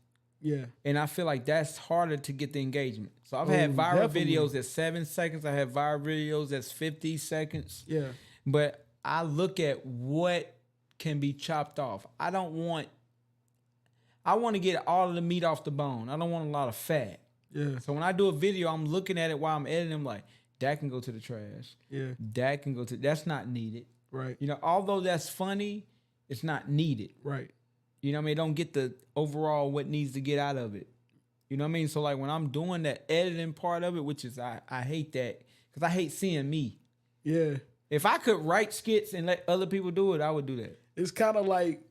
Speaker 1: Yeah,
Speaker 2: And I feel like that's harder to get the engagement. So I've had viral
Speaker 1: definitely.
Speaker 2: videos that's 7 seconds. I have viral videos that's 50 seconds.
Speaker 1: yeah,
Speaker 2: But I look at what can be chopped off. I want to get all of the meat off the bone. I don't want a lot of fat.
Speaker 1: yeah,
Speaker 2: So when I do a video, I'm looking at it while I'm editing. I'm like, that can go to the trash.
Speaker 1: yeah,
Speaker 2: That can go to, that's not needed.
Speaker 1: right,
Speaker 2: Although that's funny, it's not needed.
Speaker 1: right.
Speaker 2: You know what I mean? Don't get the overall what needs to get out of it. You know what I mean? So like when I'm doing that editing part of it, which is I hate that because I hate seeing me.
Speaker 1: Yeah.
Speaker 2: If I could write skits and let other people do it, I would do that.
Speaker 1: It's kind of like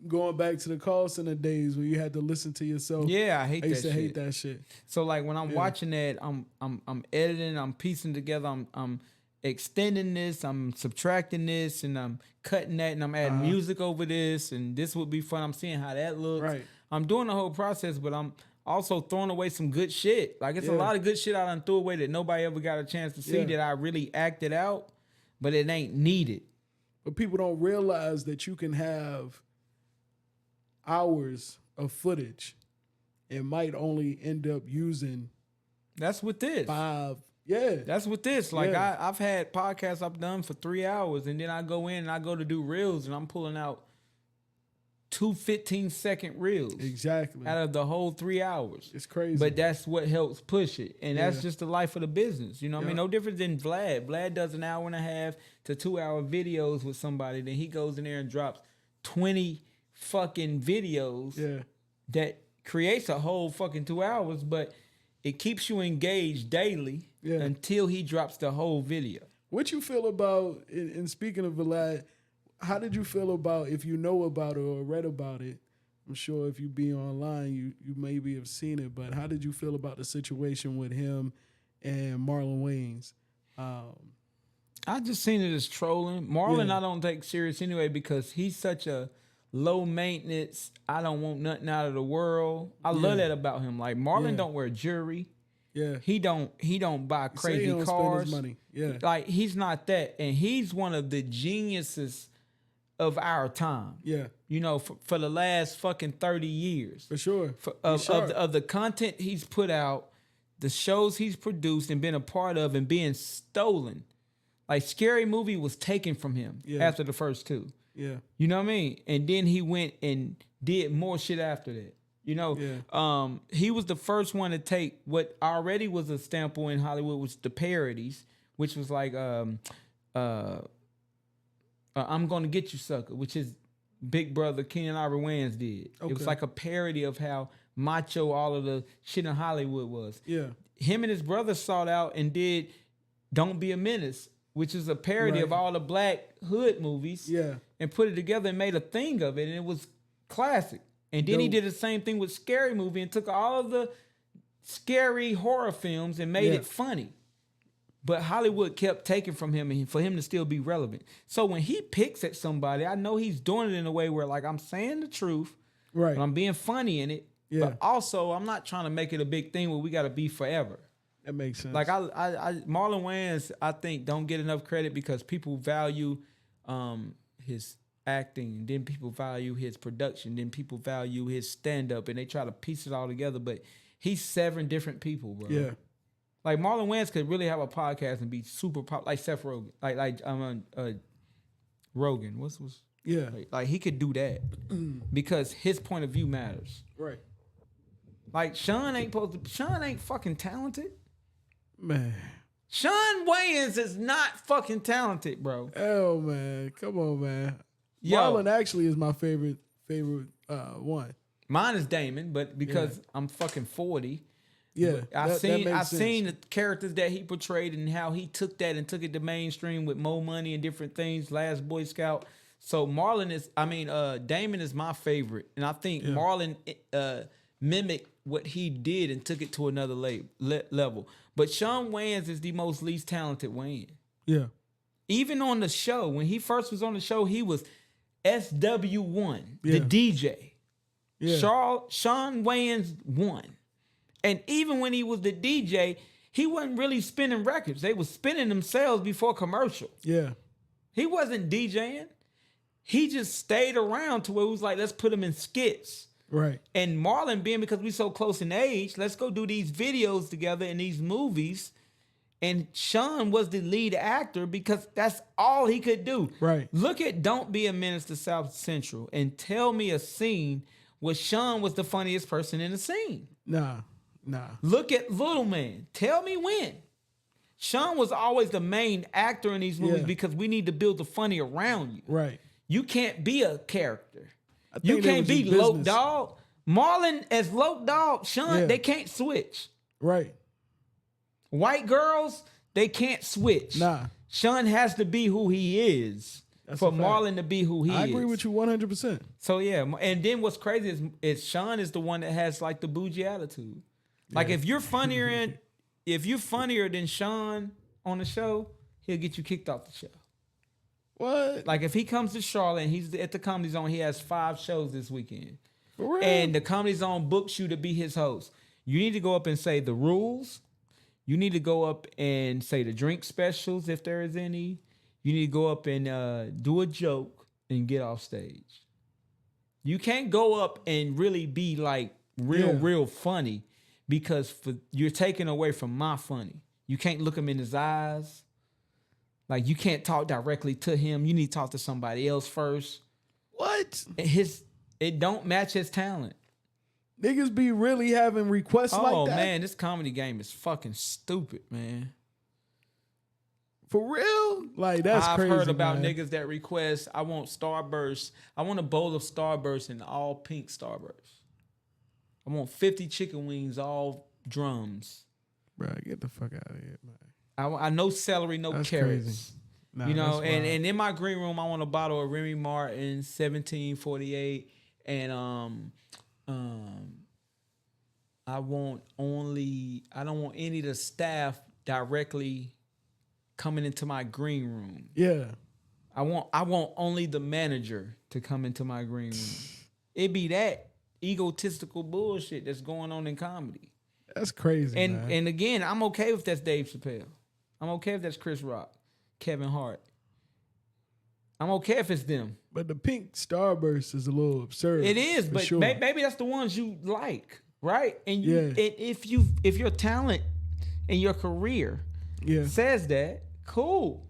Speaker 1: going back to the call center days when you had to listen to yourself.
Speaker 2: Yeah, I hate
Speaker 1: I used
Speaker 2: that
Speaker 1: to
Speaker 2: shit.
Speaker 1: hate that shit.
Speaker 2: So like when I'm watching that, I'm editing, I'm piecing together, I'm extending this, I'm subtracting this, and I'm cutting that, and I'm adding music over this, and this would be fun. I'm seeing how that looks.
Speaker 1: Right.
Speaker 2: I'm doing the whole process, but I'm also throwing away some good shit. Like it's a lot of good shit I done threw away that nobody ever got a chance to see
Speaker 1: Yeah.
Speaker 2: that I really acted out, but it ain't needed.
Speaker 1: But people don't realize that you can have hours of footage and might only end up using
Speaker 2: That's what this.
Speaker 1: 5. Yeah.
Speaker 2: That's what this. Like
Speaker 1: Yeah.
Speaker 2: I've had podcasts I've done for 3 hours, and then I go in and I go to do reels, and I'm pulling out 2 15-second reels
Speaker 1: Exactly.
Speaker 2: out of the whole 3 hours.
Speaker 1: It's crazy.
Speaker 2: But that's what helps push it. And that's
Speaker 1: Yeah.
Speaker 2: just the life of the business. You know what I mean?
Speaker 1: Yeah.
Speaker 2: No different than Vlad. Vlad does an hour and a half to 2 hour videos with somebody. Then he goes in there and drops 20 fucking videos
Speaker 1: yeah.
Speaker 2: that creates a whole fucking 2 hours, but it keeps you engaged daily
Speaker 1: Yeah.
Speaker 2: until he drops the whole video.
Speaker 1: What you feel about, and speaking of Vlad, how did you feel about, if you know about it or read about it, I'm sure if you be online, you maybe have seen it, but how did you feel about the situation with him and Marlon Wayans?
Speaker 2: I just seen it as trolling. Marlon,
Speaker 1: Yeah.
Speaker 2: I don't take serious anyway because he's such a low maintenance. I don't want nothing out of the world. I love that about him. Like Marlon
Speaker 1: Yeah.
Speaker 2: don't wear jewelry.
Speaker 1: Yeah.
Speaker 2: He don't buy
Speaker 1: Say
Speaker 2: crazy
Speaker 1: he don't
Speaker 2: cars.
Speaker 1: spend his money. Yeah.
Speaker 2: Like he's not that, and he's one of the geniuses of our time.
Speaker 1: Yeah.
Speaker 2: For the last fucking 30 years.
Speaker 1: For sure.
Speaker 2: Of the content he's put out, the shows he's produced and been a part of and being stolen. Like Scary Movie was taken from him after the first 2.
Speaker 1: Yeah.
Speaker 2: You know what I mean? And then he went and did more shit after that. You know, he was the first one to take what already was a staple in Hollywood, was the parodies, which was like I'm Gonna Get You Sucker, which is Big Brother Keenan Ivory Wayans did. It was like a parody of how macho all of the shit in Hollywood was.
Speaker 1: Yeah.
Speaker 2: Him and his brother sought out and did Don't Be a Menace, which is a parody of all the black hood movies.
Speaker 1: Yeah.
Speaker 2: And put it together and made a thing of it, and it was classic. And then he did the same thing with Scary Movie and took all of the scary horror films and made it funny. But Hollywood kept taking from him and for him to still be relevant. So when he picks at somebody, I know he's doing it in a way where, like, I'm saying the truth,
Speaker 1: Right.
Speaker 2: but I'm being funny in it.
Speaker 1: Yeah.
Speaker 2: But also, I'm not trying to make it a big thing where we got to be forever.
Speaker 1: That makes sense.
Speaker 2: Like Marlon Wayans, I think, don't get enough credit because people value his acting, and then people value his production, then people value his stand-up, and they try to piece it all together. But he's 7 different people, bro.
Speaker 1: Yeah.
Speaker 2: Like Marlon Wayans could really have a podcast and be super pop, like Seth Rogen, like Rogan. What's like he could do that because his point of view matters.
Speaker 1: Right.
Speaker 2: Like Sean ain't fucking talented.
Speaker 1: Man.
Speaker 2: Sean Wayans is not fucking talented, bro.
Speaker 1: Oh man, come on, man.
Speaker 2: Yo.
Speaker 1: Marlon actually is my favorite one.
Speaker 2: Mine is Damon, but because I'm fucking 40.
Speaker 1: Yeah,
Speaker 2: I seen the characters that he portrayed and how he took that and took it to mainstream with Mo Money and different things. Last Boy Scout. So Damon is my favorite, and I think Marlon mimicked what he did and took it to another level. But Sean Wayans is the most least talented Wayans.
Speaker 1: Yeah.
Speaker 2: Even on the show, when he first was on the show, he was SW1, the DJ.
Speaker 1: Yeah.
Speaker 2: Sean Wayans won. And even when he was the DJ, he wasn't really spinning records. They was spinning themselves before commercial.
Speaker 1: Yeah.
Speaker 2: He wasn't DJing. He just stayed around to where it was like, let's put him in skits.
Speaker 1: Right.
Speaker 2: And Marlon, being because we so close in age, let's go do these videos together in these movies. And Sean was the lead actor because that's all he could do.
Speaker 1: Right.
Speaker 2: Look at Don't Be a Menace to South Central and tell me a scene where Sean was the funniest person in the scene.
Speaker 1: Nah.
Speaker 2: Look at Little Man. Tell me when. Sean was always the main actor in these movies because we need to build the funny around you.
Speaker 1: Right.
Speaker 2: You can't be a character.
Speaker 1: I
Speaker 2: You
Speaker 1: think that
Speaker 2: can't
Speaker 1: was
Speaker 2: be
Speaker 1: just
Speaker 2: Loc
Speaker 1: business.
Speaker 2: Dog. Marlon as Loc Dog, Sean, they can't switch.
Speaker 1: Right.
Speaker 2: White girls, they can't switch.
Speaker 1: Nah.
Speaker 2: Sean has to be who he is for
Speaker 1: a fact.
Speaker 2: Marlon to be who he is.
Speaker 1: I agree with you 100%.
Speaker 2: So yeah, and then what's crazy is Sean is the one that has like the bougie attitude. Like if you're funnier than Sean on the show, he'll get you kicked off the show.
Speaker 1: What?
Speaker 2: Like if he comes to Charlotte and he's at the Comedy Zone, he has 5 shows this weekend.
Speaker 1: For real?
Speaker 2: And the Comedy Zone books you to be his host. You need to go up and say the rules. You need to go up and say the drink specials if there is any. You need to go up and do a joke and get off stage. You can't go up and really be like real funny because you're taking away from my funny. You can't look him in his eyes. Like you can't talk directly to him. You need to talk to somebody else first.
Speaker 1: What?
Speaker 2: It don't match his talent.
Speaker 1: Niggas be really having requests like that?
Speaker 2: Oh man, this comedy game is fucking stupid, man.
Speaker 1: For real? Like that's crazy.
Speaker 2: I've heard about
Speaker 1: man.
Speaker 2: niggas that request, I want Starburst. I want a bowl of Starburst and all pink Starburst. I want 50 chicken wings, all drums.
Speaker 1: Bro, get the fuck out of here, man.
Speaker 2: I no celery, no
Speaker 1: That's
Speaker 2: carrots.
Speaker 1: crazy. Nah,
Speaker 2: You know,
Speaker 1: that's wild.
Speaker 2: and in my green room, I want a bottle of Remy Martin 1748, and I don't want any of the staff directly coming into my green room.
Speaker 1: Yeah.
Speaker 2: I want only the manager to come into my green room. It be that egotistical bullshit that's going on in comedy.
Speaker 1: That's crazy, man.
Speaker 2: And again, I'm okay if that's Dave Chappelle. I'm okay if that's Chris Rock, Kevin Hart. I'm okay if it's them.
Speaker 1: But the pink Starburst is a little absurd.
Speaker 2: It is,
Speaker 1: for
Speaker 2: but
Speaker 1: sure.
Speaker 2: maybe that's the ones you like, right? And
Speaker 1: Yeah.
Speaker 2: and if your talent and your career says that, cool.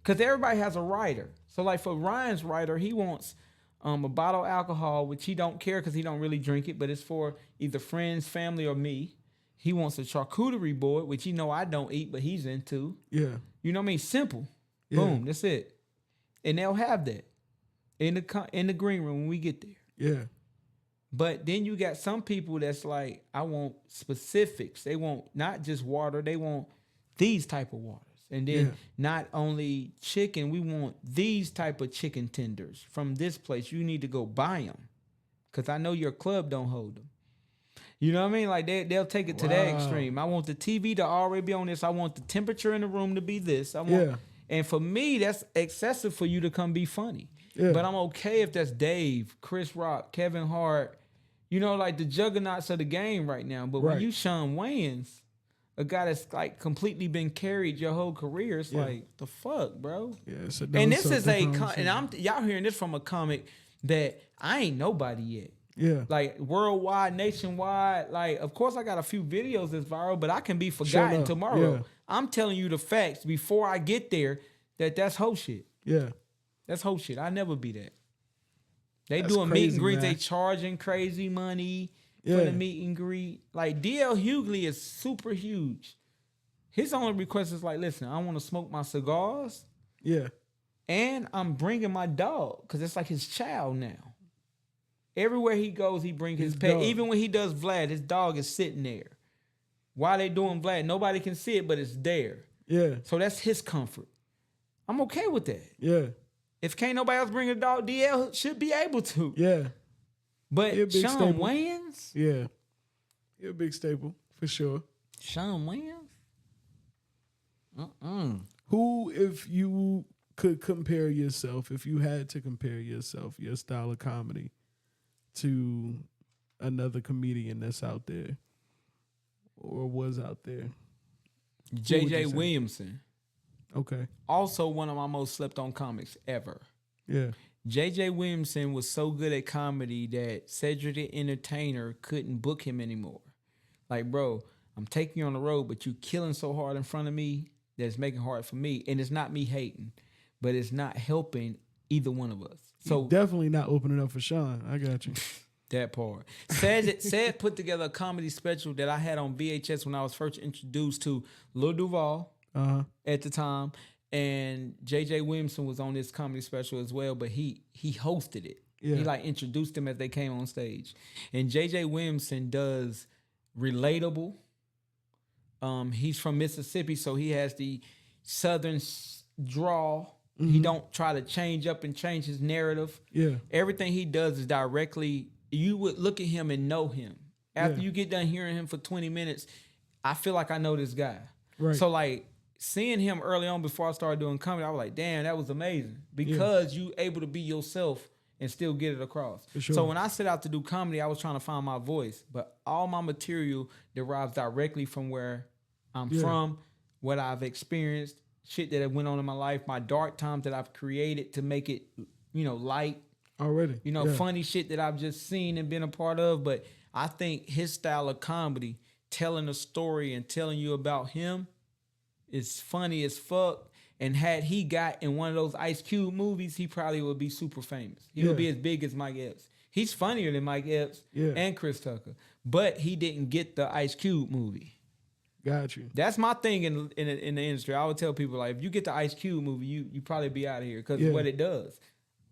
Speaker 2: Because everybody has a writer. So like for Ryan's writer, he wants a bottle of alcohol, which he don't care because he don't really drink it, but it's for either friends, family, or me. He wants a charcuterie board, which I don't eat, but he's into.
Speaker 1: Yeah.
Speaker 2: You know what I mean? Simple.
Speaker 1: Yeah.
Speaker 2: Boom. That's it. And they'll have that in the green room when we get there.
Speaker 1: Yeah.
Speaker 2: But then you got some people that's like, I want specifics. They want not just water. They want these type of waters. And then not only chicken, we want these type of chicken tenders from this place. You need to go buy them because I know your club don't hold them. You know what I mean? Like they'll take it to that extreme. I want the TV to already be on this. I want the temperature in the room to be this. And for me, that's excessive for you to come be funny. Yeah. But I'm okay if that's Dave, Chris Rock, Kevin Hart, like the juggernauts of the game right now. But when you Sean Wayans, a guy that's like completely been carried your whole career, it's like, the fuck, bro? Yeah, and this is y'all hearing this from a comic that I ain't nobody yet. Yeah. Like worldwide, nationwide. Like, of course I got a few videos that's viral, but I can be forgotten tomorrow. Yeah. I'm telling you the facts before I get there that's whole shit. Yeah. That's whole shit. I never be that. They doing meet and greets, they charging crazy money for the meet and greet. Like DL Hughley is super huge. His only request is like, listen, I want to smoke my cigars. Yeah. And I'm bringing my dog because it's like his child now. Everywhere he goes, he brings his pet. Dog. Even when he does Vlad, his dog is sitting there. While they doing Vlad, nobody can see it, but it's there. Yeah. So that's his comfort. I'm okay with that. Yeah. If can't nobody else bring a dog, DL should be able to. Yeah. But Sean Wayans?
Speaker 1: Yeah. He's a big staple, for sure.
Speaker 2: Sean Wayans?
Speaker 1: Who, if you could compare yourself, if you had to compare yourself, your style of comedy, to another comedian that's out there or was out there?
Speaker 2: JJ Williamson.
Speaker 1: Okay.
Speaker 2: Also one of my most slept on comics ever.
Speaker 1: Yeah.
Speaker 2: JJ Williamson was so good at comedy that Cedric the Entertainer couldn't book him anymore. Like, bro, I'm taking you on the road, but you killing so hard in front of me that it's making it hard for me. And it's not me hating, but it's not helping either one of us. So
Speaker 1: you're definitely not opening up for Sean. I got you.
Speaker 2: That part. Said put together a comedy special that I had on VHS when I was first introduced to Lil Duval at the time. And JJ Williamson was on this comedy special as well, but he hosted it. Yeah. He like introduced them as they came on stage. And JJ Williamson does relatable. He's from Mississippi, so he has the Southern drawl. Mm-hmm. He don't try to change up and change his narrative. Yeah. Everything he does is directly, you would look at him and know him. After you get done hearing him for 20 minutes, I feel like I know this guy. Right. So like seeing him early on before I started doing comedy, I was like, damn, that was amazing. Because you able to be yourself and still get it across. For sure. So when I set out to do comedy, I was trying to find my voice. But all my material derives directly from where I'm from, what I've experienced, shit that went on in my life, my dark times that I've created to make it, light.
Speaker 1: Already.
Speaker 2: Funny shit that I've just seen and been a part of. But I think his style of comedy, telling a story and telling you about him, is funny as fuck. And had he got in one of those Ice Cube movies, he probably would be super famous. He would be as big as Mike Epps. He's funnier than Mike Epps and Chris Tucker. But he didn't get the Ice Cube movie.
Speaker 1: Got you.
Speaker 2: That's my thing in the industry. I would tell people, like, if you get the Ice Cube movie, you probably be out of here because what it does.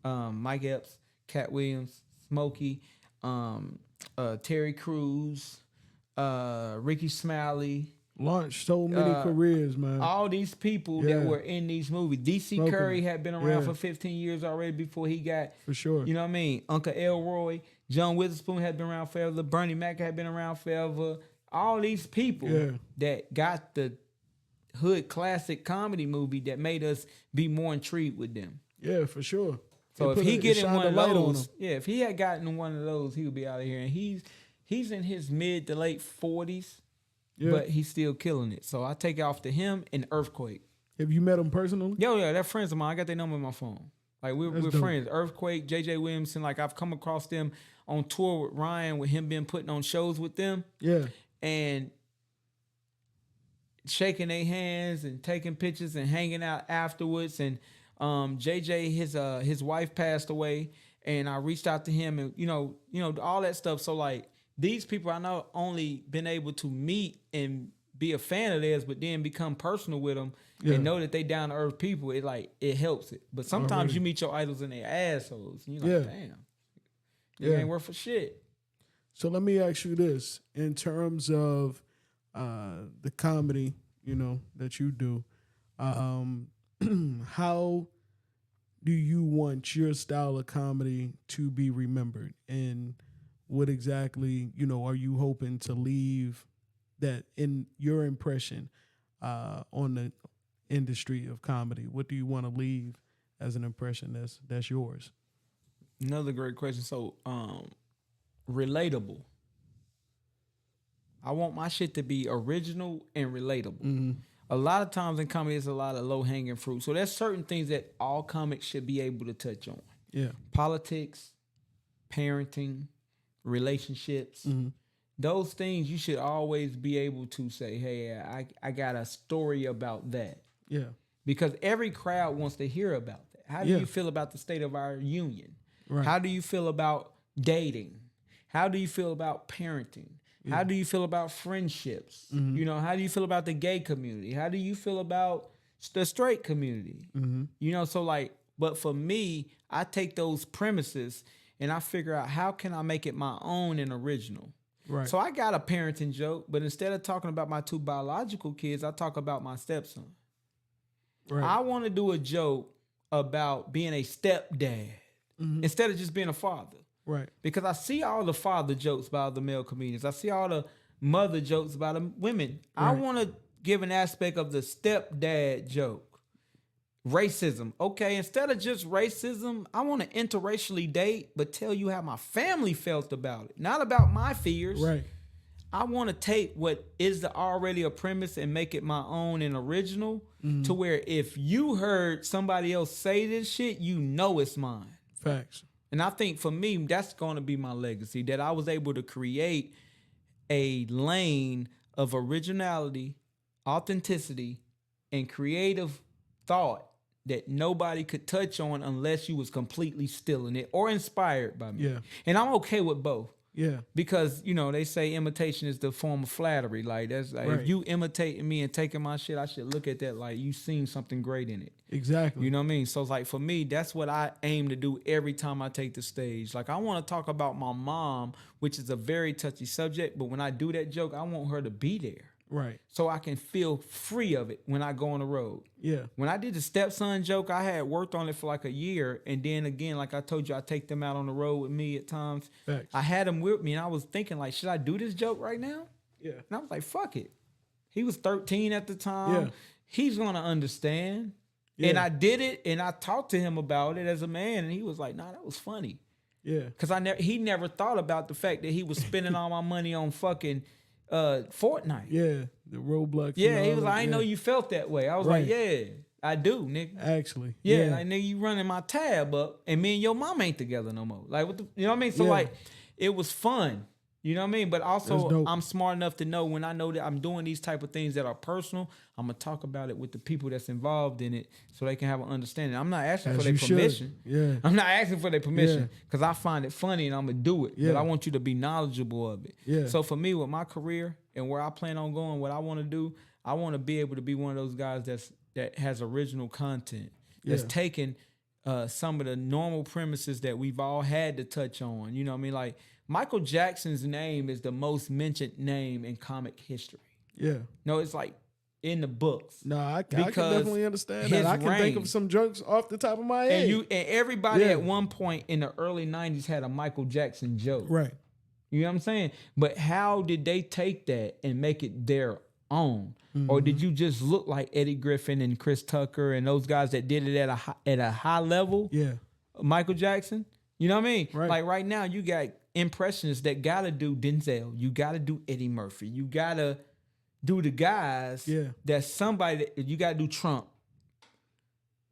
Speaker 2: Mike Epps, Cat Williams, Smokey, Terry Crews, Ricky Smiley.
Speaker 1: Launched so many careers, man.
Speaker 2: All these people that were in these movies. D.C. Curry had been around for 15 years already before he got...
Speaker 1: For sure.
Speaker 2: You know what I mean? Uncle Elroy, John Witherspoon had been around forever. Bernie Mac had been around forever. All these people that got the hood classic comedy movie that made us be more intrigued with them.
Speaker 1: Yeah, for sure.
Speaker 2: So if he get in one of those... if he had gotten one of those, he would be out of here. And he's in his mid to late 40s. Yeah. But he's still killing it. So I take it off to him and Earthquake.
Speaker 1: Have you met him personally?
Speaker 2: Yeah, they're friends of mine. I got their number on my phone. Like we're friends. Earthquake, JJ Williamson, like I've come across them on tour with Ryan, with him being putting on shows with them. Yeah. And shaking their hands and taking pictures and hanging out afterwards. And JJ, his wife passed away. and I reached out to him, and all that stuff. So like these people, I not only been able to meet and be a fan of theirs, but then become personal with them and know that they down to earth people. It helps it. But sometimes you meet your idols and they're assholes. And you're like, damn, it ain't worth a shit.
Speaker 1: So let me ask you this: in terms of the comedy, that you do, how do you want your style of comedy to be remembered, and what exactly are you hoping to leave that in your impression on the industry of comedy? What do you want to leave as an impression that's yours?
Speaker 2: Another great question. So relatable. I want my shit to be original and relatable.
Speaker 1: Mm-hmm.
Speaker 2: A lot of times in comedy, there's a lot of low-hanging fruit. So there's certain things that all comics should be able to touch on.
Speaker 1: Yeah.
Speaker 2: Politics, parenting, relationships. Mm-hmm. Those things you should always be able to say, hey, I got a story about that.
Speaker 1: Yeah.
Speaker 2: Because every crowd wants to hear about that. How do you feel about the state of our union?
Speaker 1: Right.
Speaker 2: How do you feel about dating? How do you feel about parenting? How do you feel about friendships? Mm-hmm. How do you feel about the gay community? How do you feel about the straight community? Mm-hmm. So like, but for me, I take those premises and I figure out how can I make it my own and original.
Speaker 1: Right.
Speaker 2: So I got a parenting joke, but instead of talking about my 2 biological kids, I talk about my stepson. Right. I want to do a joke about being a stepdad instead of just being a father.
Speaker 1: Right.
Speaker 2: Because I see all the father jokes by the male comedians. I see all the mother jokes by the women. Right. I want to give an aspect of the stepdad joke. Racism. Okay, instead of just racism, I want to interracially date, but tell you how my family felt about it. Not about my fears.
Speaker 1: Right.
Speaker 2: I want to take what is already a premise and make it my own and original to where if you heard somebody else say this shit, it's mine.
Speaker 1: Facts.
Speaker 2: And I think for me, that's going to be my legacy, that I was able to create a lane of originality, authenticity, and creative thought that nobody could touch on unless you was completely stealing it or inspired by me.
Speaker 1: Yeah.
Speaker 2: And I'm okay with both.
Speaker 1: Yeah.
Speaker 2: Because, they say imitation is the form of flattery. Like, that's like,
Speaker 1: right.
Speaker 2: If you imitating me and taking my shit, I should look at that like you seen something great in it.
Speaker 1: Exactly.
Speaker 2: You know what I mean? So it's like, for me, that's what I aim to do every time I take the stage. Like, I want to talk about my mom, which is a very touchy subject, but when I do that joke, I want her to be there.
Speaker 1: Right.
Speaker 2: So I can feel free of it when I go on the road.
Speaker 1: Yeah.
Speaker 2: When I did the stepson joke, I had worked on it for like a year. And then again, like I told you, I take them out on the road with me at times.
Speaker 1: Facts.
Speaker 2: I had them with me and I was thinking like, should I do this joke right now?
Speaker 1: Yeah.
Speaker 2: And I was like, fuck it. He was 13 at the time.
Speaker 1: Yeah.
Speaker 2: He's going to understand. Yeah. And I did it and I talked to him about it as a man. And he was like, nah, that was funny.
Speaker 1: Yeah.
Speaker 2: Because he never thought about the fact that he was spending all my money on fucking Fortnite.
Speaker 1: Yeah, the Roblox.
Speaker 2: Yeah, he was like, I didn't know you felt that way. I was like, yeah, I do, nigga.
Speaker 1: Actually.
Speaker 2: Yeah, like, nigga, you running my tab up and me and your mom ain't together no more. Like, what the, you know what I mean? So like, it was fun. You know what I mean? But also, I'm smart enough to know when I know that I'm doing these type of things that are personal, I'm going to talk about it with the people that's involved in it so they can have an understanding. I'm not asking for their permission.
Speaker 1: Yeah.
Speaker 2: I'm not asking for their permission because I find it funny and I'm going to do it.
Speaker 1: Yeah.
Speaker 2: But I want you to be knowledgeable of it.
Speaker 1: Yeah.
Speaker 2: So for me, with my career and where I plan on going, what I want to do, I want to be able to be one of those guys that has original content, that's taking some of the normal premises that we've all had to touch on. You know what I mean? Like, Michael Jackson's name is the most mentioned name in comic history.
Speaker 1: Yeah.
Speaker 2: No, it's like in the books.
Speaker 1: No, I can definitely understand that. I can think of some jokes off the top of my head.
Speaker 2: And everybody at one point in the early 90s had a Michael Jackson joke.
Speaker 1: Right.
Speaker 2: You know what I'm saying? But how did they take that and make it their own? Mm-hmm. Or did you just look like Eddie Griffin and Chris Tucker and those guys that did it at a high level?
Speaker 1: Yeah.
Speaker 2: Michael Jackson? You know what I mean?
Speaker 1: Right.
Speaker 2: Like right now, you got impressionists that gotta do Denzel. You gotta do Eddie Murphy. You gotta do the guys that's somebody that you gotta do Trump.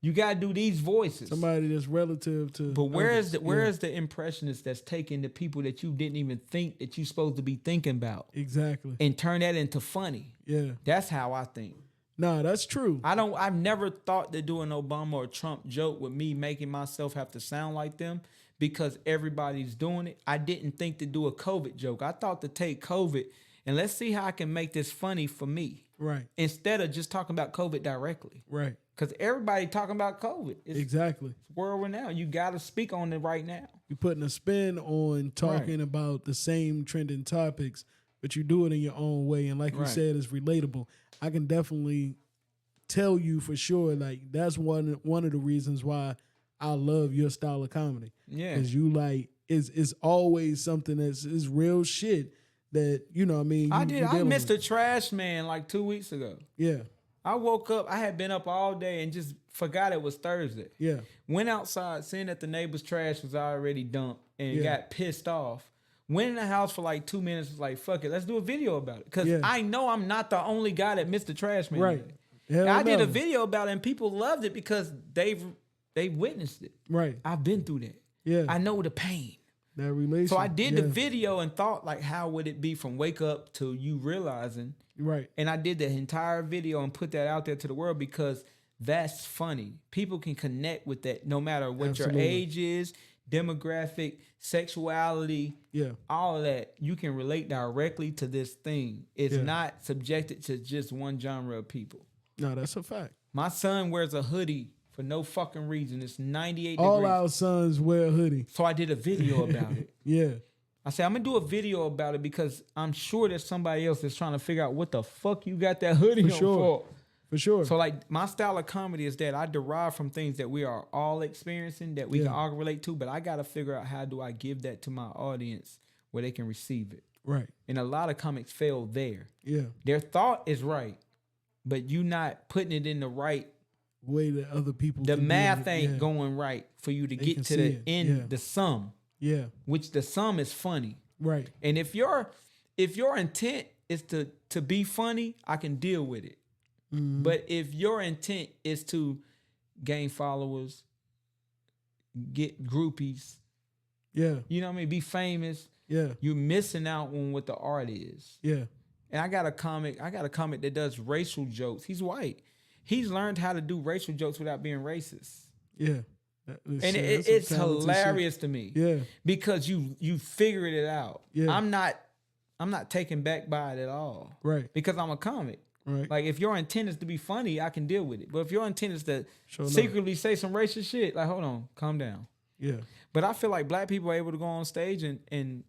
Speaker 2: You gotta do these voices.
Speaker 1: Somebody that's relative to.
Speaker 2: But where is the impressionist that's taking the people that you didn't even think that you're supposed to be thinking about?
Speaker 1: Exactly.
Speaker 2: And turn that into funny.
Speaker 1: Yeah.
Speaker 2: That's how I think.
Speaker 1: Nah, that's true.
Speaker 2: I've never thought that doing Obama or Trump joke with me making myself have to sound like them because everybody's doing it. I didn't think to do a COVID joke. I thought to take COVID and let's see how I can make this funny for me.
Speaker 1: Right.
Speaker 2: Instead of just talking about COVID directly.
Speaker 1: Right.
Speaker 2: Because everybody talking about COVID.
Speaker 1: Exactly.
Speaker 2: It's world renowned. You got to speak on it right now.
Speaker 1: You're putting a spin on talking about the same trending topics, but you do it in your own way. And like you said, it's relatable. I can definitely tell you for sure, like that's one of the reasons why I love your style of comedy.
Speaker 2: Yeah.
Speaker 1: Because you like it's always something that's is real shit that, you know what I mean?
Speaker 2: I missed a trash man like 2 weeks ago.
Speaker 1: Yeah.
Speaker 2: I woke up, I had been up all day and just forgot it was Thursday.
Speaker 1: Yeah.
Speaker 2: Went outside, seeing that the neighbor's trash was already dumped and got pissed off. Went in the house for like 2 minutes, was like, fuck it, let's do a video about it. Because I know I'm not the only guy that missed the trash man.
Speaker 1: Right.
Speaker 2: I did a video about it and people loved it because they witnessed it.
Speaker 1: Right.
Speaker 2: I've been through that.
Speaker 1: Yeah.
Speaker 2: I know the pain.
Speaker 1: That relation.
Speaker 2: So I did the video and thought like, how would it be from wake up to you realizing?
Speaker 1: Right.
Speaker 2: And I did the entire video and put that out there to the world because that's funny. People can connect with that no matter what your age is, demographic, sexuality, all of that. You can relate directly to this thing. It's not subjected to just one genre of people.
Speaker 1: No, that's a fact.
Speaker 2: My son wears a hoodie for no fucking reason. It's 98
Speaker 1: All
Speaker 2: degrees.
Speaker 1: our sons wear a hoodie.
Speaker 2: So I did a video about it.
Speaker 1: Yeah.
Speaker 2: I said, I'm going to do a video about it because I'm sure there's somebody else that's trying to figure out what the fuck you got that hoodie on for.
Speaker 1: For sure.
Speaker 2: So like my style of comedy is that I derive from things that we are all experiencing that we can all relate to, but I got to figure out how do I give that to my audience where they can receive it.
Speaker 1: Right.
Speaker 2: And a lot of comics fail there.
Speaker 1: Yeah.
Speaker 2: Their thought is right, but you not putting it in the right
Speaker 1: way that other people
Speaker 2: the
Speaker 1: can
Speaker 2: math ain't going right for you to get to the end, the sum.
Speaker 1: Yeah.
Speaker 2: Which the sum is funny.
Speaker 1: Right.
Speaker 2: And if your intent is to be funny, I can deal with it. Mm-hmm. But if your intent is to gain followers, get groupies, you know what I mean, be famous, you're missing out on what the art is. Yeah. And I got a comic that does racial jokes. He's white. He's learned how to do racial jokes without being racist. Yeah. And it's hilarious to me. Yeah. Because you figured it out. Yeah. I'm not taken back by it at all. Right. Because I'm a comic. Right. Like if your intent is to be funny, I can deal with it. But if your intent is to secretly say some racist shit, like hold on, calm down. Yeah. But I feel like black people are able to go on stage and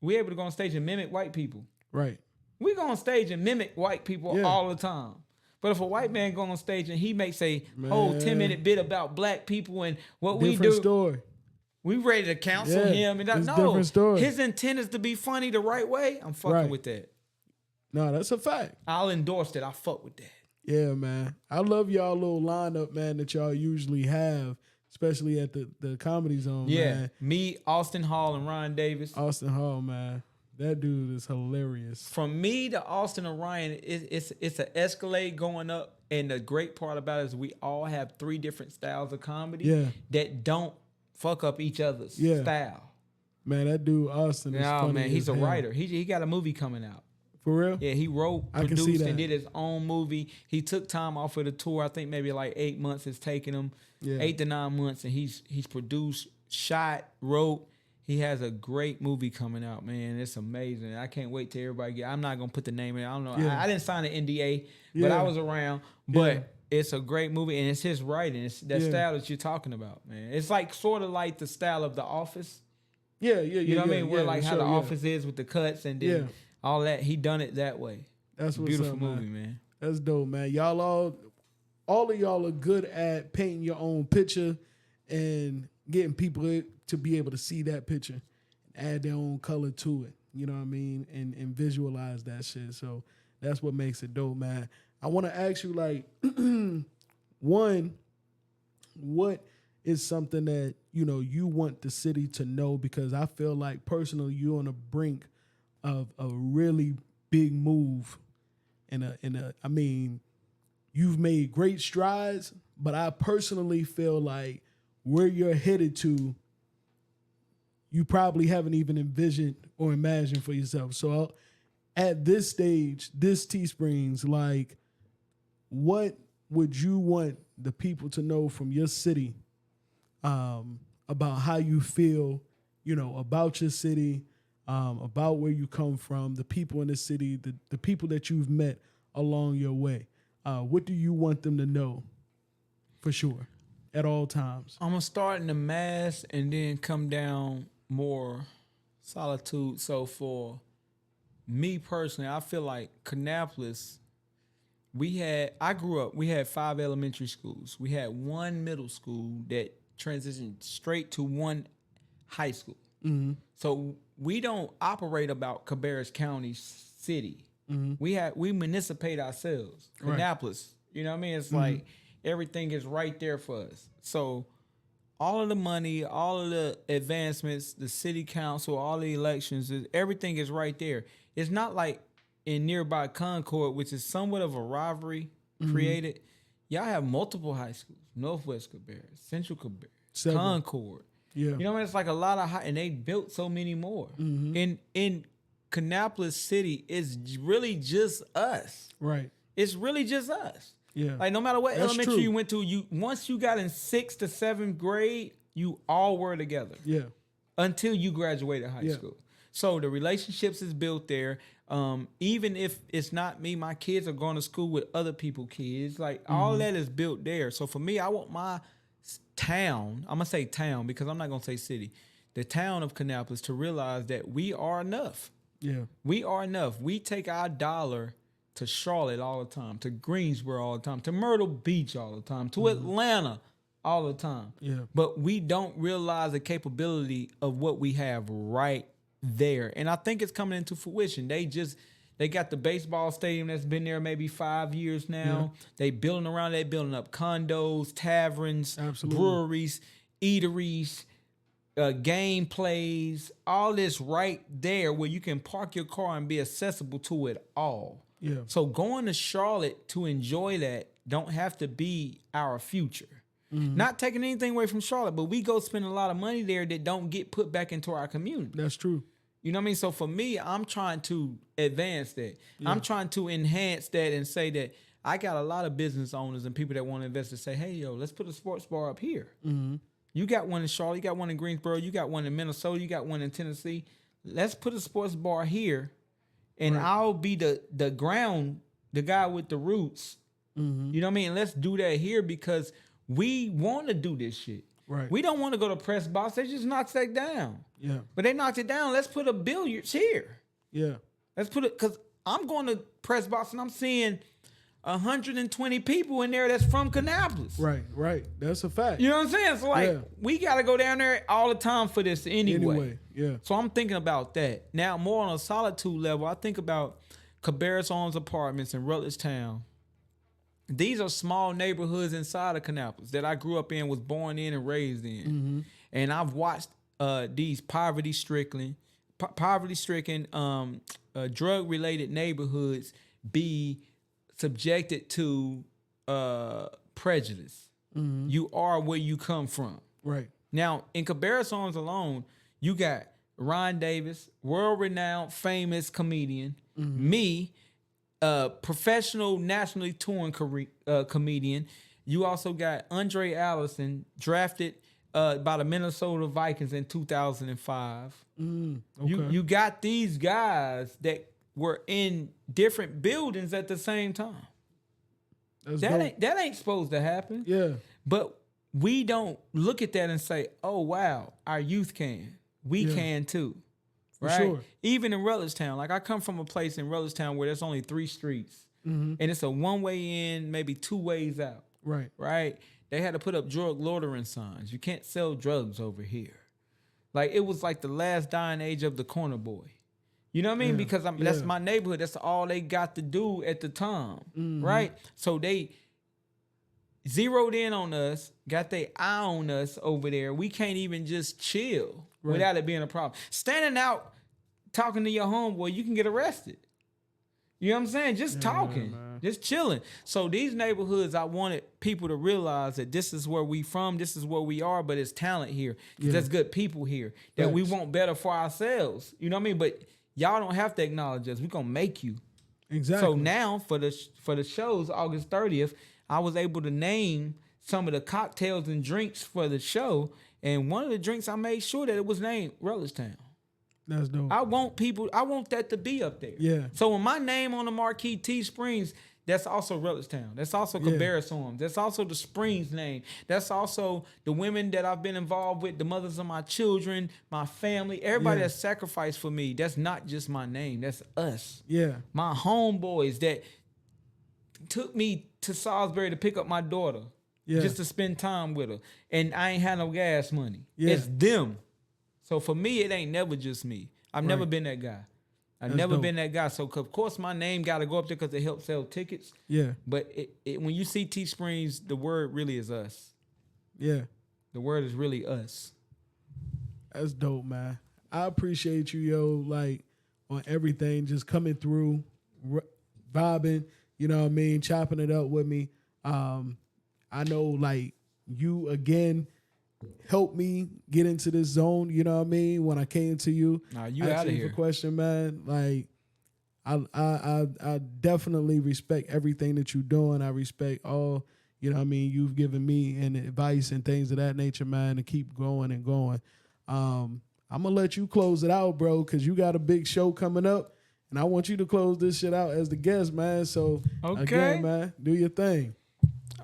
Speaker 2: we're able to go on stage and mimic white people. Right. We go on stage and mimic white people all the time. But if a white man go on stage and he makes a whole 10-minute bit about black people and what we do, story. We ready to counsel him. And different story. His intent is to be funny the right way. I'm fucking with that.
Speaker 1: No, that's a fact.
Speaker 2: I'll endorse that. I fuck with that.
Speaker 1: Yeah, man. I love y'all little lineup, man, that y'all usually have, especially at the Comedy Zone, man.
Speaker 2: Me, Austin Hall, and Ryan Davis.
Speaker 1: Austin Hall, man. That dude is hilarious.
Speaker 2: From me to Austin and Ryan, it's an escalade going up. And the great part about it is we all have 3 different styles of comedy that don't fuck up each other's style.
Speaker 1: Man, that dude Austin is funny.
Speaker 2: Man, he's a writer. He got a movie coming out.
Speaker 1: For real?
Speaker 2: Yeah, he wrote, produced, and did his own movie. He took time off of the tour. I think maybe like 8 months it's taken him. 8 to 9 months. And he's produced, shot, wrote. He has a great movie coming out, man. It's amazing. I can't wait till everybody get. I'm not gonna put the name in. I don't know. I didn't sign an NDA, but I was around. But it's a great movie, and it's his writing. It's that style that you're talking about, man. It's like sort of like the style of The Office. Yeah. You know what I mean? Where like how The Office is with the cuts and then all that. He done it that way.
Speaker 1: That's what's
Speaker 2: beautiful
Speaker 1: up,
Speaker 2: movie, man.
Speaker 1: That's dope, man. Y'all all of y'all are good at painting your own picture and getting people to be able to see that picture and add their own color to it. You know what I mean? And visualize that shit. So that's what makes it dope, man. I want to ask you, like, one, what is something that, you know, you want the city to know? Because I feel like personally you're on the brink of a really big move I mean, you've made great strides, but I personally feel like where you're headed to, you probably haven't even envisioned or imagined for yourself. So at this stage, this Teesprings, like, what would you want the people to know from your city about how you feel, about your city, about where you come from, the people in the city, the people that you've met along your way? What do you want them to know for sure at all times?
Speaker 2: I'm gonna start in the mass and then come down more solitude. So for me personally, I feel like Kannapolis, we had 5 elementary schools. We had one middle school that transitioned straight to one high school.
Speaker 1: Mm-hmm.
Speaker 2: So we don't operate about Cabarrus County City.
Speaker 1: Mm-hmm.
Speaker 2: We municipate ourselves.
Speaker 1: Right.
Speaker 2: Kannapolis. You know what I mean? It's like everything is right there for us. So all of the money, all of the advancements, the city council, all the elections, everything is right there. It's not like in nearby Concord, which is somewhat of a rivalry created. Y'all have multiple high schools: Northwest Cabarrus, Central Cabarrus, Concord.
Speaker 1: Yeah.
Speaker 2: You know what I mean? It's like a lot of and they built so many more. In Kannapolis City, it's really just us.
Speaker 1: Right.
Speaker 2: It's really just us.
Speaker 1: Yeah.
Speaker 2: Like no matter what
Speaker 1: That's
Speaker 2: elementary
Speaker 1: true.
Speaker 2: you went to, once you got in 6th to 7th grade, you all were together
Speaker 1: Yeah.
Speaker 2: until you graduated high school. So the relationships is built there. Even if it's not me, my kids are going to school with other people's kids. Like all that is built there. So for me, I want my town, I'm gonna say town because I'm not gonna say city, the town of Kannapolis to realize that we are enough.
Speaker 1: Yeah.
Speaker 2: We are enough. We take our dollar to Charlotte all the time, to Greensboro all the time, to Myrtle Beach all the time, to Atlanta all the time.
Speaker 1: Yeah.
Speaker 2: But we don't realize the capability of what we have right there. And I think it's coming into fruition. They got the baseball stadium that's been there maybe 5 years now.
Speaker 1: Yeah.
Speaker 2: They building around, they building up condos, taverns,
Speaker 1: Absolutely.
Speaker 2: breweries, eateries, game plays, all this right there where you can park your car and be accessible to it all.
Speaker 1: Yeah.
Speaker 2: So going to Charlotte to enjoy that don't have to be our future. Not taking anything away from Charlotte, but we go spend a lot of money there that don't get put back into our community.
Speaker 1: That's true.
Speaker 2: You know what I mean? So for me, I'm trying to advance that.
Speaker 1: Yeah.
Speaker 2: I'm trying to enhance that and say that I got a lot of business owners and people that want to invest to say, hey, yo, let's put a sports bar up here. You got one in Charlotte, you got one in Greensboro, you got one in Minnesota, you got one in Tennessee. Let's put a sports bar here, and I'll be the guy with the roots. You know what I mean? Let's do that here because we want to do this shit.
Speaker 1: Right.
Speaker 2: We don't want to go to press box. They just knocked that down.
Speaker 1: Yeah.
Speaker 2: But they knocked it down. Let's put a billiards here.
Speaker 1: Yeah.
Speaker 2: Let's put it, because I'm going to press box and I'm seeing 120 people in there that's from Kannapolis.
Speaker 1: Right. That's a fact.
Speaker 2: You know what I'm saying? So like, we got to go down there all the time for this anyway.
Speaker 1: Yeah.
Speaker 2: So I'm thinking about that. Now, more on a solitude level, I think about Cabarrus Arms Apartments in Rutledge Town. These are small neighborhoods inside of Kannapolis that I grew up in, was born in and raised in. And I've watched these poverty-stricken, drug-related neighborhoods be subjected to prejudice. You are where you come from.
Speaker 1: Right.
Speaker 2: Now, in Cabarrus Arms alone, you got Ron Davis, world-renowned, famous comedian, me, professional, nationally touring comedian. You also got Andre Allison, drafted by the Minnesota Vikings in 2005.
Speaker 1: Okay.
Speaker 2: You got these guys that were in different buildings at the same time.
Speaker 1: That's
Speaker 2: That
Speaker 1: dope.
Speaker 2: ain't supposed to happen.
Speaker 1: Yeah.
Speaker 2: But we don't look at that and say, oh, wow, our youth can. We can too. Right?
Speaker 1: sure.
Speaker 2: Even in Rutledge Town. Like I come from a place in Rutledge Town where there's only 3 streets. And it's a one-way in, maybe 2 ways out.
Speaker 1: Right.
Speaker 2: Right? They had to put up drug loitering signs. You can't sell drugs over here. Like it was like the last dying age of the corner boy. You know what I mean?
Speaker 1: Yeah.
Speaker 2: Because that's my neighborhood. That's all they got to do at the time. Right? So they zeroed in on us, got their eye on us over there. We can't even just chill without it being a problem. Standing out talking to your homeboy, you can get arrested. You know what I'm saying? Just talking, just chilling. So these neighborhoods, I wanted people to realize that this is where we from, this is where we are, but it's talent here. There's good people here that we want better for ourselves. You know what I mean? But y'all don't have to acknowledge us. We're going to make you.
Speaker 1: Exactly.
Speaker 2: So now for the shows, August 30th, I was able to name some of the cocktails and drinks for the show. And one of the drinks, I made sure that it was named Rutledge Town.
Speaker 1: That's dope.
Speaker 2: I want that to be up there.
Speaker 1: Yeah.
Speaker 2: So when my name on the marquee T Springs, that's also Rutledge Town. That's also Cabarrus Arms. That's also the Springs name. That's also the women that I've been involved with, the mothers of my children, my family, everybody that's sacrificed for me. That's not just my name. That's us.
Speaker 1: Yeah.
Speaker 2: My homeboys that took me to Salisbury to pick up my daughter just to spend time with her. And I ain't had no gas money.
Speaker 1: Yeah.
Speaker 2: It's them. So for me, it ain't never just me. I've never been that guy. I've never been that guy. So of course my name got to go up there because it helps sell tickets.
Speaker 1: Yeah.
Speaker 2: But when you see T Springs, the word really is us.
Speaker 1: Yeah.
Speaker 2: The word is really us.
Speaker 1: That's dope, man. I appreciate you, yo, like on everything, just coming through, vibing, you know what I mean, chopping it up with me. I know, like, you, again, helped me get into this zone, you know what I mean, when I came to you.
Speaker 2: Nah, you out of here.
Speaker 1: For question, man. Like, I definitely respect everything that you're doing. I respect all, you know what I mean, you've given me and advice and things of that nature, man, to keep going and going. I'm going to let you close it out, bro, because you got a big show coming up, and I want you to close this shit out as the guest, man. So, again, man, do your thing.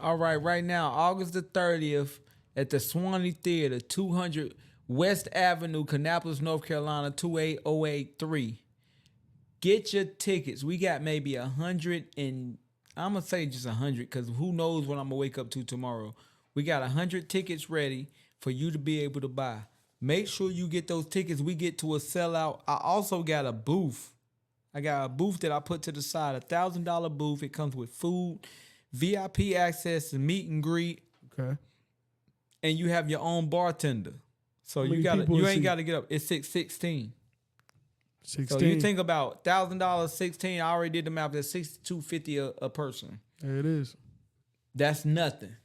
Speaker 2: All right, right now, August the 30th at the Swanee Theater, 200 West Avenue, Kannapolis, North Carolina, 28083. Get your tickets. We got maybe 100 and I'm going to say just 100 because who knows what I'm going to wake up to tomorrow. We got 100 tickets ready for you to be able to buy. Make sure you get those tickets. We get to a sellout. I also got a booth. I got a booth that I put to the side, $1,000 booth. It comes with food, VIP access, meet and greet.
Speaker 1: Okay.
Speaker 2: And you have your own bartender. So you ain't got to get up. It's 616. 16. So you think about $1,000, 16. I already did the math. That's $62.50 a person.
Speaker 1: There it is.
Speaker 2: That's nothing.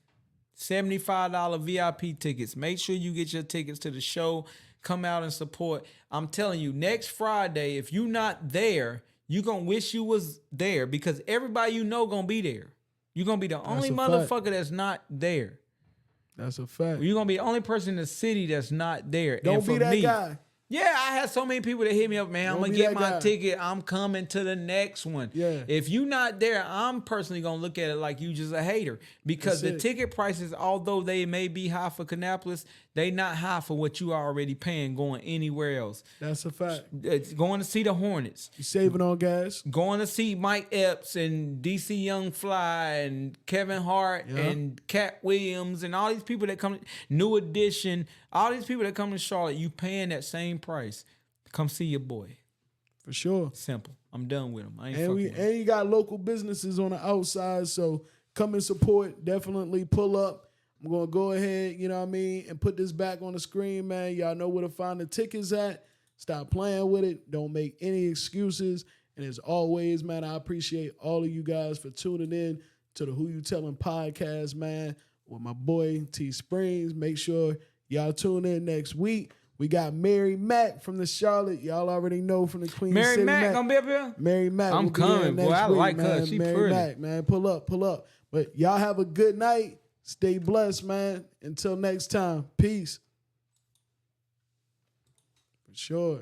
Speaker 2: $75 VIP tickets. Make sure you get your tickets to the show. Come out and support. I'm telling you, next Friday, if you're not there, you're going to wish you was there because everybody you know going to be there. You're going to be the only motherfucker that's not there.
Speaker 1: That's a fact.
Speaker 2: You're going to be the only person in the city that's not there.
Speaker 1: Don't be that guy.
Speaker 2: Yeah, I had so many people that hit me up, man. I'm going to get my ticket. I'm coming to the next one.
Speaker 1: Yeah.
Speaker 2: If you not there, I'm personally going to look at it like you just a hater because the ticket prices, although they may be high for Kannapolis, they not high for what you are already paying going anywhere else.
Speaker 1: That's a fact.
Speaker 2: It's going to see the Hornets.
Speaker 1: You saving on gas.
Speaker 2: Going to see Mike Epps and DC Young Fly and Kevin Hart and Cat Williams and all these people that come, New Edition, all these people that come to Charlotte, you paying that same price. Come see your boy.
Speaker 1: For sure.
Speaker 2: Simple. I'm done with him. I ain't
Speaker 1: and you got local businesses on the outside, so come and support. Definitely pull up. I'm going to go ahead, you know what I mean, and put this back on the screen, man. Y'all know where to find the tickets at. Stop playing with it. Don't make any excuses. And as always, man, I appreciate all of you guys for tuning in to the Who You Telling podcast, man, with my boy T Springs. Make sure y'all tune in next week. We got Mary Mack from the Charlotte. Y'all already know from the Queen City.
Speaker 2: Mary Mack gonna be up here?
Speaker 1: Mary Mack.
Speaker 2: I'm coming, boy. I like
Speaker 1: man.
Speaker 2: her. She
Speaker 1: Mary
Speaker 2: pretty.
Speaker 1: Mack, man. Pull up. But y'all have a good night. Stay blessed, man. Until next time. Peace. For sure.